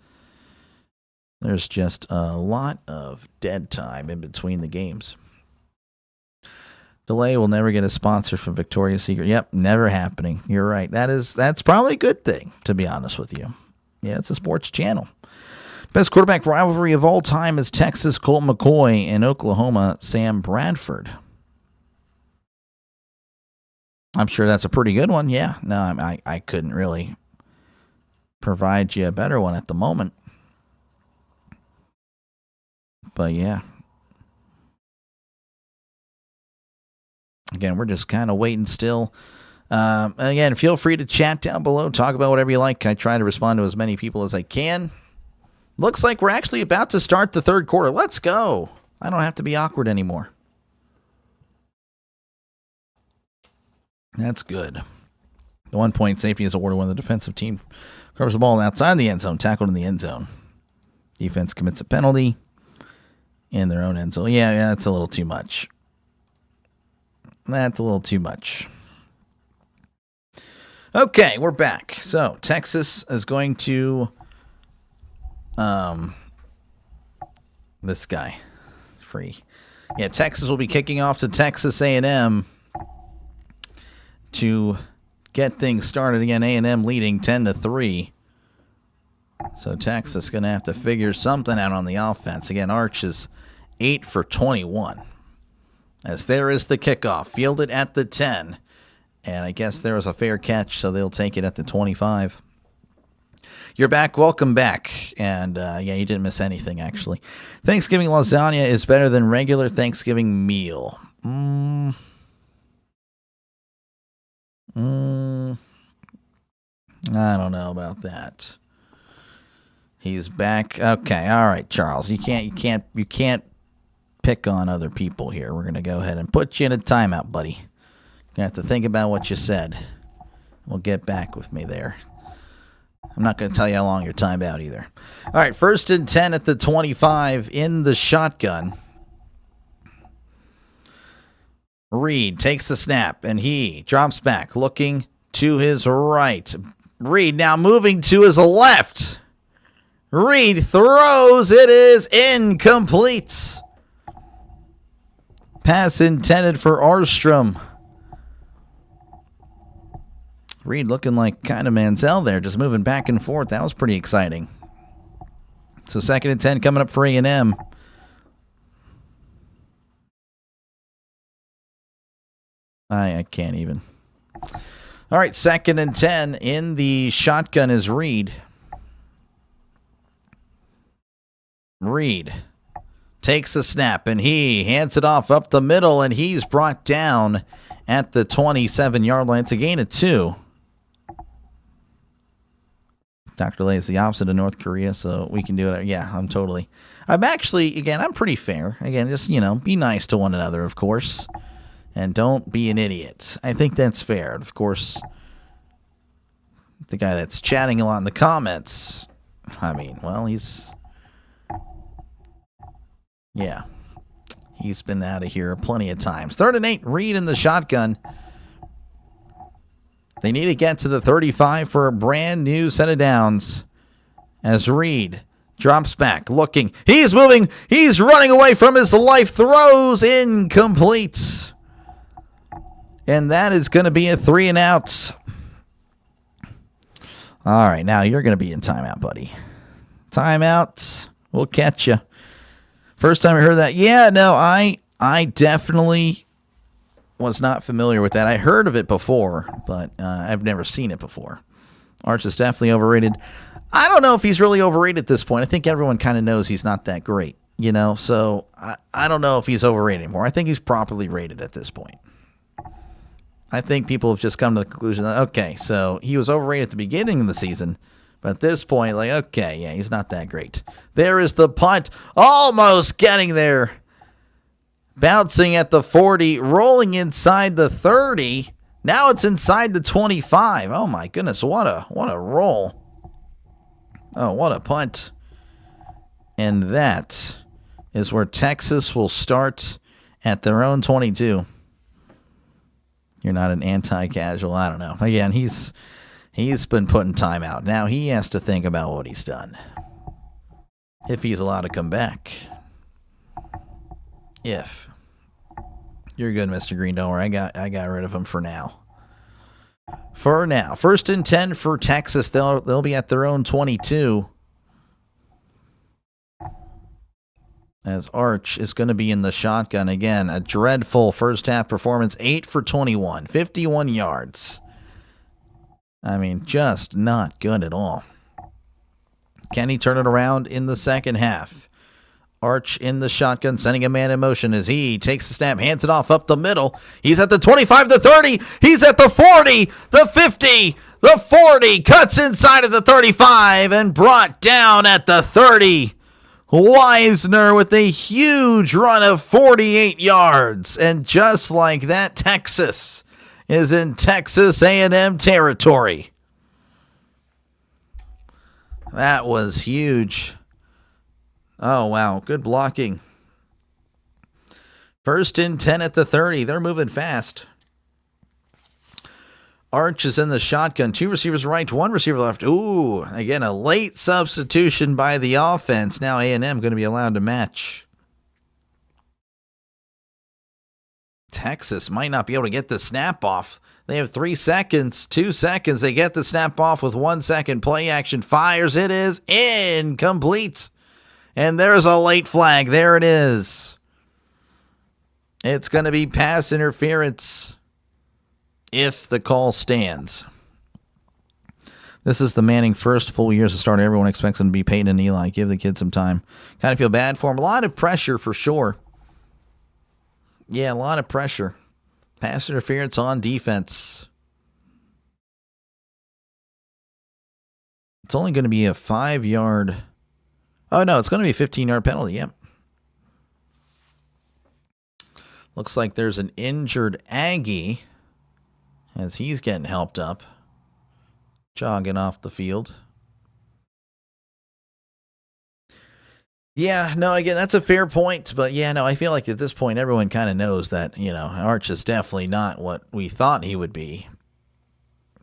a lot of dead time in between the games. Delay will never get a sponsor from Victoria's Secret. Yep, never happening. You're right. That's probably a good thing, to be honest with you. Yeah, it's a sports channel. Best quarterback rivalry of all time is Texas Colt McCoy and Oklahoma Sam Bradford. I'm sure that's a pretty good one. Yeah, no, I couldn't really provide you a better one at the moment. But yeah. Again, we're just kind of waiting still. Again, feel free to chat down below. Talk about whatever you like. I try to respond to as many people as I can. Looks like we're actually about to start the third quarter. Let's go. I don't have to be awkward anymore. That's good. The 1 point safety is awarded when the defensive team covers the ball outside the end zone, tackled in the end zone. Defense commits a penalty in their own end zone. Yeah, that's a little too much. That's a little too much. Okay, we're back. So, Texas is going to... this guy. Free. Yeah, Texas will be kicking off to Texas A&M to get things started. Again, A&M leading 10-3. So, Texas going to have to figure something out on the offense. Again, Arch is 8 for 21. As there is the kickoff, fielded at the 10. And I guess there was a fair catch, so they'll take it at the 25. You're back. Welcome back. And, you didn't miss anything, actually. Thanksgiving lasagna is better than regular Thanksgiving meal. I don't know about that. He's back. Okay, all right, Charles. You can't pick on other people here. We're gonna go ahead and put you in a timeout, buddy. You're gonna have to think about what you said. We'll get back with me there. I'm not gonna tell you how long you're timed out either. All right, 1st and 10 at the 25 in the shotgun. Reed takes the snap and he drops back, looking to his right. Reed now moving to his left. Reed throws. It is incomplete. Pass intended for Armstrong. Reed looking like kind of Manziel there, just moving back and forth. That was pretty exciting. So 2nd and 10 coming up for A&M. I can't even. All right, 2nd and 10 in the shotgun is Reed. Reed takes a snap, and he hands it off up the middle, and he's brought down at the 27-yard line. It's a gain of 2. Dr. Lay is the opposite of North Korea, so we can do it. Yeah, I'm pretty fair. Again, just, be nice to one another, of course. and don't be an idiot. I think that's fair. Of course, the guy that's chatting a lot in the comments, I mean, well, he's been out of here plenty of times. 3rd and 8, Reed in the shotgun. They need to get to the 35 for a brand new set of downs as Reed drops back, looking. He's moving. He's running away from his life. Throws incomplete. And that is going to be a 3 and out. All right, now you're going to be in timeout, buddy. Timeout. We'll catch you. First time I heard that. Yeah, no, I definitely was not familiar with that. I heard of it before, but I've never seen it before. Arch is definitely overrated. I don't know if he's really overrated at this point. I think everyone kind of knows he's not that great, you know? So I don't know if he's overrated anymore. I think he's properly rated at this point. I think people have just come to the conclusion that, okay, so he was overrated at the beginning of the season, but at this point, like, okay, yeah, he's not that great. There is the punt, almost getting there. Bouncing at the 40, rolling inside the 30. Now it's inside the 25. Oh my goodness, what a roll. Oh, what a punt. And that is where Texas will start at their own 22. You're not an anti-casual, I don't know. Again, he's been putting time out. Now he has to think about what he's done. If he's allowed to come back. If. You're good, Mr. Green. Don't worry. I got rid of him for now. For now. 1st and 10 for Texas. They'll be at their own 22. As Arch is going to be in the shotgun again. A dreadful first half performance. 8 for 21. 51 yards. I mean, just not good at all. Can he turn it around in the second half? Arch in the shotgun, sending a man in motion as he takes the snap, hands it off up the middle. He's at the 25, the 30. He's at the 40, the 50, the 40. Cuts inside of the 35 and brought down at the 30. Weisner with a huge run of 48 yards. And just like that, Texas is in Texas A&M territory. That was huge. Oh, wow. Good blocking. 1st and 10 at the 30. They're moving fast. Arch is in the shotgun. 2 receivers right, 1 receiver left. Ooh, again, a late substitution by the offense. Now A&M going to be allowed to match. Texas might not be able to get the snap off. They have 3 seconds, 2 seconds. They get the snap off with 1 second. Play action fires. It is incomplete. And there's a late flag. There it is. It's going to be pass interference if the call stands. This is the Manning first full year as a starter. Everyone expects him to be Peyton and Eli. Give the kid some time. Kind of feel bad for him. A lot of pressure for sure. Yeah, a lot of pressure. Pass interference on defense. It's only going to be a 5-yard. Oh, no, it's going to be a 15-yard penalty. Yep. Looks like there's an injured Aggie as he's getting helped up. Jogging off the field. Yeah, no, again, that's a fair point. But, yeah, no, I feel like at this point everyone kind of knows that, you know, Arch is definitely not what we thought he would be.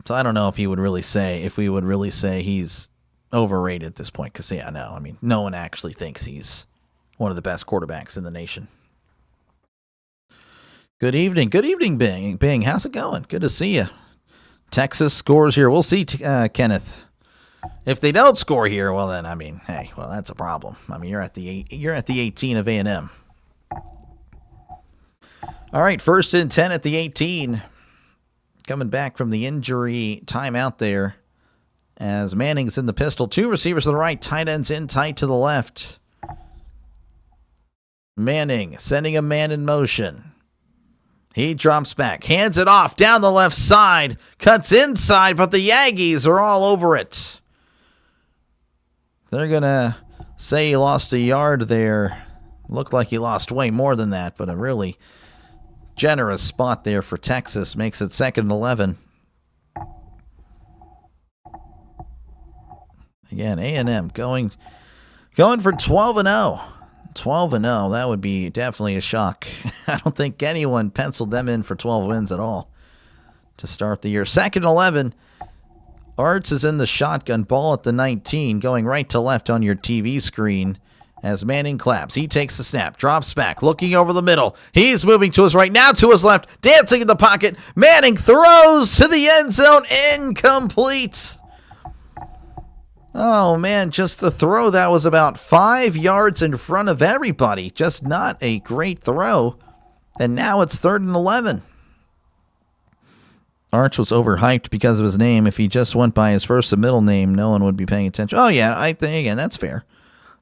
So I don't know if we would really say he's overrated at this point, because yeah, no, I mean, no one actually thinks he's one of the best quarterbacks in the nation. Good evening, Bing. How's it going? Good to see you. Texas scores here. We'll see, Kenneth. If they don't score here, well then, I mean, hey, well that's a problem. I mean, you're at the 18 of A&M. All right, 1st and 10 at the 18. Coming back from the injury timeout there. As Manning's in the pistol. 2 receivers to the right. Tight ends in tight to the left. Manning sending a man in motion. He drops back. Hands it off down the left side. Cuts inside, but the Aggies are all over it. They're going to say he lost a yard there. Looked like he lost way more than that, but a really Generous spot there for Texas. Makes it 2nd and 11. Again, A&M going for 12 and 0. 12 and 0. That would be definitely a shock. I don't think anyone penciled them in for 12 wins at all to start the year. 2nd and 11. Arts is in the shotgun, ball at the 19, going right to left on your TV screen as Manning claps. He takes the snap, drops back, looking over the middle. He's moving to his right, now to his left, dancing in the pocket. Manning throws to the end zone, incomplete. Oh, man, just the throw that was about 5 yards in front of everybody. Just not a great throw. And now it's 3rd and 11. Arch was overhyped because of his name. If he just went by his first and middle name, no one would be paying attention. Oh, yeah, I think, again, that's fair.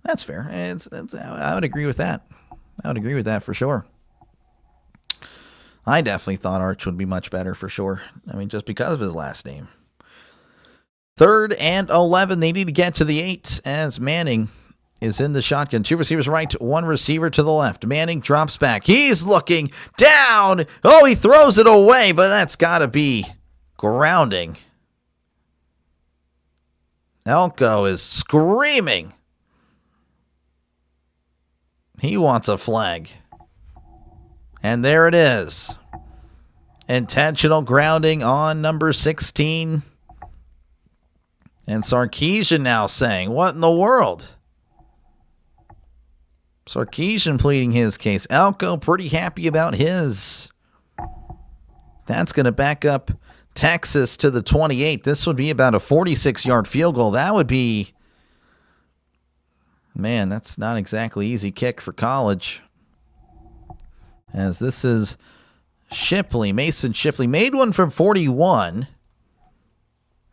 That's fair. I would agree with that. I would agree with that for sure. I definitely thought Arch would be much better for sure. I mean, just because of his last name. 3rd and 11. They need to get to the 8 as Manning is in the shotgun. 2 receivers right, 1 receiver to the left. Manning drops back. He's looking down. Oh, he throws it away, but that's got to be grounding. Elko is screaming. He wants a flag. And there it is. Intentional grounding on number 16. And Sarkisian now saying, what in the world? Sarkisian pleading his case. Elko pretty happy about his. That's going to back up Texas to the 28. This would be about a 46-yard field goal. That would be, man, that's not exactly easy kick for college. As this is Shipley, Mason Shipley. Made one from 41.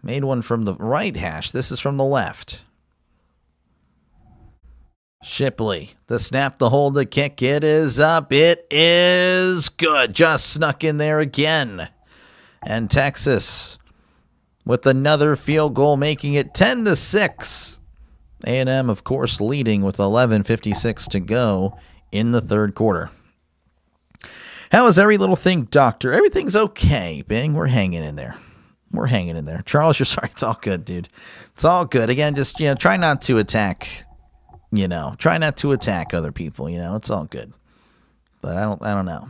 Made one from the right hash. This is from the left. Shipley, the snap, the hold, the kick. It is up. It is good. Just snuck in there again. And Texas with another field goal, making it 10-6. A&M, of course, leading with 11:56 to go in the 3rd quarter. How is every little thing, Doctor? Everything's okay, Bing. We're hanging in there. We're hanging in there. Charles, you're sorry. It's all good, dude. It's all good. Again, just, try not to attack. Try not to attack other people. It's all good. But I don't know.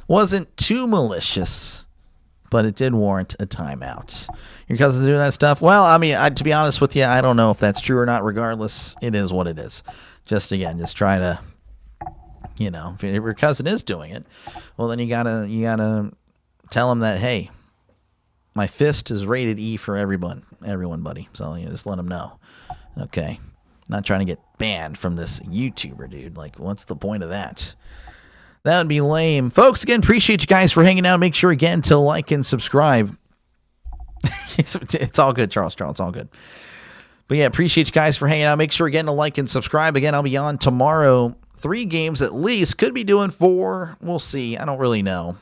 Wasn't too malicious, but it did warrant a timeout. Your cousin's doing that stuff? Well, I mean, to be honest with you, I don't know if that's true or not. Regardless, it is what it is. Just try to, if your cousin is doing it, well, then you gotta tell him that, hey, my fist is rated E for everyone, buddy. So just let him know. Okay. Not trying to get banned from this YouTuber, dude. Like, what's the point of that? That would be lame. Folks, again, appreciate you guys for hanging out. Make sure, again, to like and subscribe. It's all good, Charles. It's all good. But, yeah, appreciate you guys for hanging out. Make sure, again, to like and subscribe. Again, I'll be on tomorrow. 3 games at least. Could be doing 4. We'll see. I don't really know.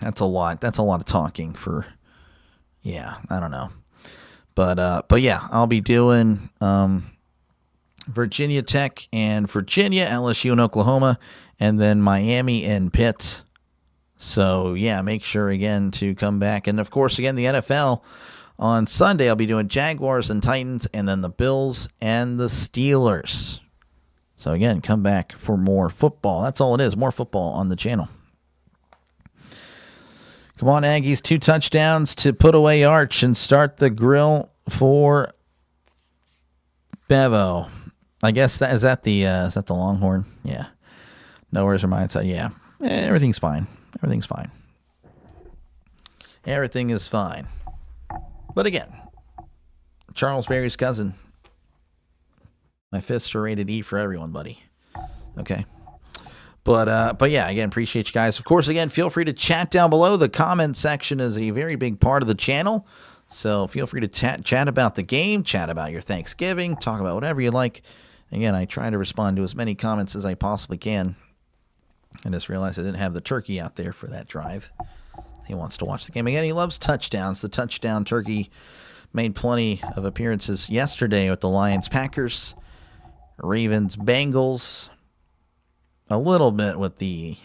That's a lot. That's a lot of talking for, yeah, I don't know. But yeah, I'll be doing Virginia Tech and Virginia, LSU and Oklahoma, and then Miami and Pitt. So, yeah, make sure, again, to come back. And, of course, again, the NFL on Sunday, I'll be doing Jaguars and Titans, and then the Bills and the Steelers. So, again, come back for more football. That's all it is, more football on the channel. Come on, Aggies, 2 touchdowns to put away Arch and start the grill for Bevo. I guess is that the Longhorn? Yeah. No worries from my side. Yeah. Everything's fine. Everything's fine. Everything is fine. But again, Charles Berry's cousin. My fists are rated E for everyone, buddy. Okay. But yeah, again, appreciate you guys. Of course, again, feel free to chat down below. The comment section is a very big part of the channel. So feel free to chat about the game, chat about your Thanksgiving, talk about whatever you like. Again, I try to respond to as many comments as I possibly can. I just realized I didn't have the turkey out there for that drive. He wants to watch the game. Again, he loves touchdowns. The touchdown turkey made plenty of appearances yesterday with the Lions-Packers, Ravens-Bengals, a little bit with the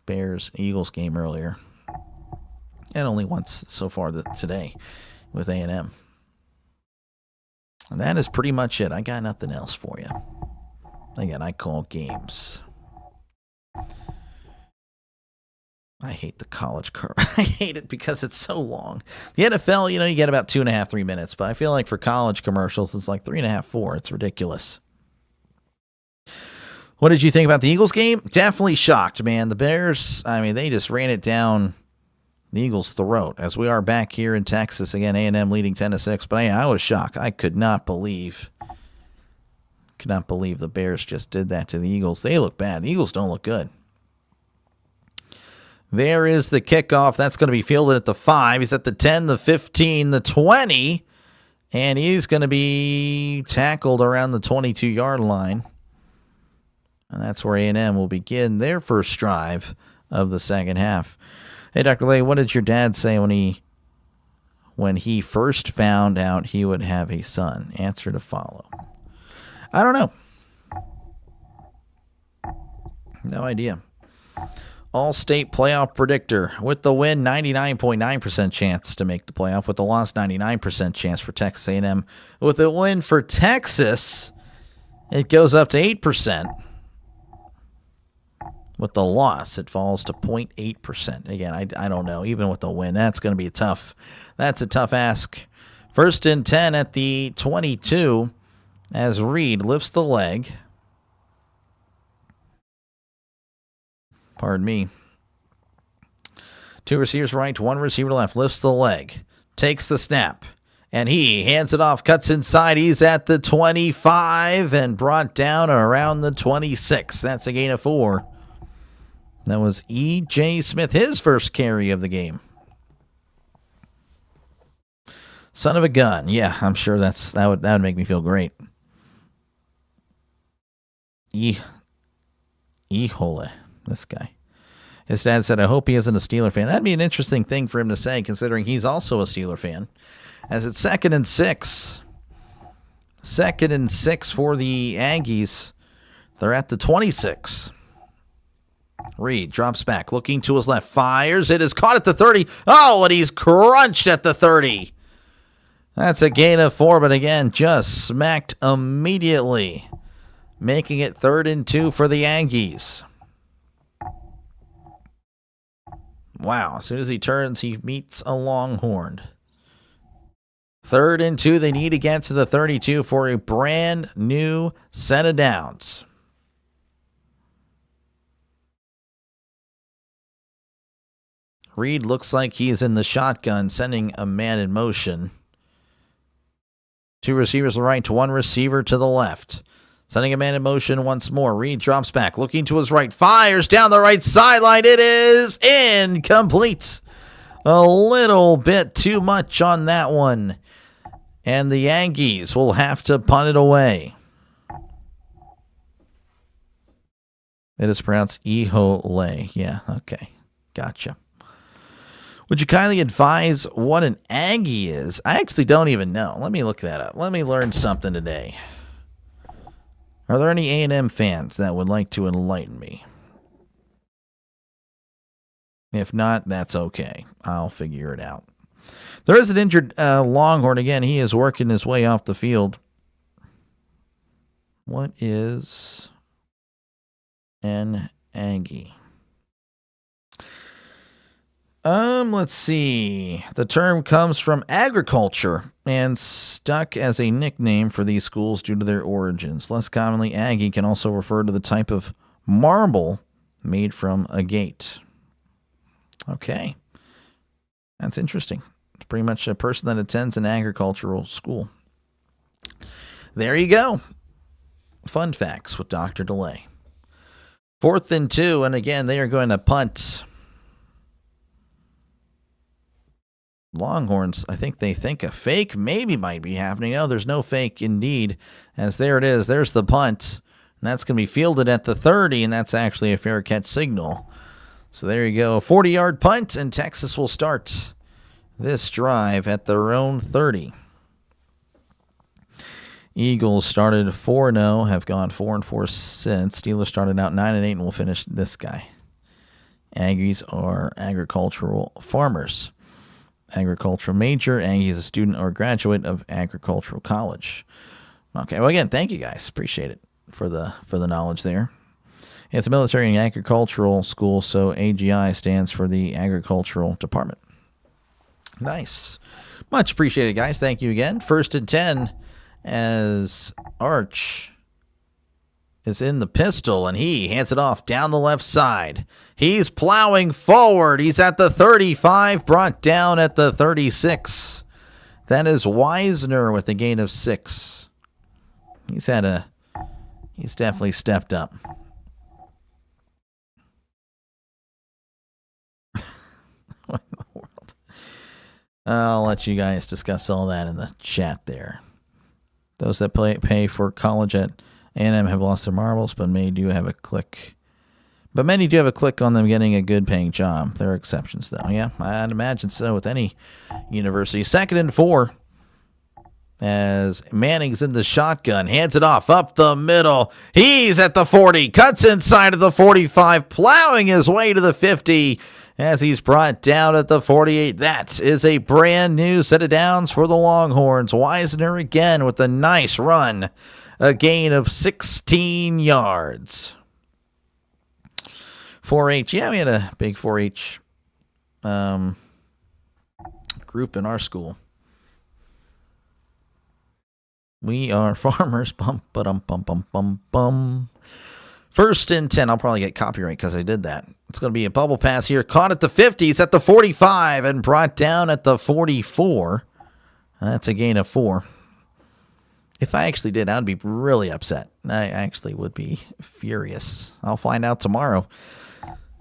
Bears-Eagles game earlier. And only once so far today with A&M. And that is pretty much it. I got nothing else for you. Again, I call games. I hate the college curve. I hate it because it's so long. The NFL, you get about 2.5, 3 minutes. But I feel like for college commercials, it's like 3.5, 4. It's ridiculous. What did you think about the Eagles game? Definitely shocked, man. The Bears, they just ran it down the Eagles' throat. As we are back here in Texas, again, A&M leading 10-6. But I was shocked. I could not believe the Bears just did that to the Eagles. They look bad. The Eagles don't look good. There is the kickoff. That's going to be fielded at the 5. He's at the 10, the 15, the 20. And he's going to be tackled around the 22-yard line. And that's where A&M will begin their first drive of the second half. Hey, Dr. Lay, what did your dad say when he first found out he would have a son? Answer to follow. I don't know. No idea. All-state playoff predictor. With the win, 99.9% chance to make the playoff. With the loss, 99% chance for Texas A&M. With the win for Texas, it goes up to 8%. With the loss, it falls to 0.8%. Again, I don't know. Even with the win, that's going to be tough. That's a tough ask. 1st and 10 at the 22 as Reed lifts the leg. Pardon me. 2 receivers right, 1 receiver left. Lifts the leg. Takes the snap. And he hands it off. Cuts inside. He's at the 25 and brought down around the 26. That's a gain of 4. That was E.J. Smith, his first carry of the game. Son of a gun. Yeah, I'm sure that would make me feel great. Ihole. This guy. His dad said, I hope he isn't a Steeler fan. That'd be an interesting thing for him to say, considering he's also a Steeler fan. As it's 2nd and 6. 2nd and 6 for the Aggies. They're at the 26. Reed drops back, looking to his left, fires. It is caught at the 30. Oh, and he's crunched at the 30. That's a gain of 4, but again, just smacked immediately, making it 3rd and 2 for the Aggies. Wow, as soon as he turns, he meets a Longhorn. 3rd and 2, they need to get to the 32 for a brand new set of downs. Reed looks like he's in the shotgun, sending a man in motion. 2 receivers to the right, 1 receiver to the left. Sending a man in motion once more. Reed drops back, looking to his right, fires down the right sideline. It is incomplete. A little bit too much on that one. And the Aggies will have to punt it away. It is pronounced Ihole. Yeah, okay. Gotcha. Would you kindly advise what an Aggie is? I actually don't even know. Let me look that up. Let me learn something today. Are there any A&M fans that would like to enlighten me? If not, that's okay. I'll figure it out. There is an injured Longhorn. Again, he is working his way off the field. What is an Aggie? Let's see. The term comes from agriculture and stuck as a nickname for these schools due to their origins. Less commonly, Aggie can also refer to the type of marble made from agate. Okay. That's interesting. It's pretty much a person that attends an agricultural school. There you go. Fun facts with Dr. DeLay. 4th and 2, and again, they are going to punt. Longhorns, I think they think a fake maybe might be happening. No, there's no fake indeed, as there it is. There's the punt, and that's going to be fielded at the 30, and that's actually a fair catch signal. So there you go, a 40-yard punt, and Texas will start this drive at their own 30. Eagles started 4-0, have gone 4-4 since. Steelers started out 9-8, and will finish this guy. Aggies are agricultural farmers. Agricultural major. Aggie is a student or graduate of agricultural college. Okay, well, again, thank you guys. Appreciate it for the knowledge there. It's a military and agricultural school, so AGI stands for the agricultural department. Nice. Much appreciated, guys. Thank you again. 1st and 10 as Arch is in the pistol, and he hands it off down the left side. He's plowing forward. He's at the 35, brought down at the 36. That is Wisner with a gain of 6. He's definitely stepped up. What in the world? I'll let you guys discuss all that in the chat there. Those that pay for college at A&M have lost their marbles, but many do have a click. But many do have a click on them getting a good paying job. There are exceptions, though. Yeah, I'd imagine so with any university. 2nd and 4 as Manning's in the shotgun. Hands it off up the middle. He's at the 40. Cuts inside of the 45. Plowing his way to the 50 as he's brought down at the 48. That is a brand new set of downs for the Longhorns. Wisner again with a nice run. A gain of 16 yards. 4-H. Yeah, we had a big 4-H group in our school. We are farmers. Bum, ba-dum, bum, bum, bum, bum. 1st and 10. I'll probably get copyright because I did that. It's going to be a bubble pass here. Caught at the 50. It's at the 45 and brought down at the 44. That's a gain of 4. If I actually did, I'd be really upset. I actually would be furious. I'll find out tomorrow.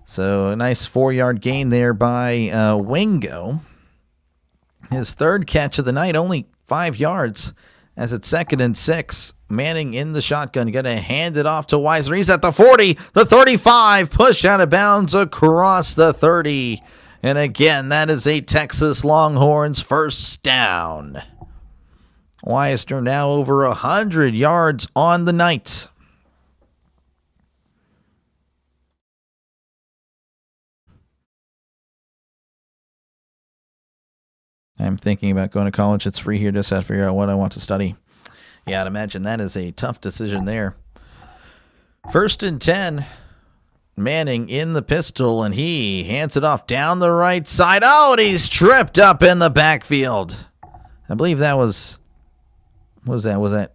So a nice 4-yard gain there by Wingo. His 3rd catch of the night, only 5 yards. As it's 2nd and 6. Manning in the shotgun. Going to hand it off to Weiser. He's at the 40. The 35. Push out of bounds across the 30. And again, that is a Texas Longhorns first down. Weisner now over 100 yards on the night. I'm thinking about going to college. It's free here. Just have to figure out what I want to study. Yeah, I'd imagine that is a tough decision there. 1st and 10. Manning in the pistol, and he hands it off down the right side. Oh, and he's tripped up in the backfield. I believe that was... Was that?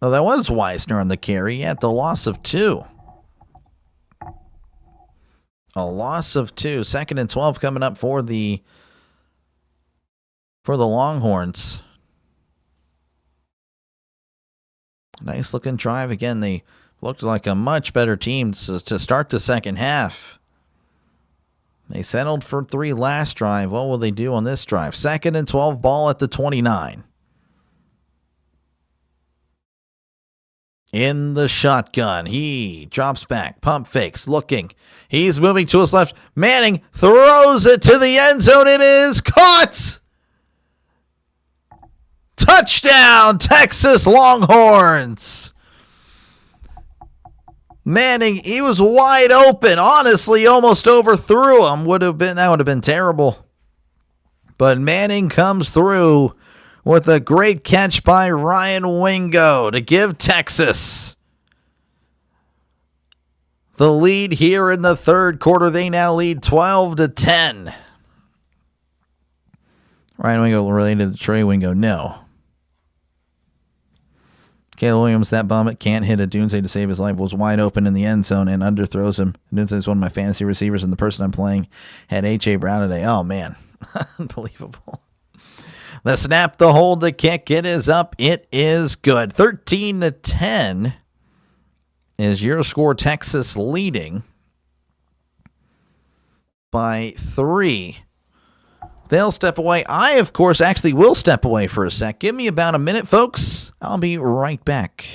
Oh, that was Weisner on the carry. He had the loss of 2. A loss of 2. 2nd and 12 coming up for the Longhorns. Nice looking drive. Again, they looked like a much better team to start the second half. They settled for 3 last drive. What will they do on this drive? 2nd and 12, ball at the 29. In the shotgun. He drops back. Pump fakes. Looking. He's moving to his left. Manning throws it to the end zone. It is caught. Touchdown, Texas Longhorns. Manning, he was wide open. Honestly, almost overthrew him. That would have been terrible. But Manning comes through with a great catch by Ryan Wingo to give Texas the lead here in the 3rd quarter. They now lead 12-10. Ryan Wingo related to Trey Wingo? No. Caleb Williams, that bomb can't hit a Dunze to save his life, was wide open in the end zone and underthrows him. Dunze is one of my fantasy receivers, and the person I'm playing had H.A. Brown today. Oh, man. Unbelievable. The snap, the hold, the kick. It is up. It is good. 13-10 is your score. Texas leading by 3. They'll step away. I, of course, actually will step away for a sec. Give me about a minute, folks. I'll be right back.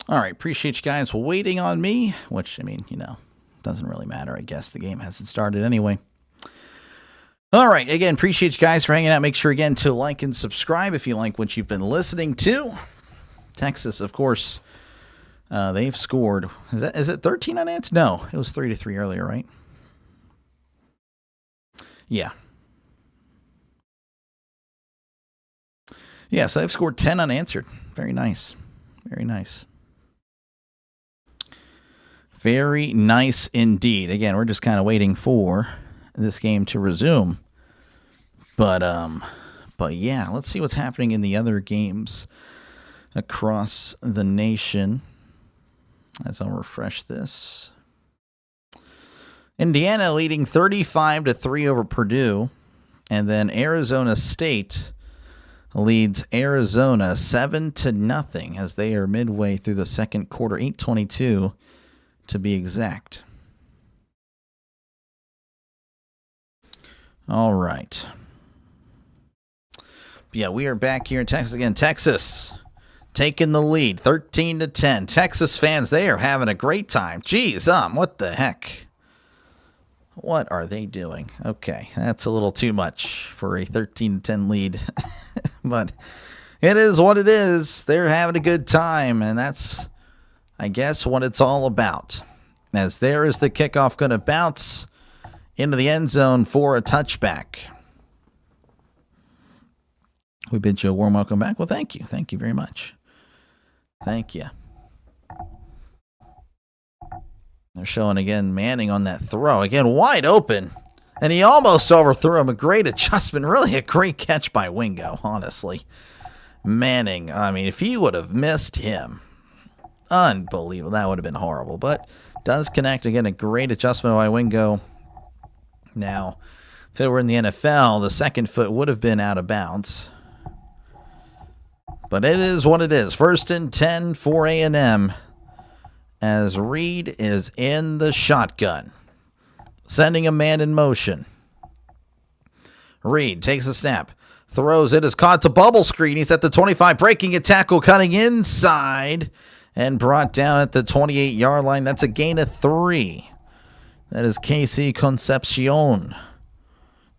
All right, appreciate you guys waiting on me, which, I mean, doesn't really matter. I guess the game hasn't started anyway. All right, again, appreciate you guys for hanging out. Make sure, again, to like and subscribe if you like what you've been listening to. Texas, of course, they've scored. Is it 13 unanswered? No, it was 3-3 earlier, right? Yeah. Yeah, so they've scored 10 unanswered. Very nice. Very nice. Very nice indeed. Again, we're just kind of waiting for this game to resume. But yeah, let's see what's happening in the other games across the nation. As I'll refresh this. Indiana leading 35-3 over Purdue. And then Arizona State leads Arizona 7-0 as they are midway through the second quarter, 8:22 to be exact. All right. Yeah, we are back here in Texas again. Texas taking the lead, 13-10. Texas fans, they are having a great time. Geez, what the heck? What are they doing? Okay, that's a little too much for a 13-10 lead. But it is what it is. They're having a good time, and that's, I guess, what it's all about. As there is the kickoff going to bounce into the end zone for a touchback. We bid you a warm welcome back. Well, thank you. Thank you very much. Thank you. They're showing again Manning on that throw. Again, wide open. And he almost overthrew him. A great adjustment. Really a great catch by Wingo, honestly. Manning, I mean, if he would have missed him, unbelievable. That would have been horrible. But does connect. Again, a great adjustment by Wingo. Now, if it were in the NFL, the second foot would have been out of bounds. But it is what it is. 1st and 10 for A&M as Reed is in the shotgun, sending a man in motion. Reed takes a snap, throws it, is caught. It's a bubble screen. He's at the 25, breaking a tackle, cutting inside, and brought down at the 28-yard line. That's a gain of 3. That is Casey Concepcion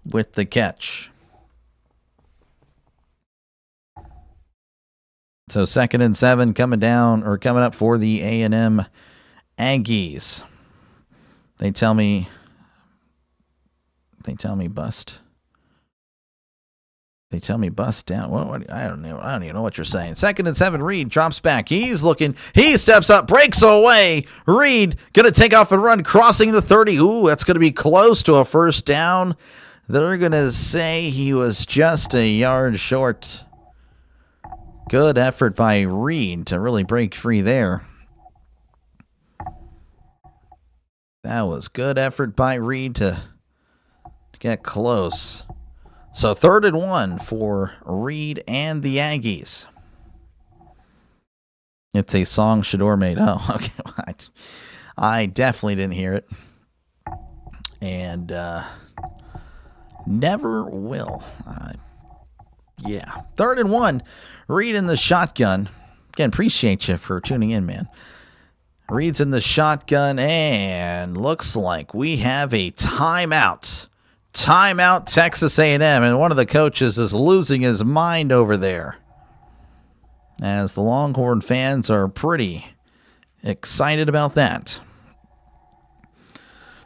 with the catch. So 2nd and 7 coming up for the A&M Aggies. They tell me bust. They tell me bust down. What? I don't know. I don't even know what you're saying. 2nd and 7. Reed drops back. He's looking. He steps up, breaks away. Reed gonna take off and run, crossing the 30. Ooh, that's gonna be close to a first down. They're gonna say he was just a yard short. Good effort by Reed to really break free there. That was good effort by Reed to get close. So 3rd and 1 for Reed and the Aggies. It's a song Shador made. Oh, okay. I definitely didn't hear it. And never will. Yeah. 3rd and 1. Reed in the shotgun. Again, appreciate you for tuning in, man. Reed's in the shotgun, and looks like we have a timeout. Timeout, Texas A&M, and one of the coaches is losing his mind over there, as the Longhorn fans are pretty excited about that.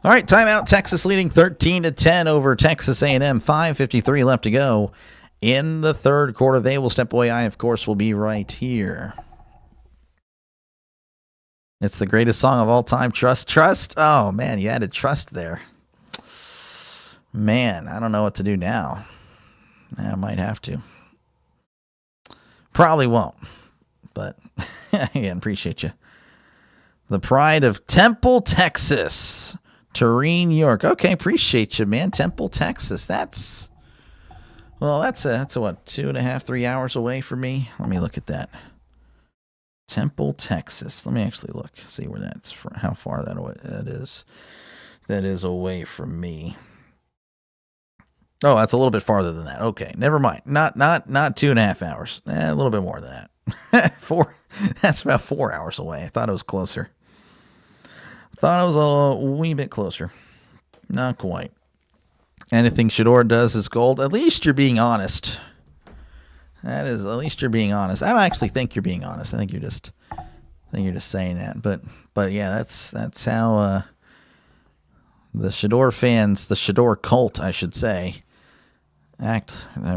All right, timeout. Texas leading 13-10 over Texas A&M. 5:53 left to go in the third quarter. They will step away. I, of course, will be right here. It's the greatest song of all time. Trust, trust. Oh, man, you added trust there. Man, I don't know what to do now. I might have to. Probably won't. But, again, appreciate you. The pride of Temple, Texas. Terrene, York. Okay, appreciate you, man. Temple, Texas. That's a what, 2.5, 3 hours away from me? Let me look at that. Temple, Texas. Let me actually look, see where that's from, how far that is. That is away from me. Oh, that's a little bit farther than that. Okay, never mind. Not 2.5 hours. A little bit more than that. That's about 4 hours away. I thought it was closer. Thought it was a wee bit closer. Not quite. Anything Shador does is gold. At least you're being honest. That is, at least you're being honest. I don't actually think you're being honest. I think you're just saying that. But yeah, that's how the Shador fans, the Shador cult, I should say, act.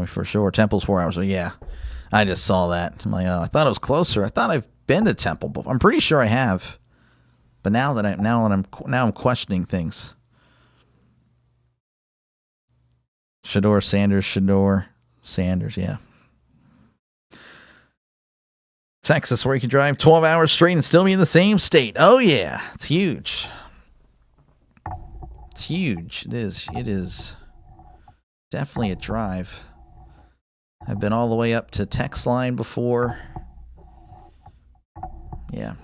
For sure. Temple's 4 hours. So yeah, I just saw that. I'm like, oh, I thought it was closer. I thought I've been to Temple, but I'm pretty sure I have. But now I'm questioning things. Shador, Sanders, yeah. Texas, where you can drive 12 hours straight and still be in the same state. Oh, yeah. It's huge. It's huge. It is. It is definitely a drive. I've been all the way up to Tex Line before. Yeah.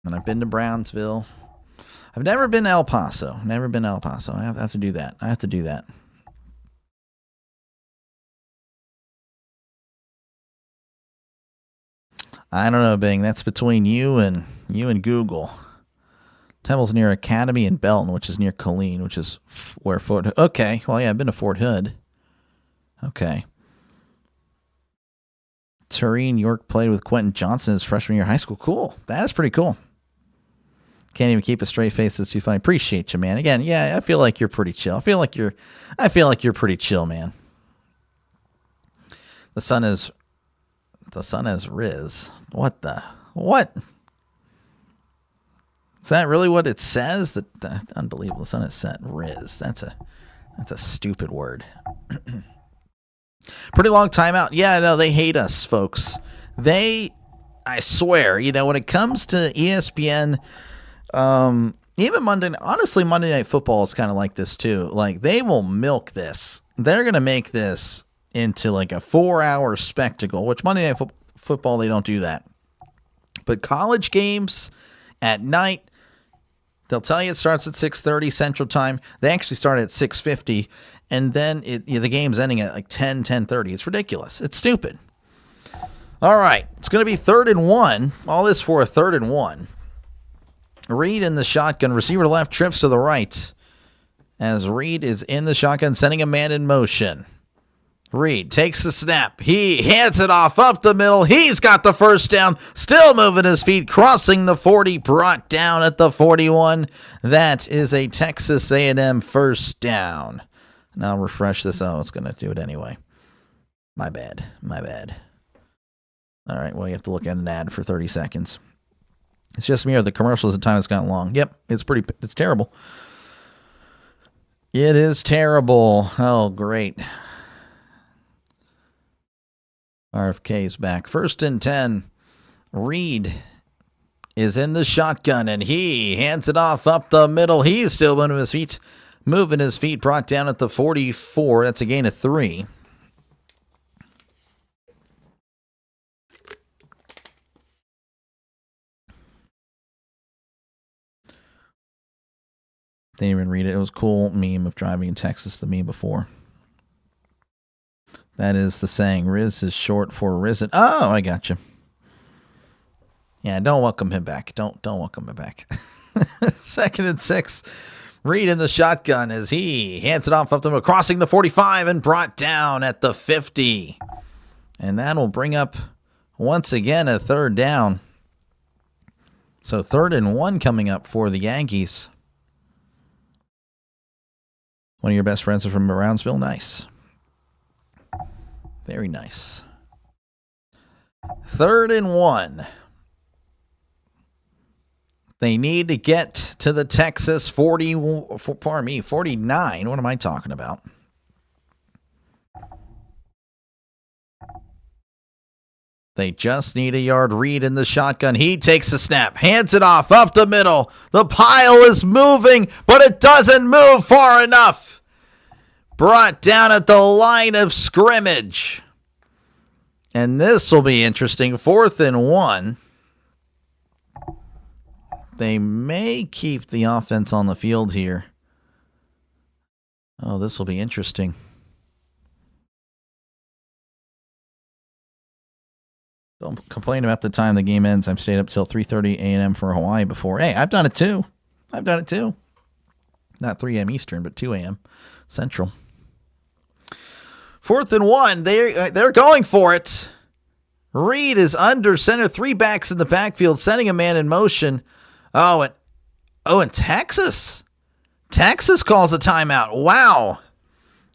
And I've been to Brownsville. I've never been to El Paso. I have to do that. I don't know, Bing. That's between you and Google. Temple's near Academy and Belton, which is near Colleen, which is where Fort Hood. Okay. Well, yeah, I've been to Fort Hood. Okay. Tureen York played with Quentin Johnson his freshman year of high school. Cool. That is pretty cool. Can't even keep a straight face. It's too funny. Appreciate you, man. Again, yeah, I feel like you're pretty chill. I feel like you're pretty chill, man. The sun is Riz. What? Is that really what it says? That unbelievable. The sun is set. Riz. That's a stupid word. Pretty long timeout. Yeah, no, they hate us, folks. I swear, when it comes to ESPN, even Monday Night Football is kind of like this too. Like, they will milk this. They're going to make this into like a 4-hour spectacle, which Monday Night Football, they don't do that. But college games at night, they'll tell you it starts at 6:30 Central Time. They actually start at 6:50, and then the game's ending at like 10:30. It's ridiculous. It's stupid. All right, it's going to be 3rd and 1. All this for a 3rd and 1. Reed in the shotgun. Receiver to left, trips to the right. As Reed is in the shotgun, sending a man in motion. Reed takes the snap. He hands it off up the middle. He's got the first down. Still moving his feet, crossing the 40, brought down at the 41. That is a Texas A&M first down. And I'll refresh this. Oh, it's going to do it anyway. My bad. All right, well, you have to look at an ad for 30 seconds. It's just me or the commercials, the time it's gotten long. Yep, it's terrible. It is terrible. Oh, great. RFK's back. 1st and 10. Reed is in the shotgun, and he hands it off up the middle. He's still moving his feet, brought down at the 44. That's a gain of 3. Didn't even read it. It was a cool meme of driving in Texas, the meme before. That is the saying. Riz is short for risen. Oh, I got you. Yeah, don't welcome him back. Don't welcome him back. 2nd and 6. Reed in the shotgun as he hands it off up to him, crossing the 45 and brought down at the 50. And that'll bring up, once again, a 3rd down. So 3rd and 1 coming up for the Aggies. One of your best friends is from Brownsville. Nice. Very nice. 3rd and 1. They need to get to the Texas 49. What am I talking about? They just need a yard. Reed in the shotgun. He takes a snap, hands it off up the middle. The pile is moving, but it doesn't move far enough. Brought down at the line of scrimmage. And this will be interesting. 4th and 1. They may keep the offense on the field here. Oh, this will be interesting. Don't complain about the time the game ends. I've stayed up till 3:30 a.m. for Hawaii before. Hey, I've done it too. Not 3 a.m. Eastern, but 2 a.m. Central. 4th and 1. They're going for it. Reed is under center. 3 backs in the backfield, sending a man in motion. And Texas. Texas calls a timeout. Wow.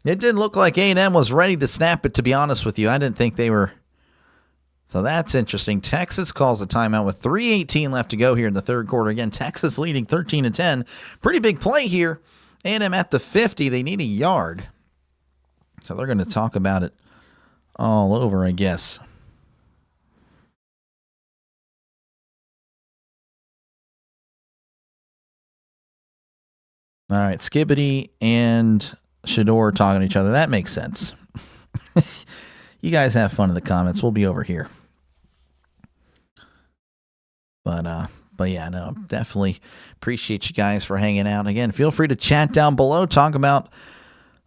It didn't look like A&M was ready to snap it, to be honest with you. I didn't think they were. So that's interesting. Texas calls a timeout with 3:18 left to go here in the third quarter. Again, Texas leading 13-10. Pretty big play here. A&M at the 50. They need a yard. So they're going to talk about it all over, I guess. All right, Skibbity and Shador talking to each other. That makes sense. You guys have fun in the comments. We'll be over here. But yeah, no, definitely appreciate you guys for hanging out. Again, feel free to chat down below. Talk about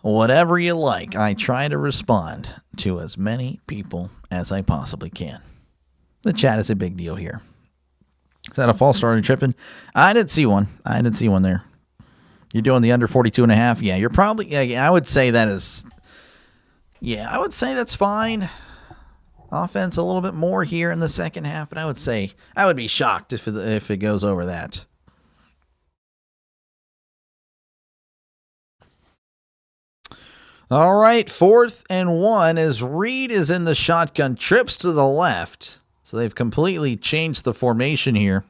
whatever you like. I try to respond to as many people as I possibly can. The chat is a big deal here. Is that a false start tripping? I didn't see one. There. You're doing the under 42.5. Yeah, you're probably. Yeah, I would say that is. Yeah, I would say that's fine. Offense a little bit more here in the second half, but I would say I would be shocked if it goes over that. All right, 4th and 1 as Reed is in the shotgun, trips to the left. So they've completely changed the formation here.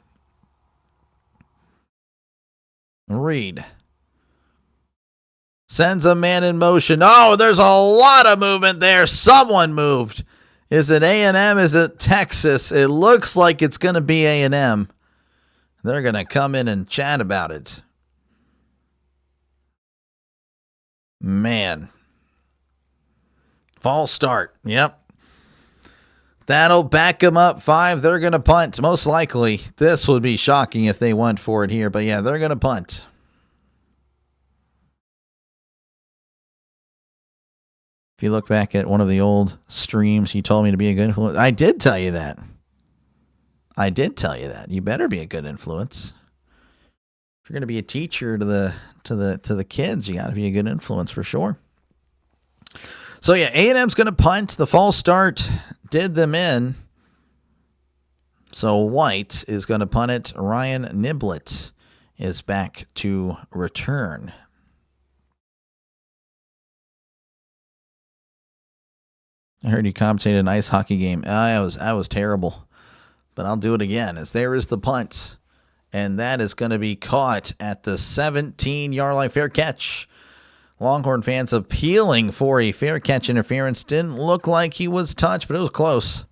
Reed sends a man in motion. Oh, there's a lot of movement there. Someone moved. Is it A&M? Is it Texas? It looks like it's going to be A&M. They're going to come in and chat about it. Man. False start. Yep. That'll back them up 5. They're going to punt. Most likely. This would be shocking if they went for it here. But yeah, they're going to punt. If you look back at one of the old streams, you told me to be a good influence. I did tell you that. You better be a good influence. If you're going to be a teacher to the kids, you got to be a good influence for sure. So yeah, A&M's going to punt. The false start did them in. So White is going to punt it. Ryan Niblett is back to return. I heard you commentated an ice hockey game. I was terrible, but I'll do it again. As there is the punt, and that is going to be caught at the 17-yard line. Fair catch. Longhorn fans appealing for a fair catch interference. Didn't look like he was touched, but it was close.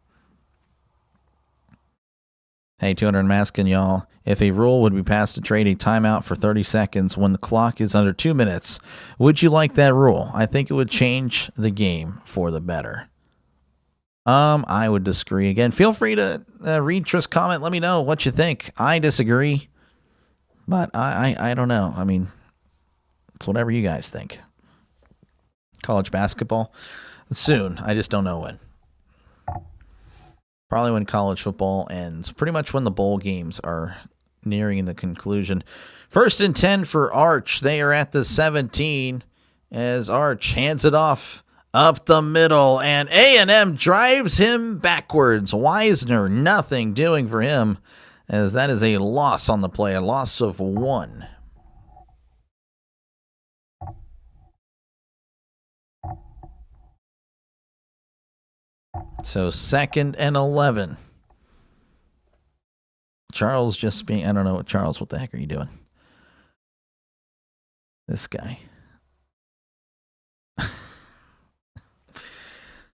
Hey, 200 masking, y'all. If a rule would be passed to trade a timeout for 30 seconds when the clock is under 2 minutes, would you like that rule? I think it would change the game for the better. I would disagree. Again, feel free to read Trish' comment. Let me know what you think. I disagree, but I don't know. I mean, it's whatever you guys think. College basketball soon. I just don't know when. Probably when college football ends. Pretty much when the bowl games are nearing the conclusion. 1st and 10 for Arch. They are at the 17 as Arch hands it off up the middle, and A&M drives him backwards. Wisner, nothing doing for him, as that is a loss on the play, a loss of 1. So 2nd and 11. Charles just being, I don't know, Charles, what the heck are you doing? This guy.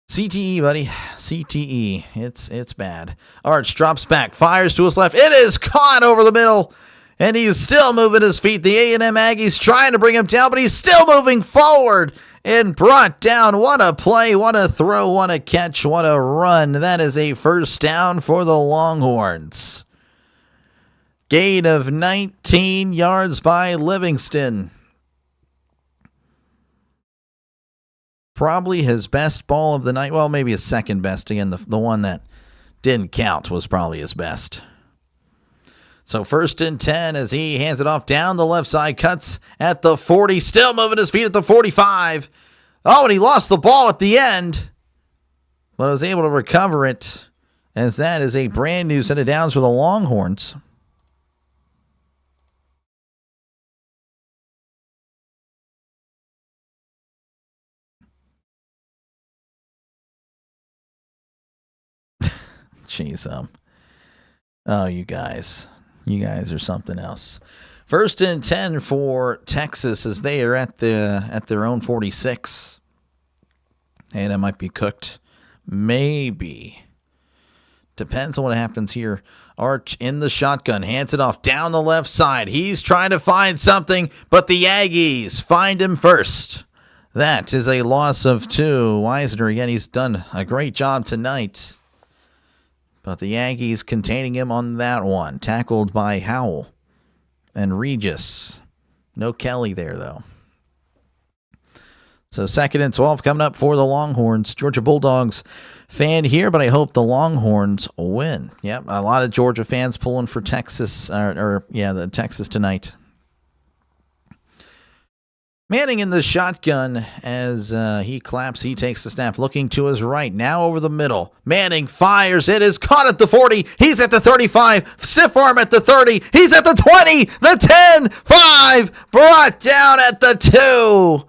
CTE, buddy. CTE. It's bad. Arch drops back, fires to his left. It is caught over the middle, and he's still moving his feet. The A&M Aggies trying to bring him down, but he's still moving forward and brought down. What a play, what a throw, what a catch, what a run. That is a first down for the Longhorns. Gain of 19 yards by Livingston. Probably his best ball of the night. Well, maybe his second best. Again, the one that didn't count was probably his best. So 1st and 10 as he hands it off down the left side, cuts at the 40, still moving his feet at the 45. Oh, and he lost the ball at the end, but was able to recover it, as that is a brand new set of downs for the Longhorns. Jeez, oh, you guys are something else. 1st and 10 for Texas as they are at their own 46. And it might be cooked. Maybe. Depends on what happens here. Arch in the shotgun, hands it off down the left side. He's trying to find something, but the Aggies find him first. That is a loss of 2. Wisner, again, he's done a great job tonight. But the Aggies containing him on that one. Tackled by Howell and Regis. No Kelly there, though. So 2nd and 12 coming up for the Longhorns. Georgia Bulldogs fan here, but I hope the Longhorns win. Yep, a lot of Georgia fans pulling for Texas, the Texas tonight. Manning in the shotgun as he claps. He takes the snap, looking to his right. Now over the middle. Manning fires. It is caught at the 40. He's at the 35. Stiff arm at the 30. He's at the 20. The 10. 5. Brought down at the 2.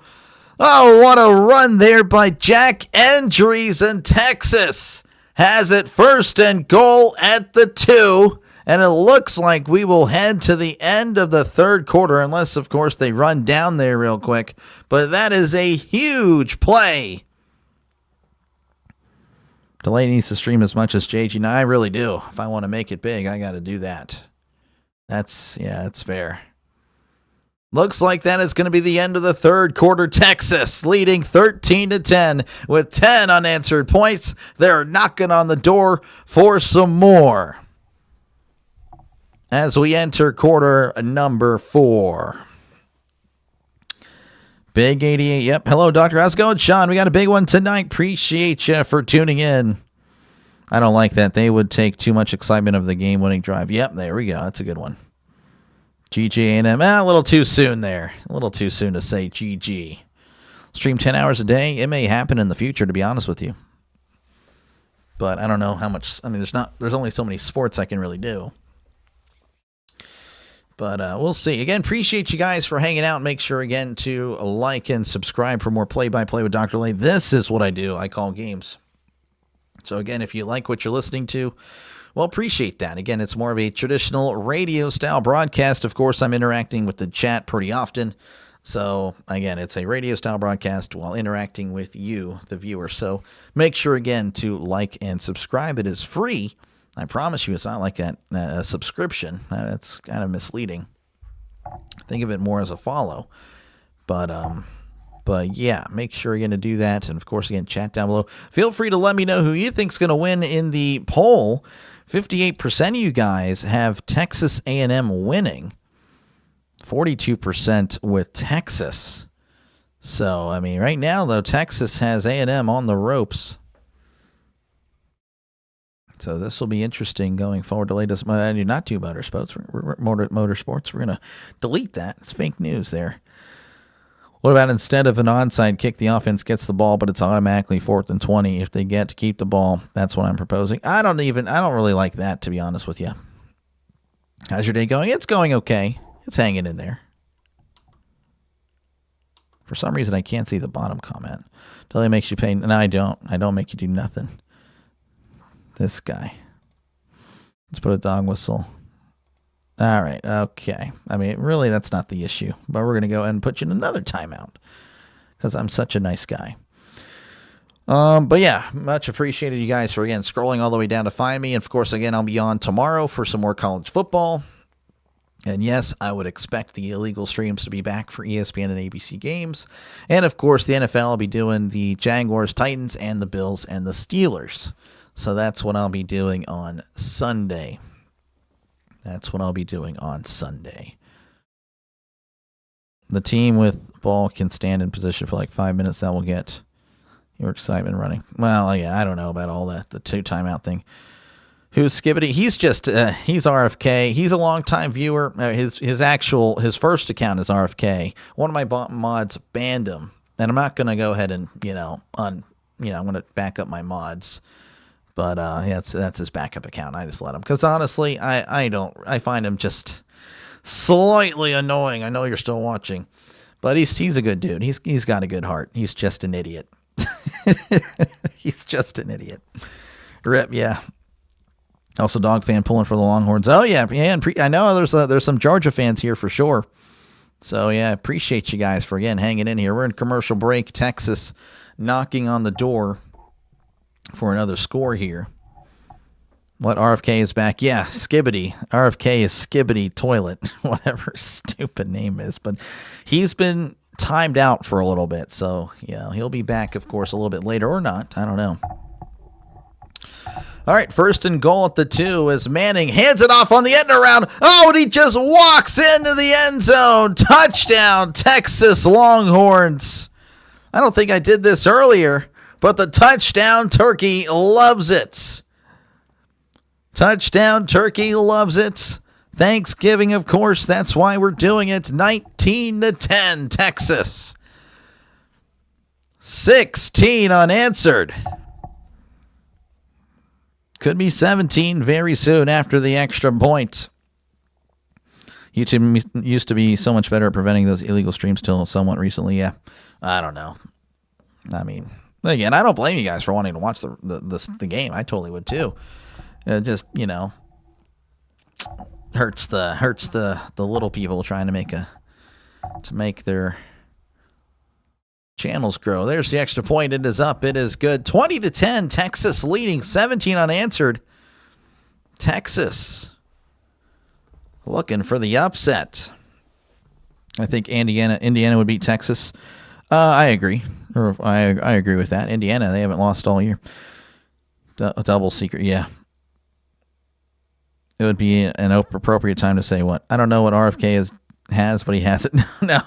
Oh, what a run there by Jack Andrews, and Texas has it 1st and goal at the 2. And it looks like we will head to the end of the 3rd quarter, unless, of course, they run down there real quick. But that is a huge play. Delay needs to stream as much as JG. Now, I really do. If I want to make it big, I got to do that. That's fair. Looks like that is going to be the end of the 3rd quarter. Texas leading 13-10 with 10 unanswered points. They're knocking on the door for some more as we enter quarter number 4. Big 88. Yep. Hello, Doctor. How's it going, Sean? We got a big one tonight. Appreciate you for tuning in. I don't like that. They would take too much excitement of the game-winning drive. Yep, there we go. That's a good one. GG A&M. A little too soon there. A little too soon to say GG. Stream 10 hours a day. It may happen in the future, to be honest with you. But I don't know how much. I mean, there's only so many sports I can really do. But we'll see. Again, appreciate you guys for hanging out. Make sure, again, to like and subscribe for more play-by-play with Dr. Lay. This is what I do. I call games. So, again, if you like what you're listening to, well, appreciate that. Again, it's more of a traditional radio-style broadcast. Of course, I'm interacting with the chat pretty often. So, again, it's a radio-style broadcast while interacting with you, the viewer. So, make sure, again, to like and subscribe. It is free. I promise you, it's not like a subscription. That's kind of misleading. Think of it more as a follow. But yeah, make sure you're going to do that. And, of course, again, chat down below. Feel free to let me know who you think's going to win in the poll. 58% of you guys have Texas A&M winning. 42% with Texas. So, I mean, right now, though, Texas has A&M on the ropes. So this will be interesting going forward. Delay does not do motorsports. Motorsports. We're going to delete that. It's fake news there. What about instead of an onside kick, the offense gets the ball, but it's automatically 4th and 20 if they get to keep the ball? That's what I'm proposing. I don't really like that, to be honest with you. How's your day going? It's going okay. It's hanging in there. For some reason, I can't see the bottom comment. Delay makes you pay. No, I don't. I don't make you do nothing. This guy. Let's put a dog whistle. All right. Okay. I mean, really, that's not the issue. But we're going to go ahead and put you in another timeout because I'm such a nice guy. But yeah, much appreciated you guys for, again, scrolling all the way down to find me. And, of course, again, I'll be on tomorrow for some more college football. And, yes, I would expect the illegal streams to be back for ESPN and ABC games. And, of course, the NFL will be doing the Jaguars, Titans, and the Bills and the Steelers. So that's what I'll be doing on Sunday. The team with ball can stand in position for like 5 minutes. That will get your excitement running. Well, yeah, I don't know about all that, the 2 timeout thing. Who's Skibbity? He's just he's RFK. He's a longtime viewer. His first account is RFK. One of my mods banned him, and I'm not gonna go ahead and I'm gonna back up my mods. But yeah, that's his backup account. I just let him because honestly, I find him just slightly annoying. I know you're still watching, but he's a good dude. He's got a good heart. He's just an idiot. He's just an idiot. Rip, yeah. Also, dog fan pulling for the Longhorns. Oh yeah, and I know there's some Georgia fans here for sure. So yeah, appreciate you guys for again hanging in here. We're in commercial break. Texas knocking on the door for another score here. What, RFK is back? Yeah, Skibbity. RFK is Skibbity Toilet, whatever his stupid name is. But he's been timed out for a little bit, so he'll be back, of course, a little bit later or not. I don't know. All right, first and goal at the 2 as Manning hands it off on the end around. Oh, and he just walks into the end zone. Touchdown, Texas Longhorns. I don't think I did this earlier, but the touchdown turkey loves it. Touchdown turkey loves it. Thanksgiving, of course, that's why we're doing it. 19-10, Texas. 16 unanswered. Could be 17 very soon after the extra point. YouTube used to be so much better at preventing those illegal streams till somewhat recently. Yeah, I don't know. I mean, again, I don't blame you guys for wanting to watch the game. I totally would too. It just hurts the little people trying to make their channels grow. There's the extra point. It is up. It is good. 20-10. Texas leading. 17 unanswered. Texas looking for the upset. I think Indiana would beat Texas. I agree. Or I agree with that. Indiana, they haven't lost all year. A double secret. Yeah. It would be an appropriate time to say what? I don't know what RFK has, but he has it. No,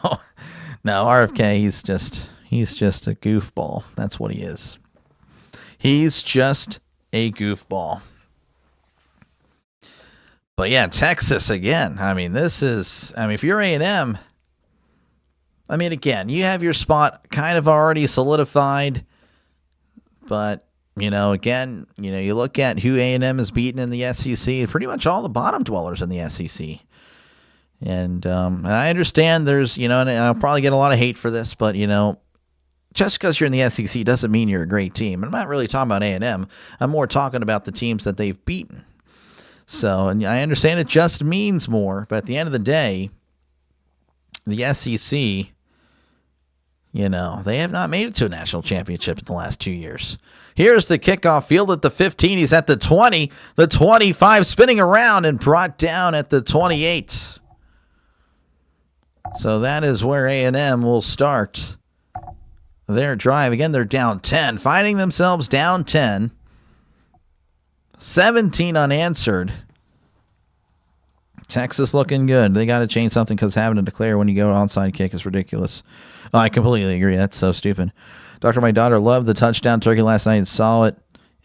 RFK, he's just a goofball. That's what he is. He's just a goofball. But yeah, Texas again. I mean, if you're A&M, again, you have your spot kind of already solidified. But, again, you look at who A&M has beaten in the SEC, pretty much all the bottom dwellers in the SEC. And I understand there's, and I'll probably get a lot of hate for this, but, just because you're in the SEC doesn't mean you're a great team. I'm not really talking about A&M. I'm more talking about the teams that they've beaten. So, and I understand it just means more, but at the end of the day, the SEC, they have not made it to a national championship in the last 2 years. Here's the kickoff, field at the 15. He's at the 20, the 25, spinning around and brought down at the 28. So that is where A&M will start their drive. Again, they're down 10, finding themselves down 10. 17 unanswered. Texas looking good. They got to change something because having to declare when you go onside kick is ridiculous. Oh, I completely agree. That's so stupid. Doctor, my daughter loved the touchdown turkey last night and saw it.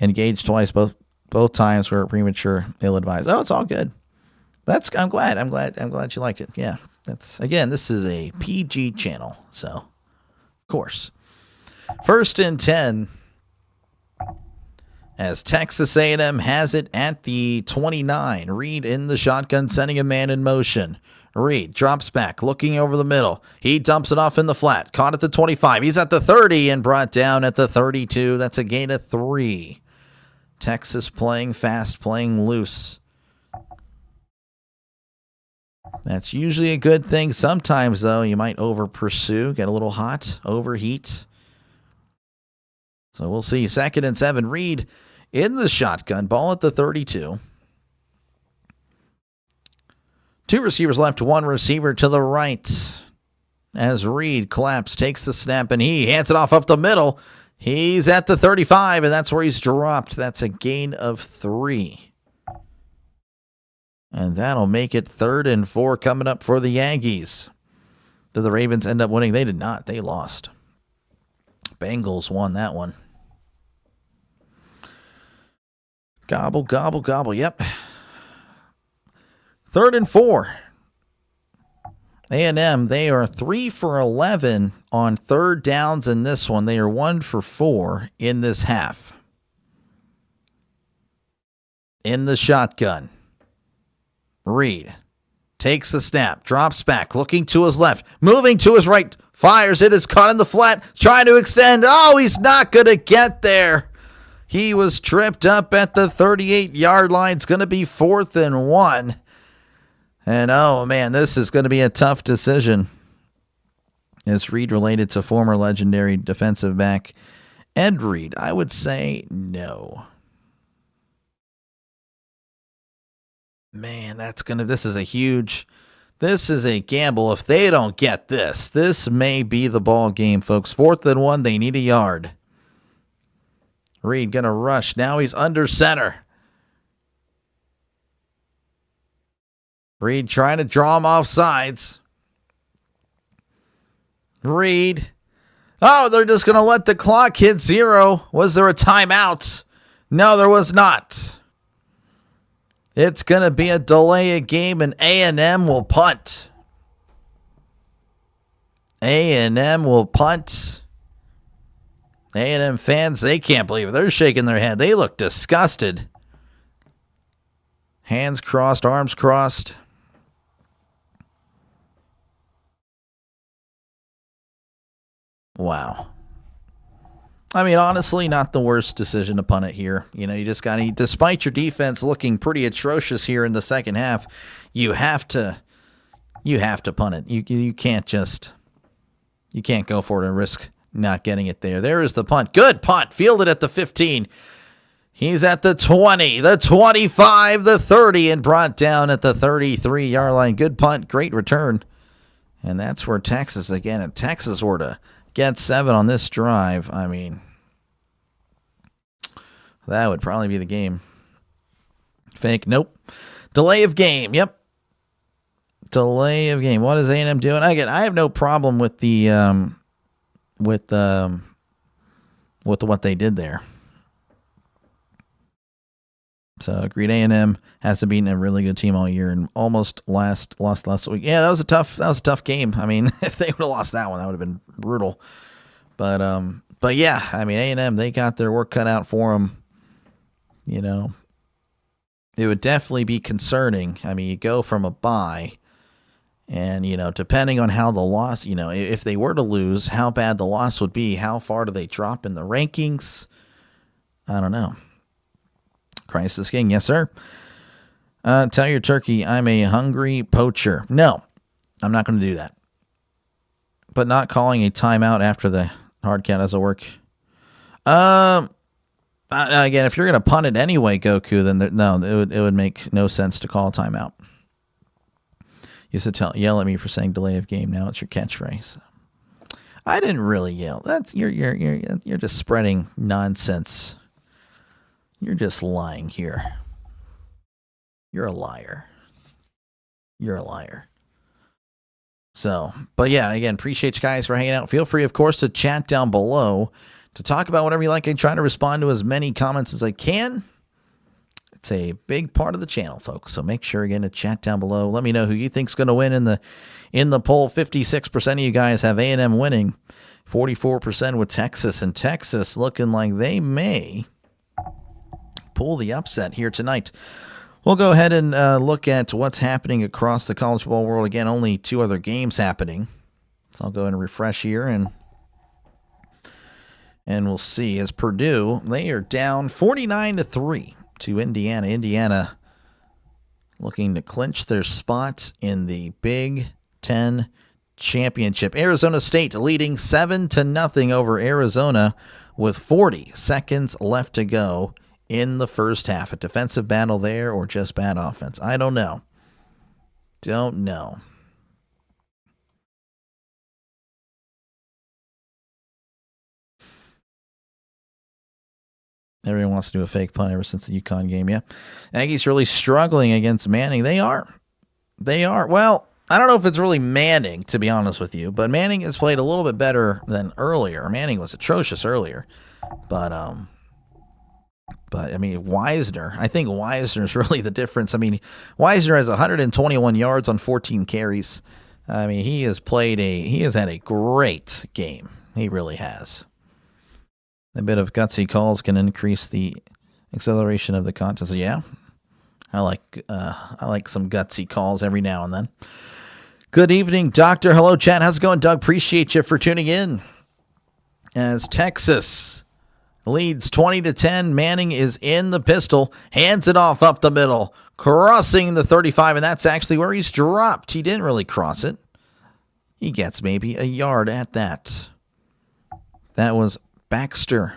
Engaged twice. Both times were premature, ill-advised. Oh, it's all good. I'm glad. I'm glad you liked it. Yeah. This is a PG channel, so of course. First and 10 as Texas A&M has it at the 29. Reed in the shotgun, sending a man in motion. Reed drops back, looking over the middle. He dumps it off in the flat. Caught at the 25. He's at the 30 and brought down at the 32. That's a gain of 3. Texas playing fast, playing loose. That's usually a good thing. Sometimes, though, you might over-pursue, get a little hot, overheat. So we'll see. 2nd and 7. Reed in the shotgun. Ball at the 32. 2 receivers left, 1 receiver to the right. As Reed collapses, takes the snap, and he hands it off up the middle. He's at the 35, and that's where he's dropped. That's a gain of 3. And that'll make it 3rd and 4 coming up for the Aggies. Did the Ravens end up winning? They did not. They lost. Bengals won that one. Gobble, gobble, gobble. Yep. 3rd and 4. A&M, they are 3 for 11 on 3rd downs in this one. They are 1 for 4 in this half. In the shotgun. Reed takes the snap, drops back, looking to his left, moving to his right, fires. It is caught in the flat, trying to extend. Oh, he's not going to get there. He was tripped up at the 38-yard line. It's going to be 4th and 1. And, oh, man, this is going to be a tough decision. Is Reed related to former legendary defensive back Ed Reed? I would say no. Man, this is a gamble. If they don't get this may be the ball game, folks. 4th and 1, they need a yard. Reed going to rush. Now he's under center. Reed trying to draw him off sides. Reed. Oh, they're just going to let the clock hit 0. Was there a timeout? No, there was not. It's going to be a delay of game, and A&M will punt. A&M will punt. A&M fans, they can't believe it. They're shaking their head. They look disgusted. Hands crossed, arms crossed. Wow. I mean, honestly, not the worst decision to punt it here. You know, you just got to, despite your defense looking pretty atrocious here in the second half, you have to punt it. You can't go for it and risk not getting it there. There is the punt. Good punt. Fielded at the 15. He's at the 20, the 25, the 30, and brought down at the 33-yard line. Good punt. Great return. And that's where Texas, again, if Texas were to get 7 on this drive, I mean, that would probably be the game. Fake, nope. Delay of game, yep. Delay of game. What is A&M doing? Again, I have no problem with what they did there. So agreed. A&M hasn't beaten a really good team all year and almost lost last week. Yeah, that was a tough game. I mean, if they would have lost that one, that would have been brutal. But yeah, I mean, A&M, they got their work cut out for them. You know, it would definitely be concerning. I mean, you go from a bye, and you know, depending on how the loss, you know, if they were to lose, how bad the loss would be, how far do they drop in the rankings? I don't know. Crisis King, yes, sir. Tell your turkey I'm a hungry poacher. No, I'm not going to do that. But not calling a timeout after the hard count doesn't work. Again, if you're going to punt it anyway, Goku, then it would make no sense to call a timeout. You used to yell at me for saying delay of game. Now it's your catchphrase. I didn't really yell. That's you're just spreading nonsense. You're just lying here. You're a liar. You're a liar. So, but yeah, again, appreciate you guys for hanging out. Feel free, of course, to chat down below to talk about whatever you like. I try to respond to as many comments as I can. It's a big part of the channel, folks. So make sure, again, to chat down below. Let me know who you think's going to win in the poll. 56% of you guys have A&M winning. 44% with Texas. And Texas looking like they may pull the upset here tonight. We'll go ahead and look at what's happening across the college football world. Again, only 2 other games happening. So I'll go ahead and refresh here, and we'll see. As Purdue, they are down 49-3 to Indiana. Indiana looking to clinch their spot in the Big Ten Championship. Arizona State leading 7-0 over Arizona with 40 seconds left to go in the first half. A defensive battle there or just bad offense? I don't know. Don't know. Everyone wants to do a fake punt ever since the UConn game, yeah. Aggies really struggling against Manning. They are. Well, I don't know if it's really Manning, to be honest with you, but Manning has played a little bit better than earlier. Manning was atrocious earlier, but But, I mean, Wisner, I think Wisner's really the difference. I mean, Wisner has 121 yards on 14 carries. I mean, he has had a great game. He really has. A bit of gutsy calls can increase the acceleration of the contest. Yeah, I like some gutsy calls every now and then. Good evening, Doctor. Hello, chat. How's it going, Doug? Appreciate you for tuning in. As Texas leads 20-10, Manning is in the pistol, hands it off up the middle, crossing the 35, and that's actually where he's dropped. He didn't really cross it. He gets maybe a yard at that. That was Baxter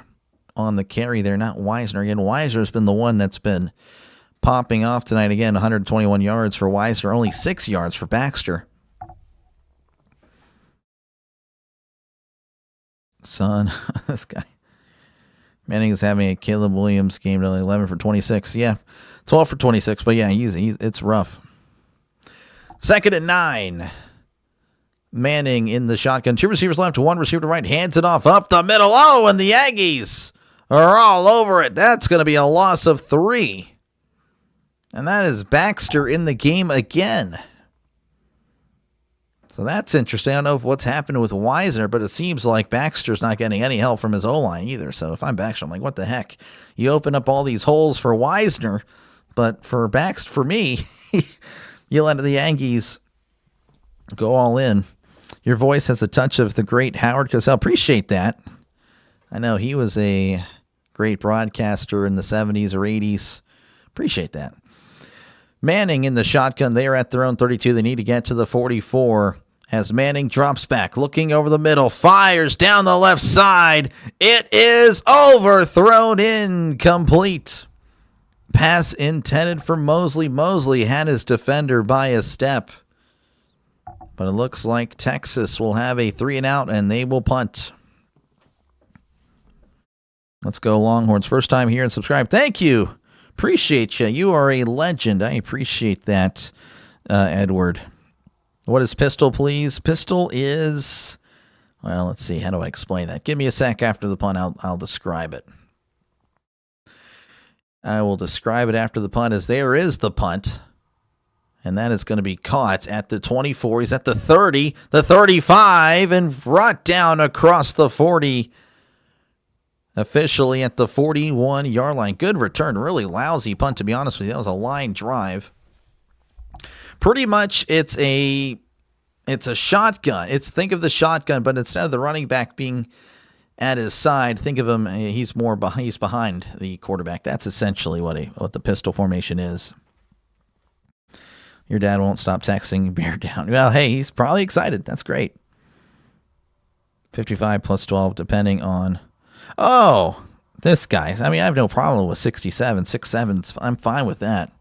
on the carry there, not Wisner. Again, Wisner's been the one that's been popping off tonight. Again, 121 yards for Wisner, only 6 yards for Baxter. Son, this guy. Manning is having a Caleb Williams game to 11 for 26. Yeah, 12 for 26. But yeah, it's rough. 2nd and 9. Manning in the shotgun. 2 receivers left, 1 receiver to right. Hands it off up the middle. Oh, and the Aggies are all over it. That's going to be a loss of 3. And that is Baxter in the game again. So that's interesting. I don't know what's happened with Wisner, but it seems like Baxter's not getting any help from his O-line either. So if I'm Baxter, I'm like, what the heck? You open up all these holes for Wisner, but for Baxter, for me, you let the Aggies go all in. Your voice has a touch of the great Howard Cosell. Appreciate that. I know he was a great broadcaster in the 70s or 80s. Appreciate that. Manning in the shotgun. They are at their own 32. They need to get to the 44. As Manning drops back, looking over the middle, fires down the left side. It is overthrown, incomplete. Pass intended for Mosley. Mosley had his defender by a step. But it looks like Texas will have a 3-and-out, and they will punt. Let's go Longhorns. First time here and subscribe. Thank you. Appreciate you. You are a legend. I appreciate that, Edward. What is pistol, please? Pistol is, well, let's see. How do I explain that? Give me a sec after the punt. I'll describe it. I will describe it after the punt as there is the punt. And that is going to be caught at the 24. He's at the 30, the 35, and brought down across the 40. Officially at the 41-yard line. Good return. Really lousy punt, to be honest with you. That was a line drive. Pretty much it's a shotgun. Think of the shotgun, but instead of the running back being at his side, think of him, he's behind the quarterback. That's essentially what the pistol formation is. Your dad won't stop texting, bear down. Well, hey, he's probably excited. That's great. 55 plus 12, depending on... Oh, this guy. I mean, I have no problem with 67. 6'7", I'm fine with that.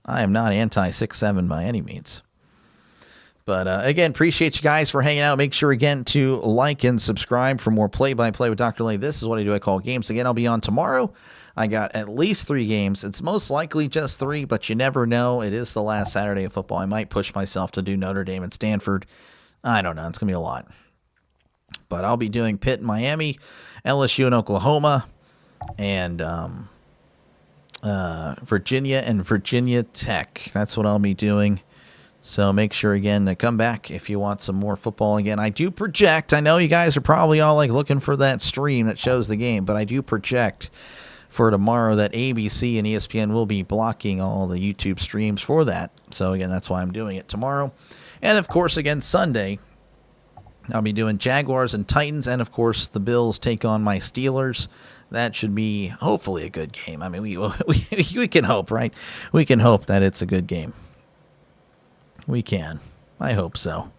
I am not anti-6'7" by any means. But, again, appreciate you guys for hanging out. Make sure, again, to like and subscribe for more play-by-play with Dr. Lay. This is what I do. I call games. Again, I'll be on tomorrow. I got at least 3 games. It's most likely just 3, but you never know. It is the last Saturday of football. I might push myself to do Notre Dame and Stanford. I don't know. It's going to be a lot. But I'll be doing Pitt and Miami, LSU and Oklahoma, and Virginia and Virginia Tech. That's what I'll be doing. So make sure, again, to come back if you want some more football. Again, I do project. I know you guys are probably all like looking for that stream that shows the game, but I do project for tomorrow that ABC and ESPN will be blocking all the YouTube streams for that. So, again, that's why I'm doing it tomorrow. And, of course, again, Sunday, I'll be doing Jaguars and Titans, and, of course, the Bills take on my Steelers. That should be, hopefully, a good game. I mean, we can hope, right? We can hope that it's a good game. We can. I hope so.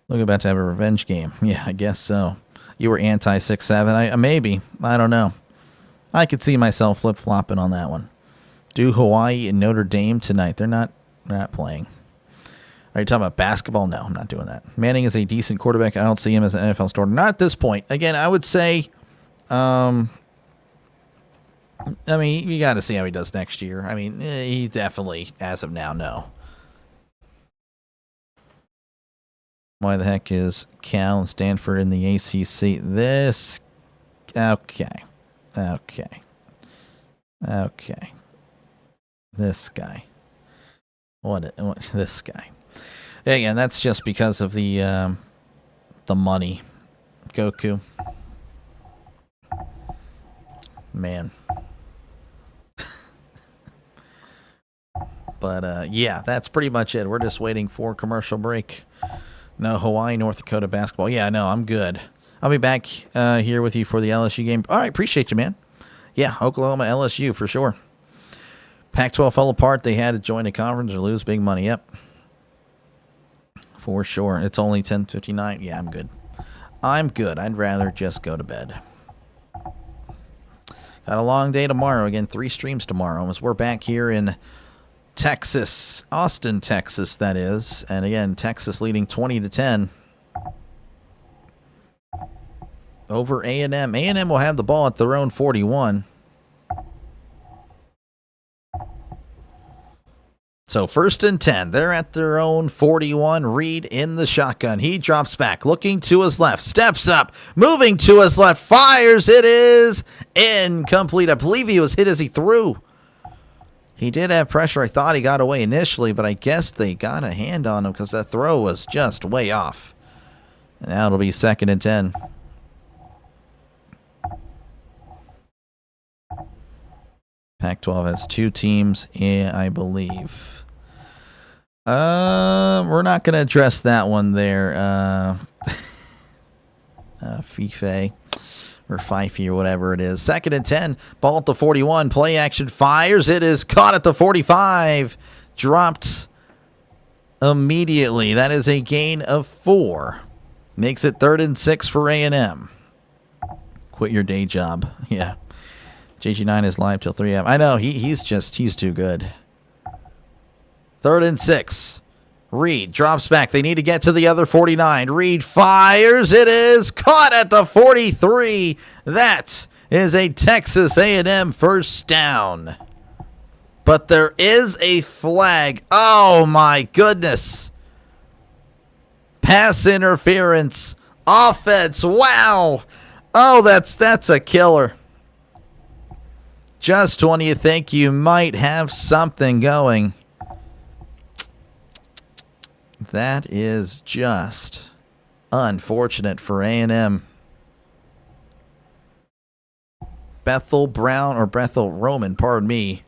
Look, about to have a revenge game. Yeah, I guess so. You were anti-6'7". Maybe. I don't know. I could see myself flip-flopping on that one. Do Hawaii and Notre Dame tonight. They're not playing. Are you talking about basketball? No, I'm not doing that. Manning is a decent quarterback. I don't see him as an NFL starter. Not at this point. Again, I would say, I mean, you got to see how he does next year. I mean, he definitely, as of now, no. Why the heck is Cal and Stanford in the ACC? Okay. Okay. This guy. What this guy. Again, that's just because of the money. Goku. Man. But, yeah, that's pretty much it. We're just waiting for commercial break. No Hawaii, North Dakota basketball. Yeah, no, I'm good. I'll be back here with you for the LSU game. All right, appreciate you, man. Yeah, Oklahoma, LSU for sure. Pac-12 fell apart. They had to join a conference or lose big money. Yep. For sure. It's only 10:59. Yeah, I'm good. I'm good. I'd rather just go to bed. Got a long day tomorrow. Again, 3 streams tomorrow as we're back here in Texas, Austin, Texas, that is. And again, Texas leading 20-10 over A&M. A&M will have the ball at their own 41. So 1st and 10. They're at their own 41. Reed in the shotgun. He drops back, looking to his left, steps up, moving to his left, fires. It is incomplete. I believe he was hit as he threw. He did have pressure. I thought he got away initially, but I guess they got a hand on him because that throw was just way off. And now it'll be 2nd and 10. Pac-12 has 2 teams, I believe. We're not going to address that one there. FIFA or Fife or whatever it is. 2nd and 10. Ball at the 41. Play action fires. It is caught at the 45. Dropped immediately. That is a gain of 4. Makes it 3rd and 6 for A&M. Quit your day job. Yeah. JG9 is live till 3 a.m. I know, he's too good. 3rd and 6. Reed drops back. They need to get to the other 49. Reed fires. It is caught at the 43. That is a Texas A&M first down. But there is a flag. Oh, my goodness. Pass interference. Offense. Wow. Oh, that's a killer. Just when you think you might have something going. That is just unfortunate for A&M. Bethel Roman, pardon me.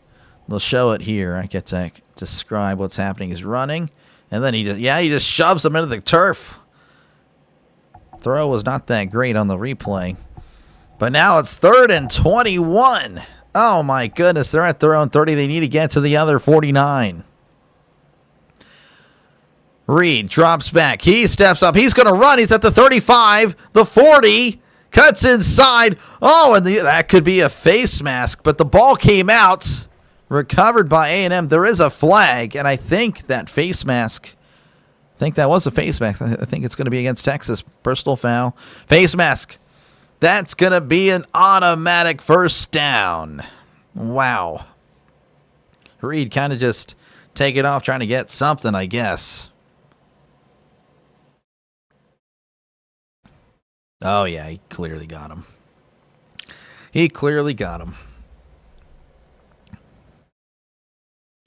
They'll show it here. I get to describe what's happening. He's running, and then he just shoves him into the turf. Throw was not that great on the replay. But now it's 3rd and 21. Oh, my goodness. They're at their own 30. They need to get to the other 49. Reed drops back. He steps up. He's going to run. He's at the 35, the 40, cuts inside. Oh, and that could be a face mask, but the ball came out, recovered by A&M. There is a flag, and I think that face mask, that was a face mask. I think it's going to be against Texas. Personal foul. Face mask. That's going to be an automatic first down. Wow. Reed kind of just take it off, trying to get something, I guess. Oh, yeah, he clearly got him.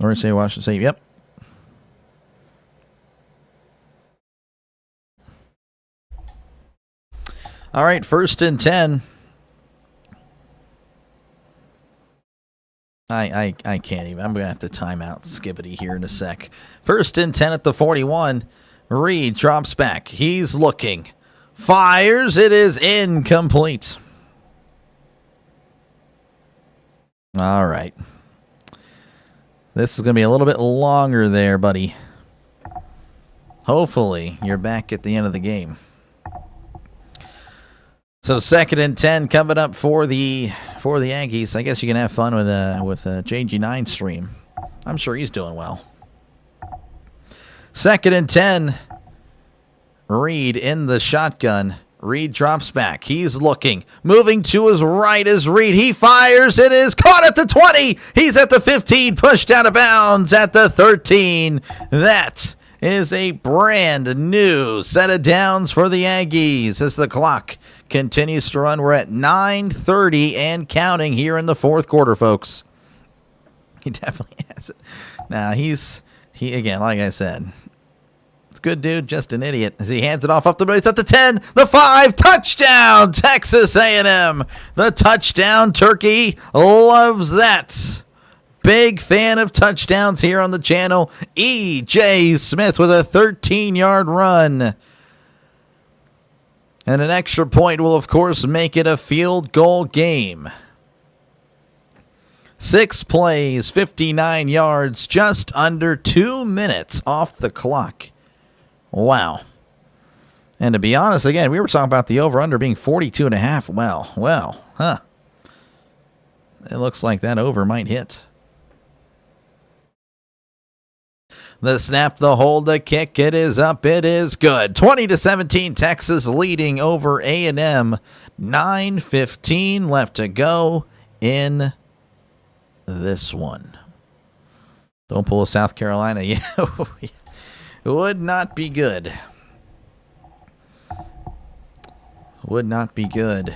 Or say Washington State, yep. All right, 1st and 10. I can't even. I'm going to have to time out Skibbity here in a sec. 1st and 10 at the 41. Reed drops back. He's looking. Fires. It is incomplete. All right. This is going to be a little bit longer there, buddy. Hopefully, you're back at the end of the game. So 2nd and 10 coming up for the Aggies. I guess you can have fun with a JG9 stream. I'm sure he's doing well. 2nd and 10. Reed in the shotgun. Reed drops back. He's looking. Moving to his right is Reed. He fires. It is caught at the 20. He's at the 15. Pushed out of bounds at the 13. That is a brand new set of downs for the Aggies as the clock continues to run. We're at 9:30 and counting here in the 4th quarter, folks. He definitely has it. Now, he again, like I said, it's good dude, just an idiot. As he hands it off up the base at the 10, the 5, touchdown, Texas A&M. The touchdown turkey loves that. Big fan of touchdowns here on the channel. E.J. Smith with a 13-yard run. And an extra point will, of course, make it a field goal game. 6 plays, 59 yards, just under 2 minutes off the clock. Wow. And to be honest, again, we were talking about the over-under being 42.5. Well, huh. It looks like that over might hit. The snap, the hold, the kick, it is up, it is good. 20-17, Texas leading over A&M. 9:15 left to go in this one. Don't pull a South Carolina. Yeah, it would not be good. Would not be good.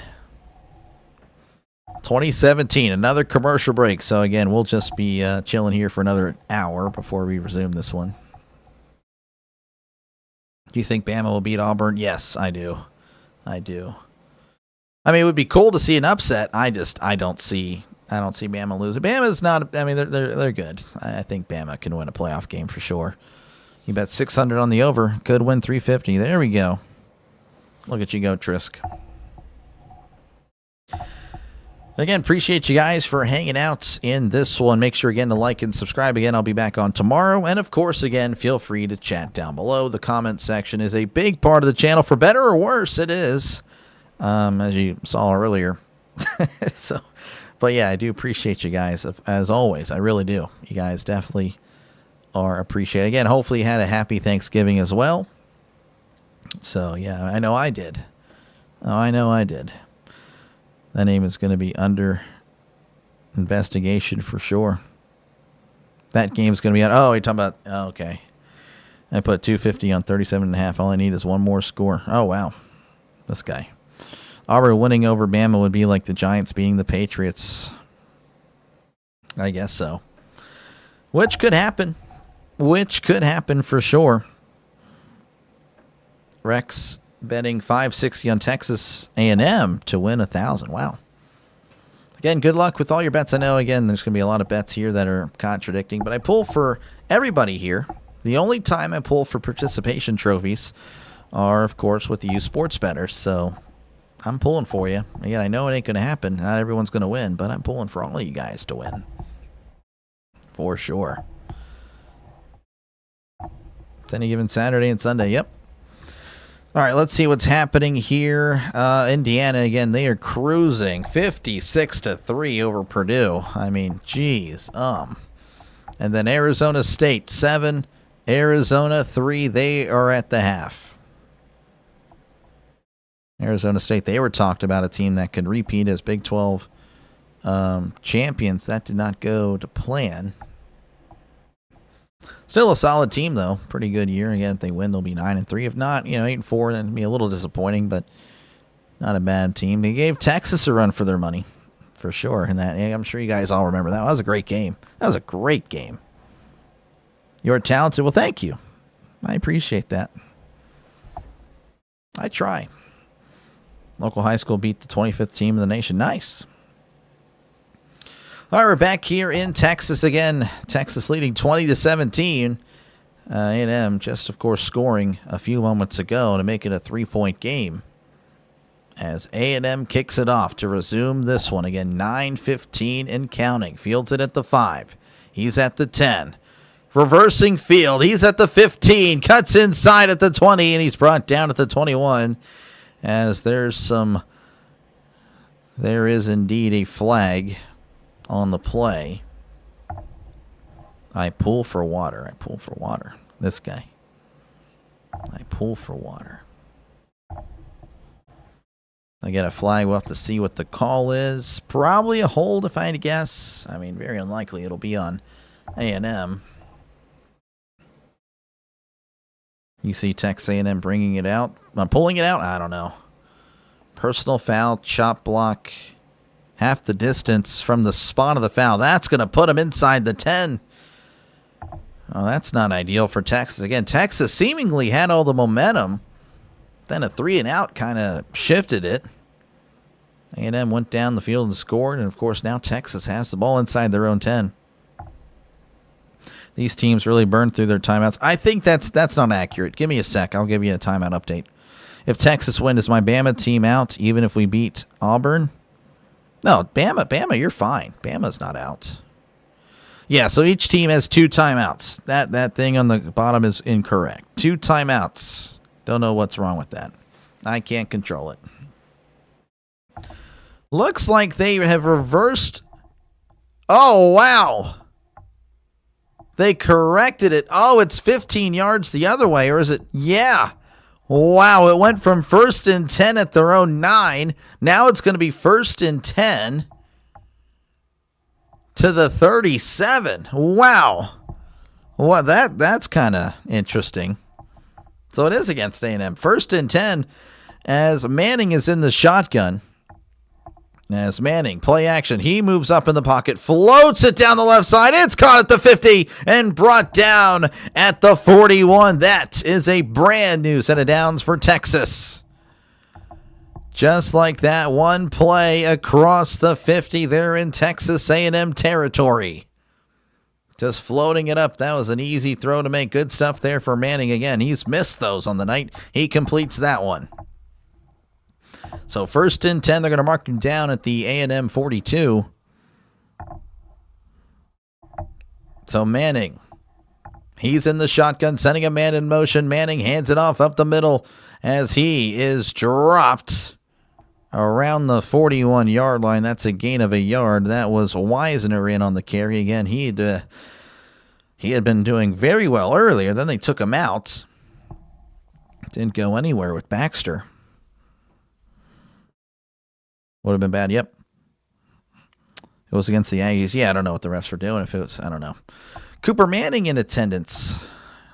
2017, another commercial break. So, again, we'll just be chilling here for another hour before we resume this one. Do you think Bama will beat Auburn? Yes, I do. I do. I mean, it would be cool to see an upset. I don't see Bama losing. Bama's not, I mean, they're good. I think Bama can win a playoff game for sure. You bet 600 on the over. Could win 350. There we go. Look at you go, Trisk. Again, appreciate you guys for hanging out in this one. Make sure, again, to like and subscribe. Again, I'll be back on tomorrow. And, of course, again, feel free to chat down below. The comment section is a big part of the channel. For better or worse, it is, as you saw earlier. But, yeah, I do appreciate you guys, as always. I really do. You guys definitely are appreciated. Again, hopefully you had a happy Thanksgiving as well. So, yeah, I know I did. Oh, I know I did. That name is going to be under investigation for sure. That game's going to be out. Oh, you're talking about... Oh, okay. I put 250 on 37.5. All I need is one more score. Oh, wow. This guy. Auburn winning over Bama would be like the Giants beating the Patriots. I guess so. Which could happen. Which could happen for sure. Rex betting 560 on Texas A&M to win 1,000. Wow. Again, good luck with all your bets. I know, again, there's going to be a lot of bets here that are contradicting, but I pull for everybody here. The only time I pull for participation trophies are, of course, with you sports bettors. So I'm pulling for you. Again, I know it ain't going to happen. Not everyone's going to win, but I'm pulling for all of you guys to win. For sure. It's any given Saturday and Sunday. Yep. All right, let's see what's happening here. Indiana, again, they are cruising 56-3 over Purdue. I mean, geez. And then Arizona State, 7. Arizona, 3. They are at the half. Arizona State, they were talked about a team that could repeat as Big 12 champions. That did not go to plan. Still a solid team, though. Pretty good year. Again, if they win, they'll be 9-3. If not, 8-4, then it'll be a little disappointing, but not a bad team. They gave Texas a run for their money, for sure. And that, I'm sure you guys all remember that. That was a great game. That was a great game. You're talented. Well, thank you. I appreciate that. I try. Local high school beat the 25th team in the nation. Nice. All right, we're back here in Texas again. Texas leading 20-17. A&M just, of course, scoring a few moments ago to make it a 3-point game. As A&M kicks it off to resume this one. Again, 9:15 and counting. Fields it at the 5. He's at the 10. Reversing field. He's at the 15. Cuts inside at the 20, and he's brought down at the 21. As there is indeed a flag on the play. I pull for water. This guy. I pull for water. I get a flag. We'll have to see what the call is. Probably a hold if I had to guess. I mean, very unlikely it'll be on A&M. You see Texas A&M bringing it out. Pulling it out? I don't know. Personal foul, chop block. half the distance from the spot of the foul. That's going to put him inside the 10. Oh, that's not ideal for Texas. Again, Texas seemingly had all the momentum. Then a 3-and-out kind of shifted it. A&M went down the field and scored. And, of course, now Texas has the ball inside their own 10. These teams really burned through their timeouts. I think that's not accurate. Give me a sec. I'll give you a timeout update. If Texas wins, is my Bama team out even if we beat Auburn? No, Bama, you're fine. Bama's not out. Yeah, so each team has 2 timeouts. That thing on the bottom is incorrect. 2 timeouts. Don't know what's wrong with that. I can't control it. Looks like they have reversed. Oh, wow. They corrected it. Oh, it's 15 yards the other way, or is it? Yeah. Wow, it went from 1st and 10 at their own 9. Now it's going to be 1st and 10 to the 37. Wow. Well, that's kind of interesting. So it is against A&M. 1st and 10 as Manning is in the shotgun. As Manning, play action. He moves up in the pocket, floats it down the left side. It's caught at the 50 and brought down at the 41. That is a brand new set of downs for Texas. Just like that, one play across the 50 there in Texas A&M territory. Just floating it up. That was an easy throw to make. Good stuff there for Manning. Again, he's missed those on the night. He completes that one. So 1st and 10, they're going to mark him down at the A&M 42. So Manning, he's in the shotgun, sending a man in motion. Manning hands it off up the middle as he is dropped around the 41-yard line. That's a gain of a yard. That was Wisner in on the carry. Again, he had been doing very well earlier. Then they took him out. Didn't go anywhere with Baxter. Would have been bad. Yep. It was against the Aggies. Yeah, I don't know what the refs were doing. If it was, I don't know. Cooper Manning in attendance.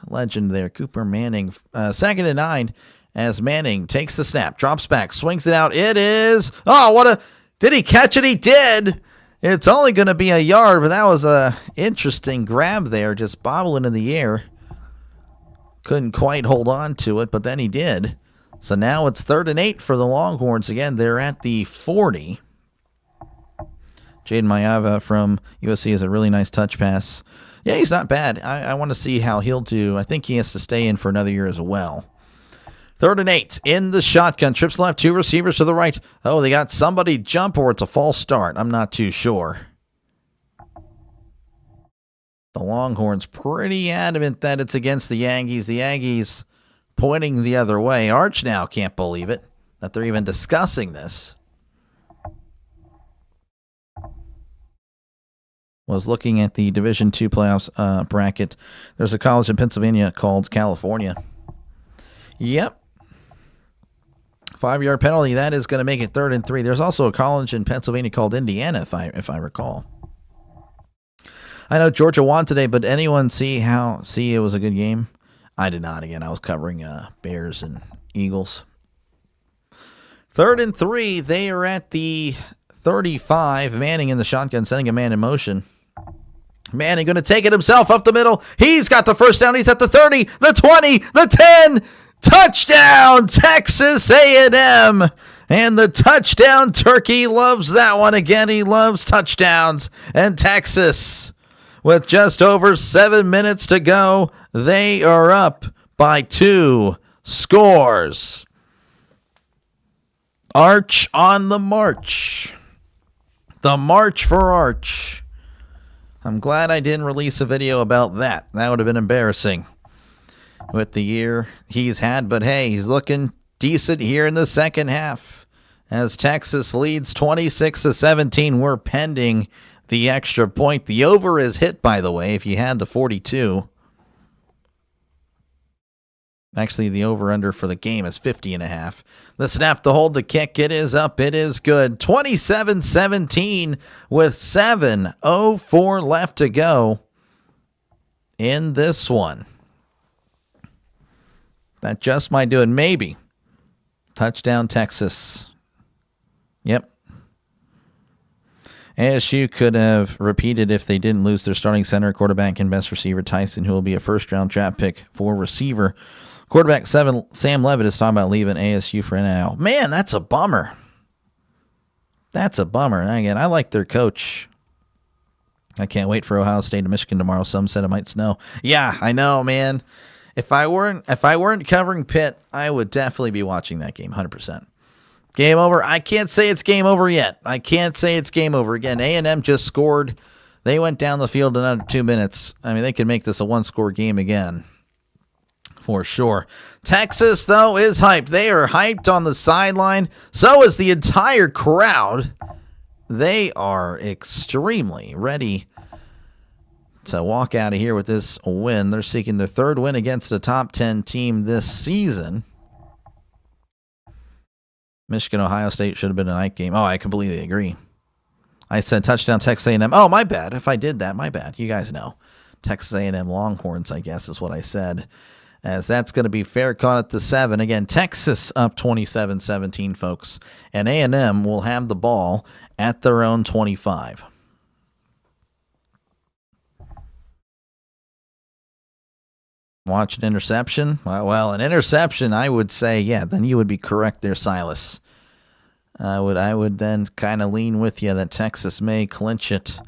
Legend there. Cooper Manning. 2nd and 9 as Manning takes the snap, drops back, swings it out. It is. Oh, did he catch it? He did. It's only going to be a yard, but that was a interesting grab there, just bobbling in the air. Couldn't quite hold on to it, but then he did. So now it's 3rd and 8 for the Longhorns. Again, they're at the 40. Jaden Mayava from USC has a really nice touch pass. Yeah, he's not bad. I want to see how he'll do. I think he has to stay in for another year as well. 3rd and 8 in the shotgun. Trips left, 2 receivers to the right. Oh, they got somebody jump or it's a false start. I'm not too sure. The Longhorns pretty adamant that it's against the Aggies. The Aggies pointing the other way. Arch now can't believe it, that they're even discussing this. Was looking at the Division II playoffs bracket. There's a college in Pennsylvania called California. Yep. 5-yard penalty. That is going to make it 3rd and 3. There's also a college in Pennsylvania called Indiana, if I recall. I know Georgia won today, but anyone see it was a good game? I did not. Again, I was covering Bears and Eagles. 3rd and 3. They are at the 35. Manning in the shotgun, sending a man in motion. Manning going to take it himself up the middle. He's got the first down. He's at the 30, the 20, the 10. Touchdown, Texas A&M. And the touchdown turkey loves that one again. He loves touchdowns. And Texas, with just over 7 minutes to go, they are up by 2 scores. Arch on the march. The march for Arch. I'm glad I didn't release a video about that. That would have been embarrassing with the year he's had. But hey, he's looking decent here in the second half as Texas leads 26-17. We're pending the extra point. The over is hit, by the way, if you had the 42. Actually, the over-under for the game is 50.5. The snap, the hold, the kick, it is up, it is good. 27-17 with 7:04 left to go in this one. That just might do it, maybe. Touchdown, Texas. Yep. ASU could have repeated if they didn't lose their starting center, quarterback, and best receiver Tyson, who will be a first-round draft pick for receiver. Quarterback 7, Sam Levitt, is talking about leaving ASU for NIL. Man, that's a bummer. That's a bummer. And again, I like their coach. I can't wait for Ohio State and Michigan tomorrow. Some said it might snow. Yeah, I know, man. If I weren't covering Pitt, I would definitely be watching that game, 100%. Game over. I can't say it's game over yet. I can't say it's game over. Again, A&M just scored. They went down the field in under 2 minutes. I mean, they could make this a one-score game again, for sure. Texas, though, is hyped. They are hyped on the sideline. So is the entire crowd. They are extremely ready to walk out of here with this win. They're seeking their third win against a top 10 team this season. Michigan, Ohio State should have been a night game. Oh, I completely agree. I said touchdown Texas A&M. Oh, my bad. If I did that, my bad. You guys know. Texas A&M Longhorns, I guess, is what I said. As that's going to be fair caught at the 7. Again, Texas up 27-17, folks. And A&M will have the ball at their own 25. Watch an interception. Well, an interception, I would say, yeah, then you would be correct there, Silas. I would then kind of lean with you that Texas may clinch it.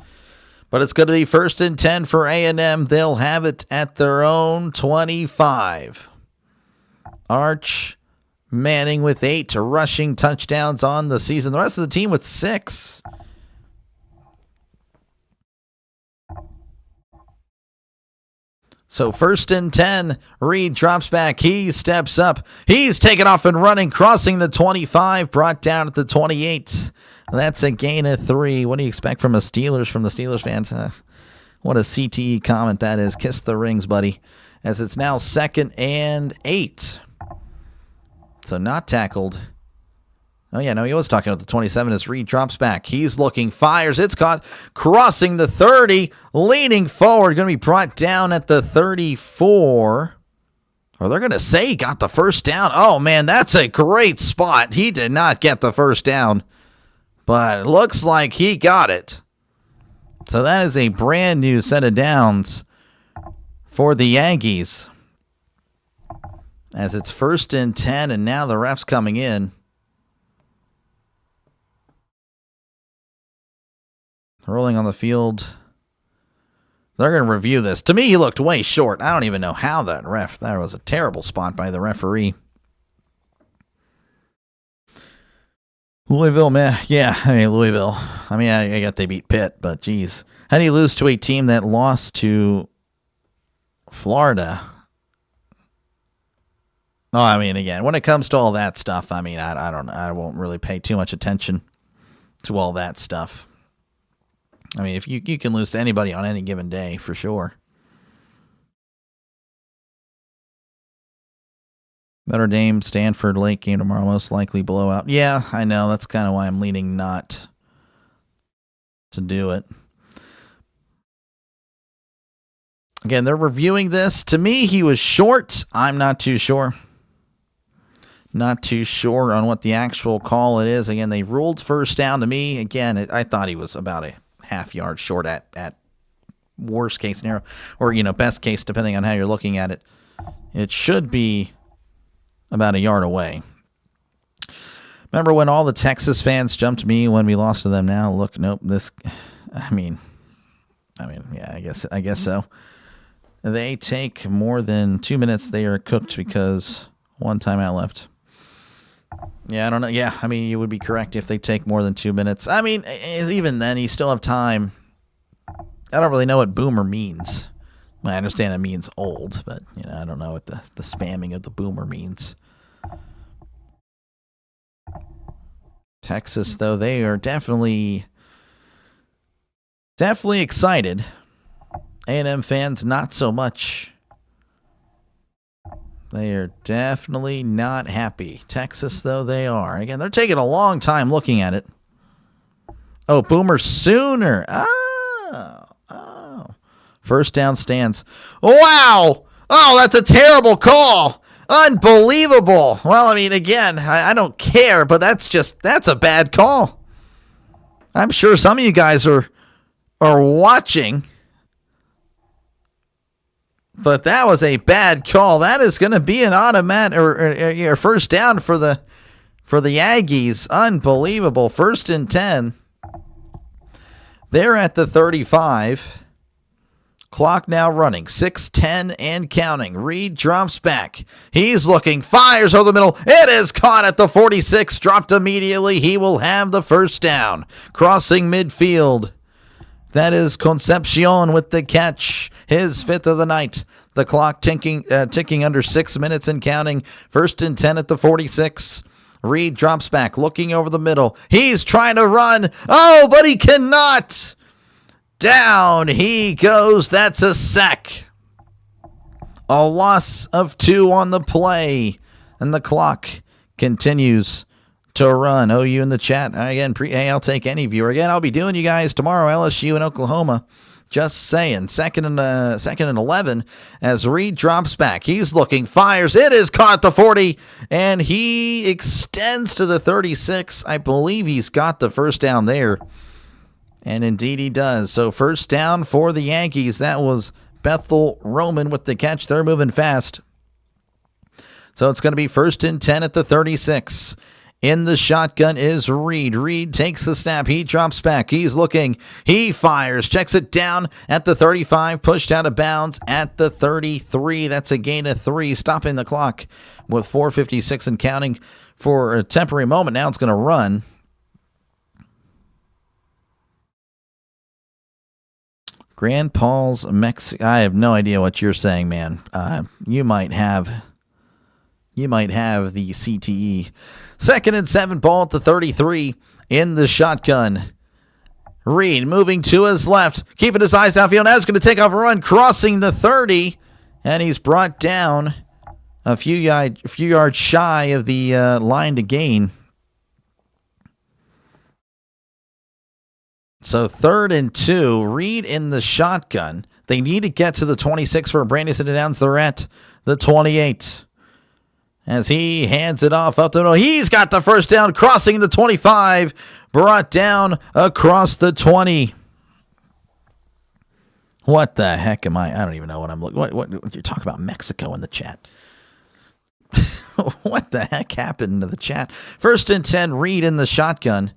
But it's going to be 1st and 10 for A&M. They'll have it at their own 25. Arch Manning with 8 rushing touchdowns on the season. The rest of the team with 6. So 1st and 10, Reed drops back. He steps up. He's taken off and running, crossing the 25, brought down at the 28. That's a gain of 3. What do you expect from the Steelers fans? What a CTE comment that is. Kiss the rings, buddy. As it's now 2nd and 8. So not tackled. Oh, yeah, no, he was talking about the 27 as Reed drops back. He's looking, fires. It's caught, crossing the 30, leaning forward, going to be brought down at the 34. Or they're going to say he got the first down. Oh, man, that's a great spot. He did not get the first down, but it looks like he got it. So that is a brand new set of downs for the Aggies. As it's 1st and 10, and now the ref's coming in. Rolling on the field. They're going to review this. To me, he looked way short. I don't even know how that was a terrible spot by the referee. Louisville, man. Yeah, I mean, Louisville. I mean, I got they beat Pitt, but geez. How do you lose to a team that lost to Florida? Oh, I mean, again, when it comes to all that stuff, I mean, I don't know. I won't really pay too much attention to all that stuff. I mean, if you can lose to anybody on any given day, for sure. Notre Dame, Stanford, late game tomorrow, most likely blowout. Yeah, I know. That's kind of why I'm leaning not to do it. Again, they're reviewing this. To me, he was short. I'm not too sure. Not too sure on what the actual call it is. Again, they ruled first down to me. Again, I thought he was about a half yard short at worst case scenario, or best case depending on how you're looking at it. It should be about a yard away. Remember when all the Texas fans jumped me when we lost to them? Now look, nope. I mean, yeah, I guess so. They take more than 2 minutes. They are cooked because one timeout left. Yeah, I don't know. Yeah, I mean, you would be correct if they take more than 2 minutes. I mean, even then, you still have time. I don't really know what boomer means. Well, I understand it means old, but I don't know what the spamming of the boomer means. Texas, though, they are definitely excited. A&M fans, not so much. They are definitely not happy. Texas, though, they are. Again, they're taking a long time looking at it. Oh, Boomer Sooner. Oh. First down stands. Wow. Oh, that's a terrible call. Unbelievable. Well, I mean, again, I don't care, but that's a bad call. I'm sure some of you guys are watching, but that was a bad call. That is going to be an automatic or first down for the Aggies. Unbelievable. 1st and 10. They're at the 35. Clock now running. 6:10 and counting. Reed drops back. He's looking. Fires over the middle. It is caught at the 46. Dropped immediately. He will have the first down. Crossing midfield. That is Concepcion with the catch. His 5th of the night. The clock ticking under 6 minutes and counting. 1st and 10 at the 46. Reed drops back, looking over the middle. He's trying to run. Oh, but he cannot. Down he goes. That's a sack. A loss of 2 on the play. And the clock continues to run. OU in the chat. Again, hey, I'll take any viewer. Again, I'll be doing you guys tomorrow, LSU and Oklahoma. Just saying. Second and 11 as Reed drops back. He's looking, fires. It is caught at the 40, and he extends to the 36. I believe he's got the first down there. And indeed he does. So first down for the Yankees. That was Bethel Roman with the catch. They're moving fast. So it's going to be 1st and 10 at the 36. In the shotgun is Reed. Reed takes the snap. He drops back. He's looking. He fires. Checks it down at the 35. Pushed out of bounds at the 33. That's a gain of 3. Stopping the clock with 4:56 and counting for a temporary moment. Now it's going to run. Grand Paul's Mexico. I have no idea what you're saying, man. You might have the CTE. 2nd and 7, ball at the 33 in the shotgun. Reed moving to his left, keeping his eyes downfield. Now he's going to take off a run, crossing the 30, and he's brought down a few yards shy of the line to gain. So 3rd and 2, Reed in the shotgun. They need to get to the 26 for a brand new set of downs. They're at the 28. As he hands it off up the middle. He's got the first down, crossing the 25, brought down across the 20. What the heck am I? I don't even know what I'm looking. What you're talking about Mexico in the chat. What the heck happened to the chat? 1st and 10, Reed in the shotgun.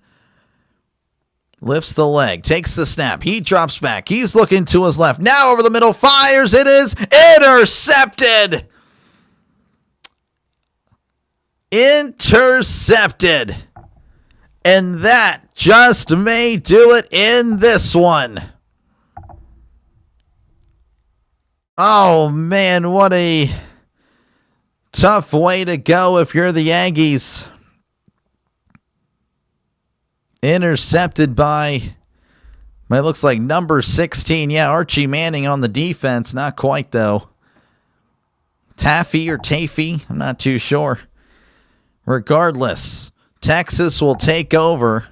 Lifts the leg, takes the snap. He drops back. He's looking to his left. Now over the middle, fires. It is intercepted. Intercepted. And that just may do it in this one. Oh, man, what a tough way to go if you're the Aggies. Intercepted by, it looks like number 16. Yeah, Archie Manning on the defense. Not quite, though. Taffy or Tafy, I'm not too sure. Regardless, Texas will take over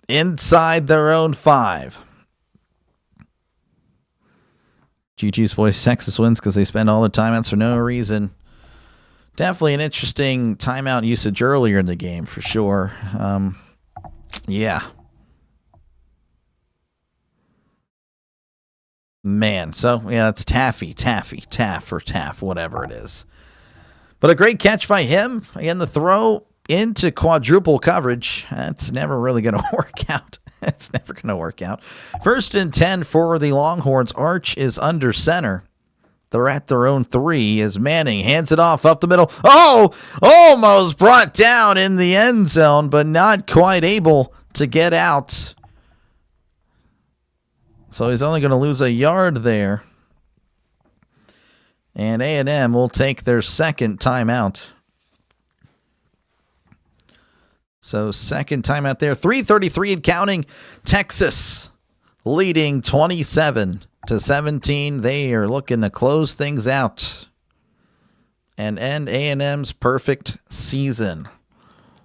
inside their own 5. GG's voice, Texas wins because they spend all the timeouts for no reason. Definitely an interesting timeout usage earlier in the game, for sure. Yeah. Man, so, yeah, it's Taff, whatever it is. But a great catch by him. Again, the throw into quadruple coverage. That's never really going to work out. It's never going to work out. 1st and 10 for the Longhorns. Arch is under center. They're at their own 3 as Manning hands it off up the middle. Oh, almost brought down in the end zone, but not quite able to get out. So he's only going to lose a yard there. And A&M will take their 2nd timeout. So 2nd timeout there. 3:33 and counting. Texas leading 27-17. They are looking to close things out and end A&M's perfect season.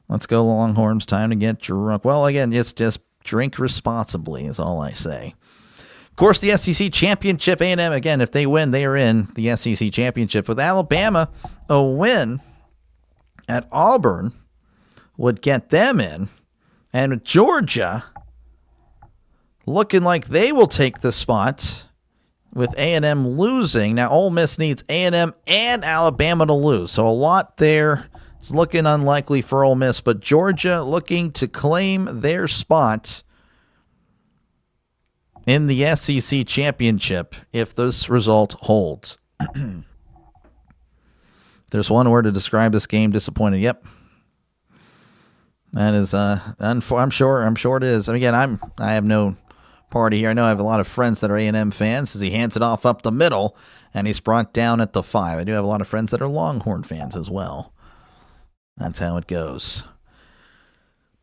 Let's go Longhorns. Time to get drunk. Well, again, just drink responsibly is all I say. Of course, the SEC championship, A&M, again, if they win, they are in the SEC championship. With Alabama, a win at Auburn would get them in. And Georgia looking like they will take the spot with A&M losing. Now, Ole Miss needs A&M and Alabama to lose. So a lot there. It's looking unlikely for Ole Miss, but Georgia looking to claim their spot in the SEC championship if this result holds. There's one word to describe this game: disappointed. Yep. That is, I'm sure it is. And again, I have no party here. I know I have a lot of friends that are A&M fans as he hands it off up the middle and he's brought down at the 5. I do have a lot of friends that are Longhorn fans as well. That's how it goes.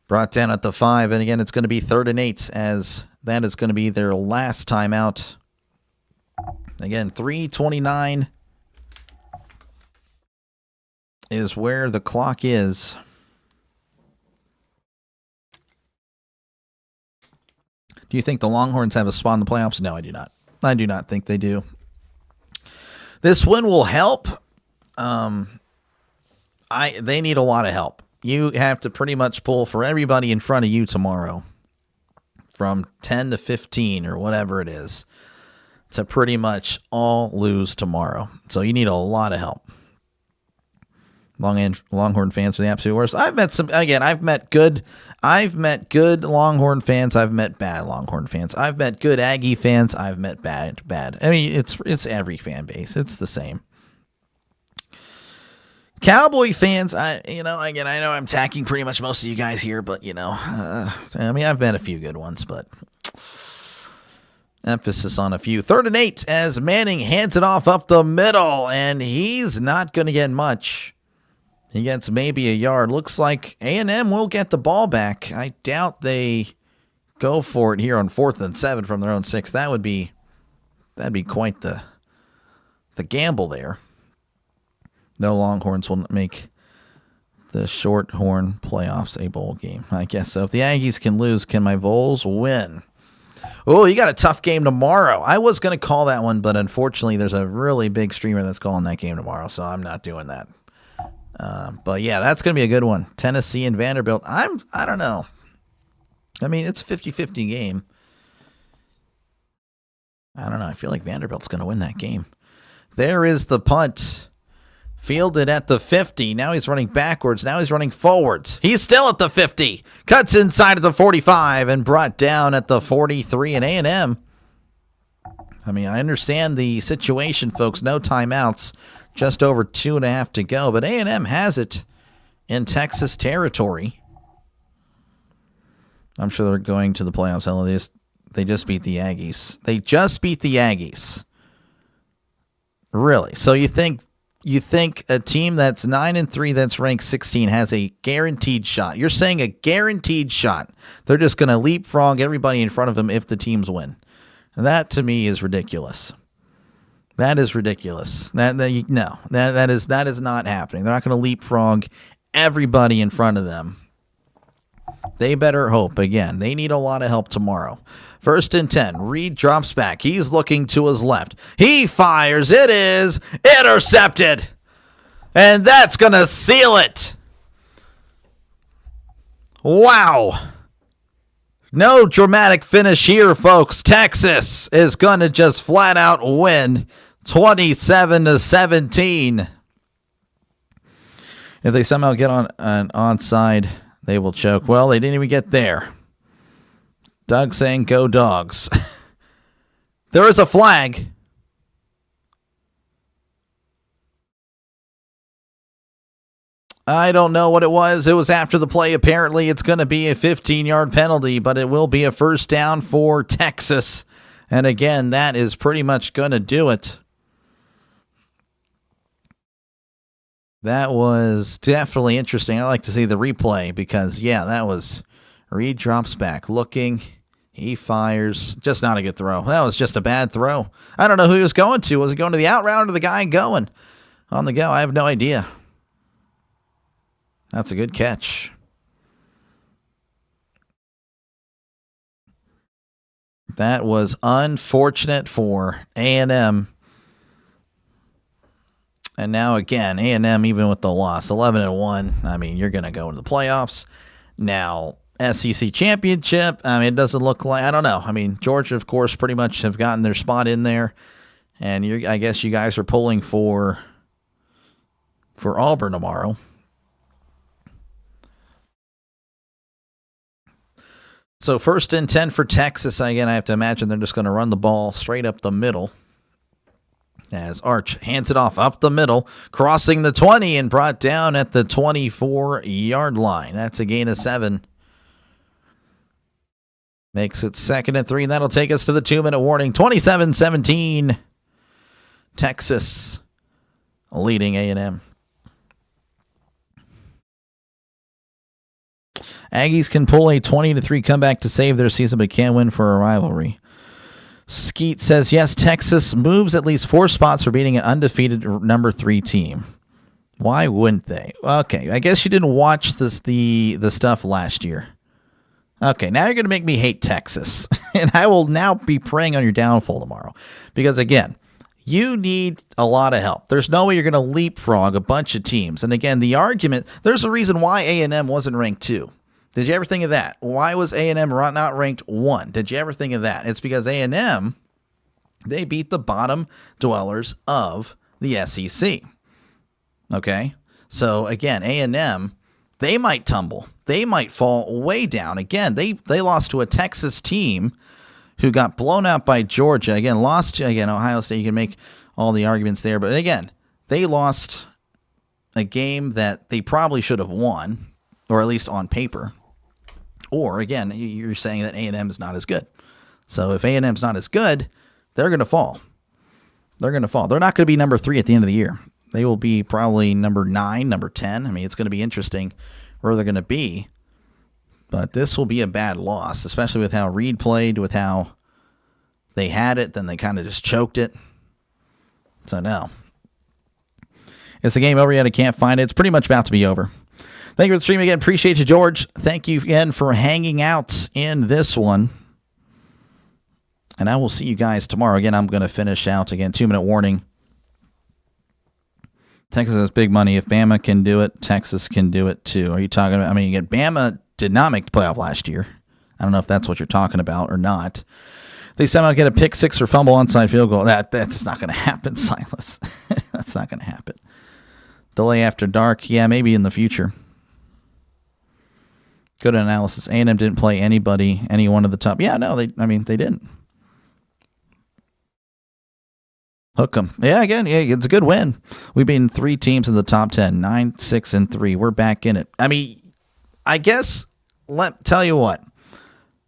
Brought down at the 5, and again, it's going to be 3rd and 8 as that is going to be their last time out. Again, 3:29 is where the clock is. Do you think the Longhorns have a spot in the playoffs? No, I do not. I do not think they do. This win will help. They need a lot of help. You have to pretty much pull for everybody in front of you tomorrow from 10 to 15 or whatever it is to pretty much all lose tomorrow. So you need a lot of help. Longhorn fans are the absolute worst. I've met good Longhorn fans. I've met bad Longhorn fans. I've met good Aggie fans. I've met bad. I mean, it's every fan base. It's the same. Cowboy fans, I know I'm attacking pretty much most of you guys here, but I've met a few good ones, but emphasis on a few. 3rd and 8 as Manning hands it off up the middle, and he's not going to get much. He gets maybe a yard. Looks like A&M will get the ball back. I doubt they go for it here on 4th and 7 from their own 6. That'd be quite the gamble there. No Longhorns will make the Shorthorn playoffs a bowl game. I guess so. If the Aggies can lose, can my Vols win? Oh, you got a tough game tomorrow. I was going to call that one, but unfortunately there's a really big streamer that's calling that game tomorrow, so I'm not doing that. But yeah, that's going to be a good one. Tennessee and Vanderbilt. I don't know. I mean, it's a 50-50 game. I don't know. I feel like Vanderbilt's going to win that game. There is the punt. Fielded at the 50. Now he's running backwards. Now he's running forwards. He's still at the 50. Cuts inside at the 45 and brought down at the 43. And A&M. I mean, I understand the situation, folks. No timeouts. Just over 2.5 to go. But A&M has it in Texas territory. I'm sure they're going to the playoffs. Hell, they just beat the Aggies. They just beat the Aggies. Really? So you think a team that's 9-3 that's ranked 16 has a guaranteed shot? You're saying a guaranteed shot. They're just going to leapfrog everybody in front of them if the teams win. And that to me is ridiculous. That is ridiculous. That is not happening. They're not going to leapfrog everybody in front of them. They better hope. Again, they need a lot of help tomorrow. 1st and 10. Reed drops back. He's looking to his left. He fires. It is intercepted. And that's going to seal it. Wow. No dramatic finish here, folks. Texas is going to just flat out win 27-17. If they somehow get on an onside, they will choke. Well, they didn't even get there. Doug saying, go Dogs. There is a flag. I don't know what it was. It was after the play. Apparently, it's going to be a 15-yard penalty, but it will be a 1st down for Texas. And again, that is pretty much going to do it. That was definitely interesting. I like to see the replay because, yeah, that was Reed drops back looking. He fires. Just not a good throw. That was just a bad throw. I don't know who he was going to. Was he going to the out route or the guy going on the go? I have no idea. That's a good catch. That was unfortunate for A&M. And now again, A&M, even with the loss, 11-1. I mean, you're going to go into the playoffs. Now, SEC championship. I mean, it doesn't look like, I don't know. I mean, Georgia, of course, pretty much have gotten their spot in there. And I guess you guys are pulling for Auburn tomorrow. So 1st and 10 for Texas. Again, I have to imagine they're just going to run the ball straight up the middle. As Arch hands it off up the middle, crossing the 20 and brought down at the 24-yard line. That's a gain of 7. Makes it 2nd and 3, and that'll take us to the 2-minute warning. 27-17. Texas leading A&M. Aggies can pull a 20-3 comeback to save their season, but can't win for a rivalry. Skeet says, yes, Texas moves at least 4 spots for beating an undefeated number 3 team. Why wouldn't they? Okay, I guess you didn't watch the stuff last year. Okay, now you're going to make me hate Texas. And I will now be preying on your downfall tomorrow. Because, again, you need a lot of help. There's no way you're going to leapfrog a bunch of teams. And, again, the argument, there's a reason why A&M wasn't ranked 2. Did you ever think of that? Why was A&M not ranked 1? Did you ever think of that? It's because A&M, they beat the bottom dwellers of the SEC. Okay? So, again, A&M, they might tumble. They might fall way down. Again, they lost to a Texas team who got blown out by Georgia. Again, lost to, Ohio State. You can make all the arguments there. But, again, they lost a game that they probably should have won, or at least on paper. Or, again, you're saying that A&M is not as good. So if A&M's not as good, they're going to fall. They're going to fall. They're not going to be number 3 at the end of the year. They will be probably number 9, number 10. I mean, it's going to be interesting where they're going to be. But this will be a bad loss, especially with how Reed played, with how they had it, then they kind of just choked it. So, no. Is the game over yet? I can't find it. It's pretty much about to be over. Thank you for the stream again. Appreciate you, George. Thank you again for hanging out in this one. And I will see you guys tomorrow. Again, I'm going to finish out, again, 2-minute warning. Texas has big money. If Bama can do it, Texas can do it too. Are you talking about, Bama did not make the playoff last year. I don't know if that's what you're talking about or not. They somehow get a pick 6 or fumble onside field goal. That's not going to happen, Silas. That's not going to happen. Delay after dark. Yeah, maybe in the future. Good analysis. A&M didn't play any one of the top. Yeah, no, they didn't. Hook 'em. Yeah, again, it's a good win. We've been 3 teams in the top 10, 9, 6, and 3. We're back in it. I guess, tell you what,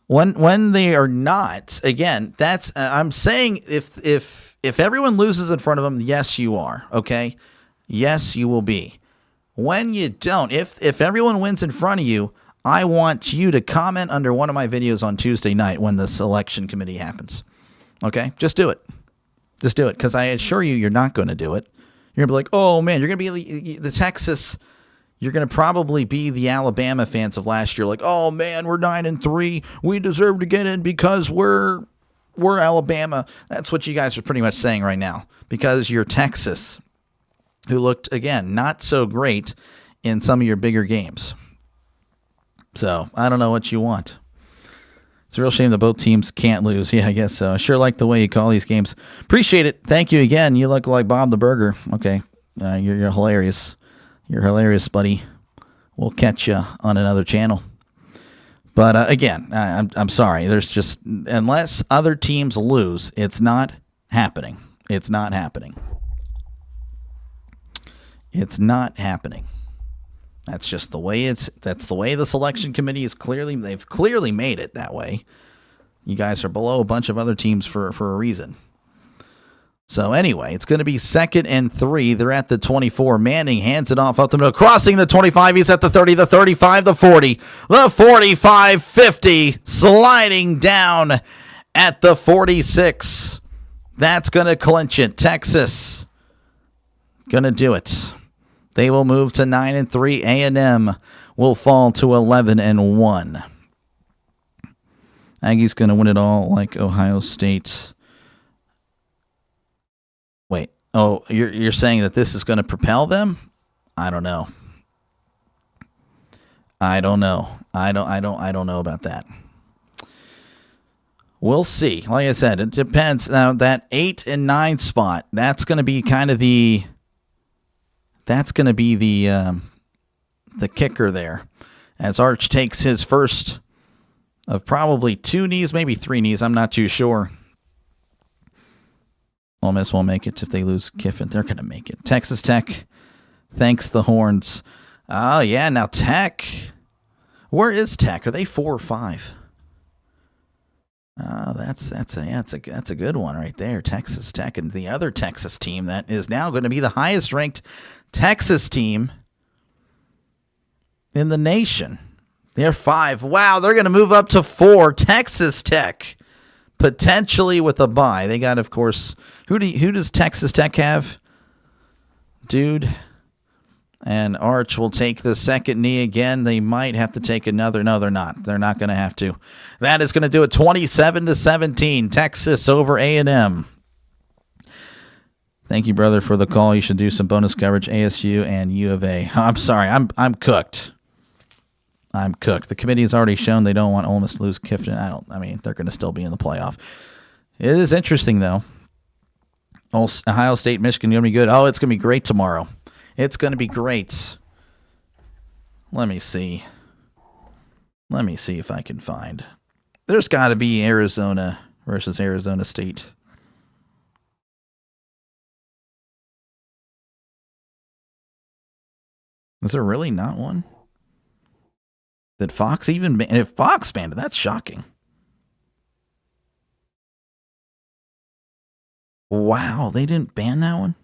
when they are not, again, that's, I'm saying if everyone loses in front of them, yes, you are, okay? Yes, you will be. When you don't, if everyone wins in front of you, I want you to comment under one of my videos on Tuesday night when the selection committee happens. Okay? Just do it. Just do it, because I assure you, you're not going to do it. You're going to be like, oh, man, you're going to be the Texas, you're going to probably be the Alabama fans of last year. Like, oh, man, we're 9-3. We deserve to get in because we're Alabama. That's what you guys are pretty much saying right now, because you're Texas, who looked, again, not so great in some of your bigger games. So, I don't know what you want. It's a real shame that both teams can't lose. Yeah, I guess so. I sure like the way you call these games. Appreciate it. Thank you again. You look like Bob the Burger. Okay. You're hilarious. You're hilarious, buddy. We'll catch you on another channel. But, again, I'm sorry. There's just, unless other teams lose, it's not happening. It's not happening. It's not happening. That's just the way that's the way the selection committee is they've clearly made it that way. You guys are below a bunch of other teams for a reason. So anyway, it's going to be 2nd and 3. They're at the 24. Manning hands it off up the middle, crossing the 25. He's at the 30, the 35, the 40, the 45, 50, sliding down at the 46. That's going to clinch it. Texas going to do it. They will move to 9-3. A&M will fall to 11-1. Aggies going to win it all like Ohio State. Wait. Oh, you're saying that this is going to propel them? I don't know. I don't know about that. We'll see. Like I said, it depends. Now that 8 and 9 spot, that's going to be kind of the kicker there, as Arch takes his first of probably 2 knees, maybe 3 knees. I'm not too sure. Ole Miss won't make it if they lose Kiffin. They're going to make it. Texas Tech, thanks the Horns. Oh yeah, now Tech. Where is Tech? Are they 4 or 5? Oh, that's a good one right there. Texas Tech, and the other Texas team that is now going to be the highest ranked Texas team in the nation. They're 5. Wow, they're going to move up to 4. Texas Tech, potentially with a bye. They got, of course, who does Texas Tech have? Dude. And Arch will take the second knee again. They might have to take another. No, they're not. They're not going to have to. That is going to do it. 27-17. Texas over A&M. Thank you, brother, for the call. You should do some bonus coverage. ASU and U of A. I'm sorry. I'm cooked. I'm cooked. The committee has already shown they don't want Ole Miss to lose Kiffin. They're going to still be in the playoff. It is interesting, though. Ohio State, Michigan, going to be good. Oh, it's going to be great tomorrow. It's going to be great. Let me see. Let me see if I can find. There's got to be Arizona versus Arizona State. Is there really not one? Did Fox even ban? If Fox banned it, that's shocking. Wow, they didn't ban that one?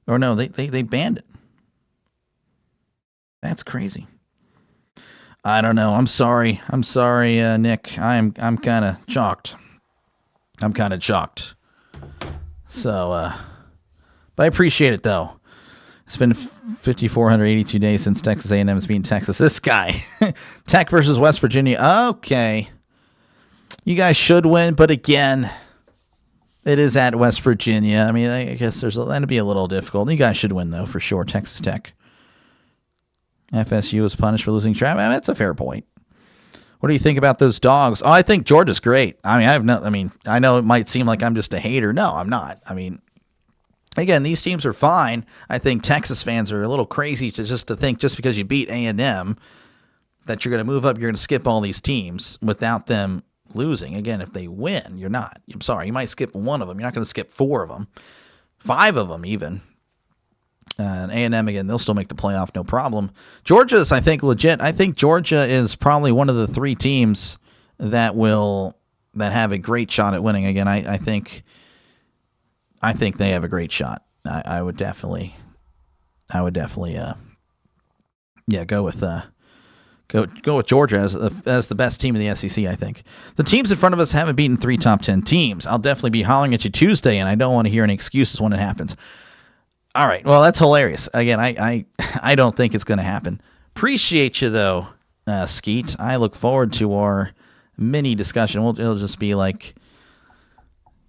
Or no, they banned it. That's crazy. I don't know. I'm sorry. Nick. I'm kind of shocked. So, but I appreciate it though. It's been 5,482 days since Texas A&M has beaten Texas. This guy, Tech versus West Virginia. Okay, you guys should win, but again, it is at West Virginia. I mean, I guess that'll be a little difficult. You guys should win, though, for sure. Texas Tech. FSU was punished for losing track. That's a fair point. What do you think about those dogs? Oh, I think Georgia's great. I know it might seem like I'm just a hater. No, I'm not. Again, these teams are fine. I think Texas fans are a little crazy to think just because you beat A&M that you're going to move up, you're going to skip all these teams without them losing. Again, if they win, you're not. I'm sorry, you might skip one of them. You're not going to skip 4 of them, 5 of them even. And A&M, again, they'll still make the playoff, no problem. Georgia's, I think, legit. I think Georgia is probably one of the 3 teams that have a great shot at winning. Again, I think they have a great shot. I would definitely, go with Georgia as the best team in the SEC. I think the teams in front of us haven't beaten 3 top 10 teams. I'll definitely be hollering at you Tuesday, and I don't want to hear any excuses when it happens. All right, well, that's hilarious. Again, I don't think it's going to happen. Appreciate you though, Skeet. I look forward to our mini discussion. It'll just be like.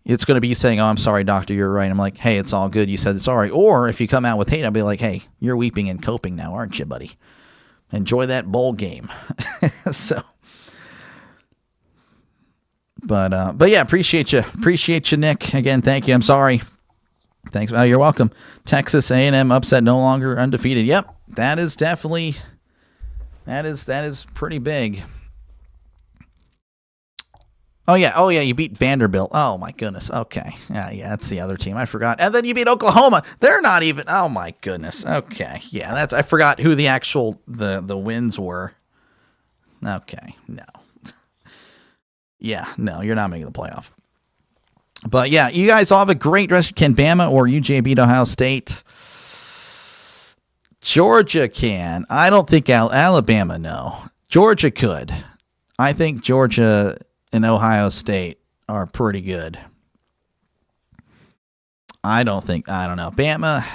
It's going to be saying, oh, I'm sorry, doctor, you're right. I'm like, hey, it's all good. You said it's all right. Or if you come out with hate, I'll be like, hey, you're weeping and coping now, aren't you, buddy? Enjoy that bowl game. So, but yeah, appreciate you. Appreciate you, Nick. Again, thank you. I'm sorry. Thanks. Oh, you're welcome. Texas A&M upset, no longer undefeated. Yep, that is definitely, that is pretty big. Oh yeah, you beat Vanderbilt. Oh my goodness. Okay, yeah, that's the other team. I forgot. And then you beat Oklahoma. They're not even. Oh my goodness. Okay, yeah, I forgot who the actual the wins were. Okay, no. Yeah, no, you're not making the playoff. But yeah, you guys all have a great rest. Can Bama or UJ beat Ohio State? Georgia can. I don't think Alabama. No, Georgia could. I think Georgia and Ohio State are pretty good. I don't know. Bama,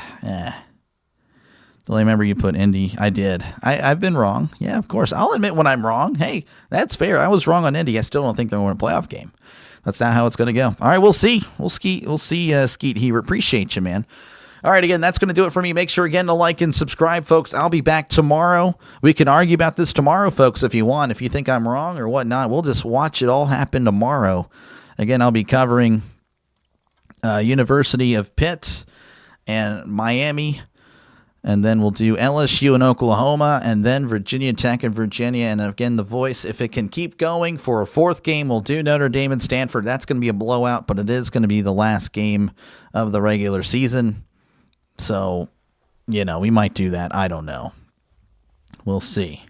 Do I remember you put Indy? I did. I've been wrong. Yeah, of course. I'll admit when I'm wrong. Hey, that's fair. I was wrong on Indy. I still don't think they're going to win a playoff game. That's not how it's going to go. All right, we'll see. We'll see, Skeet Heber. Appreciate you, man. All right, again, that's going to do it for me. Make sure, again, to like and subscribe, folks. I'll be back tomorrow. We can argue about this tomorrow, folks, if you want. If you think I'm wrong or whatnot, we'll just watch it all happen tomorrow. Again, I'll be covering University of Pitt and Miami, and then we'll do LSU and Oklahoma, and then Virginia Tech and Virginia. And again, the Voice, if it can keep going for a fourth game, we'll do Notre Dame and Stanford. That's going to be a blowout, but it is going to be the last game of the regular season. So, we might do that. I don't know. We'll see.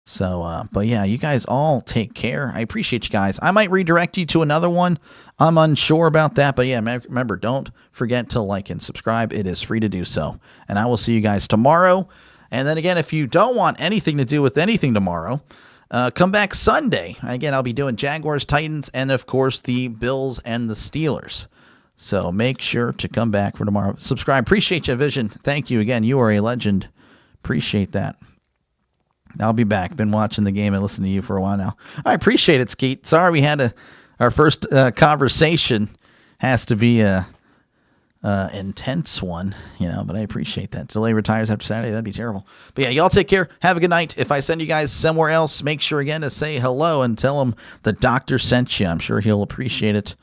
So, but yeah, you guys all take care. I appreciate you guys. I might redirect you to another one. I'm unsure about that. But yeah, remember, don't forget to like and subscribe. It is free to do so. And I will see you guys tomorrow. And then again, if you don't want anything to do with anything tomorrow, come back Sunday. Again, I'll be doing Jaguars, Titans, and of course the Bills and the Steelers. So make sure to come back for tomorrow. Subscribe. Appreciate you, Vision. Thank you again. You are a legend. Appreciate that. I'll be back. Been watching the game and listening to you for a while now. I appreciate it, Skeet. Sorry we had our first conversation. Has to be a intense one, but I appreciate that. Delay retires after Saturday. That'd be terrible. But yeah, y'all take care. Have a good night. If I send you guys somewhere else, make sure again to say hello and tell him the doctor sent you. I'm sure he'll appreciate it.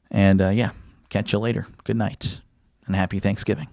And yeah, catch you later. Good night and happy Thanksgiving.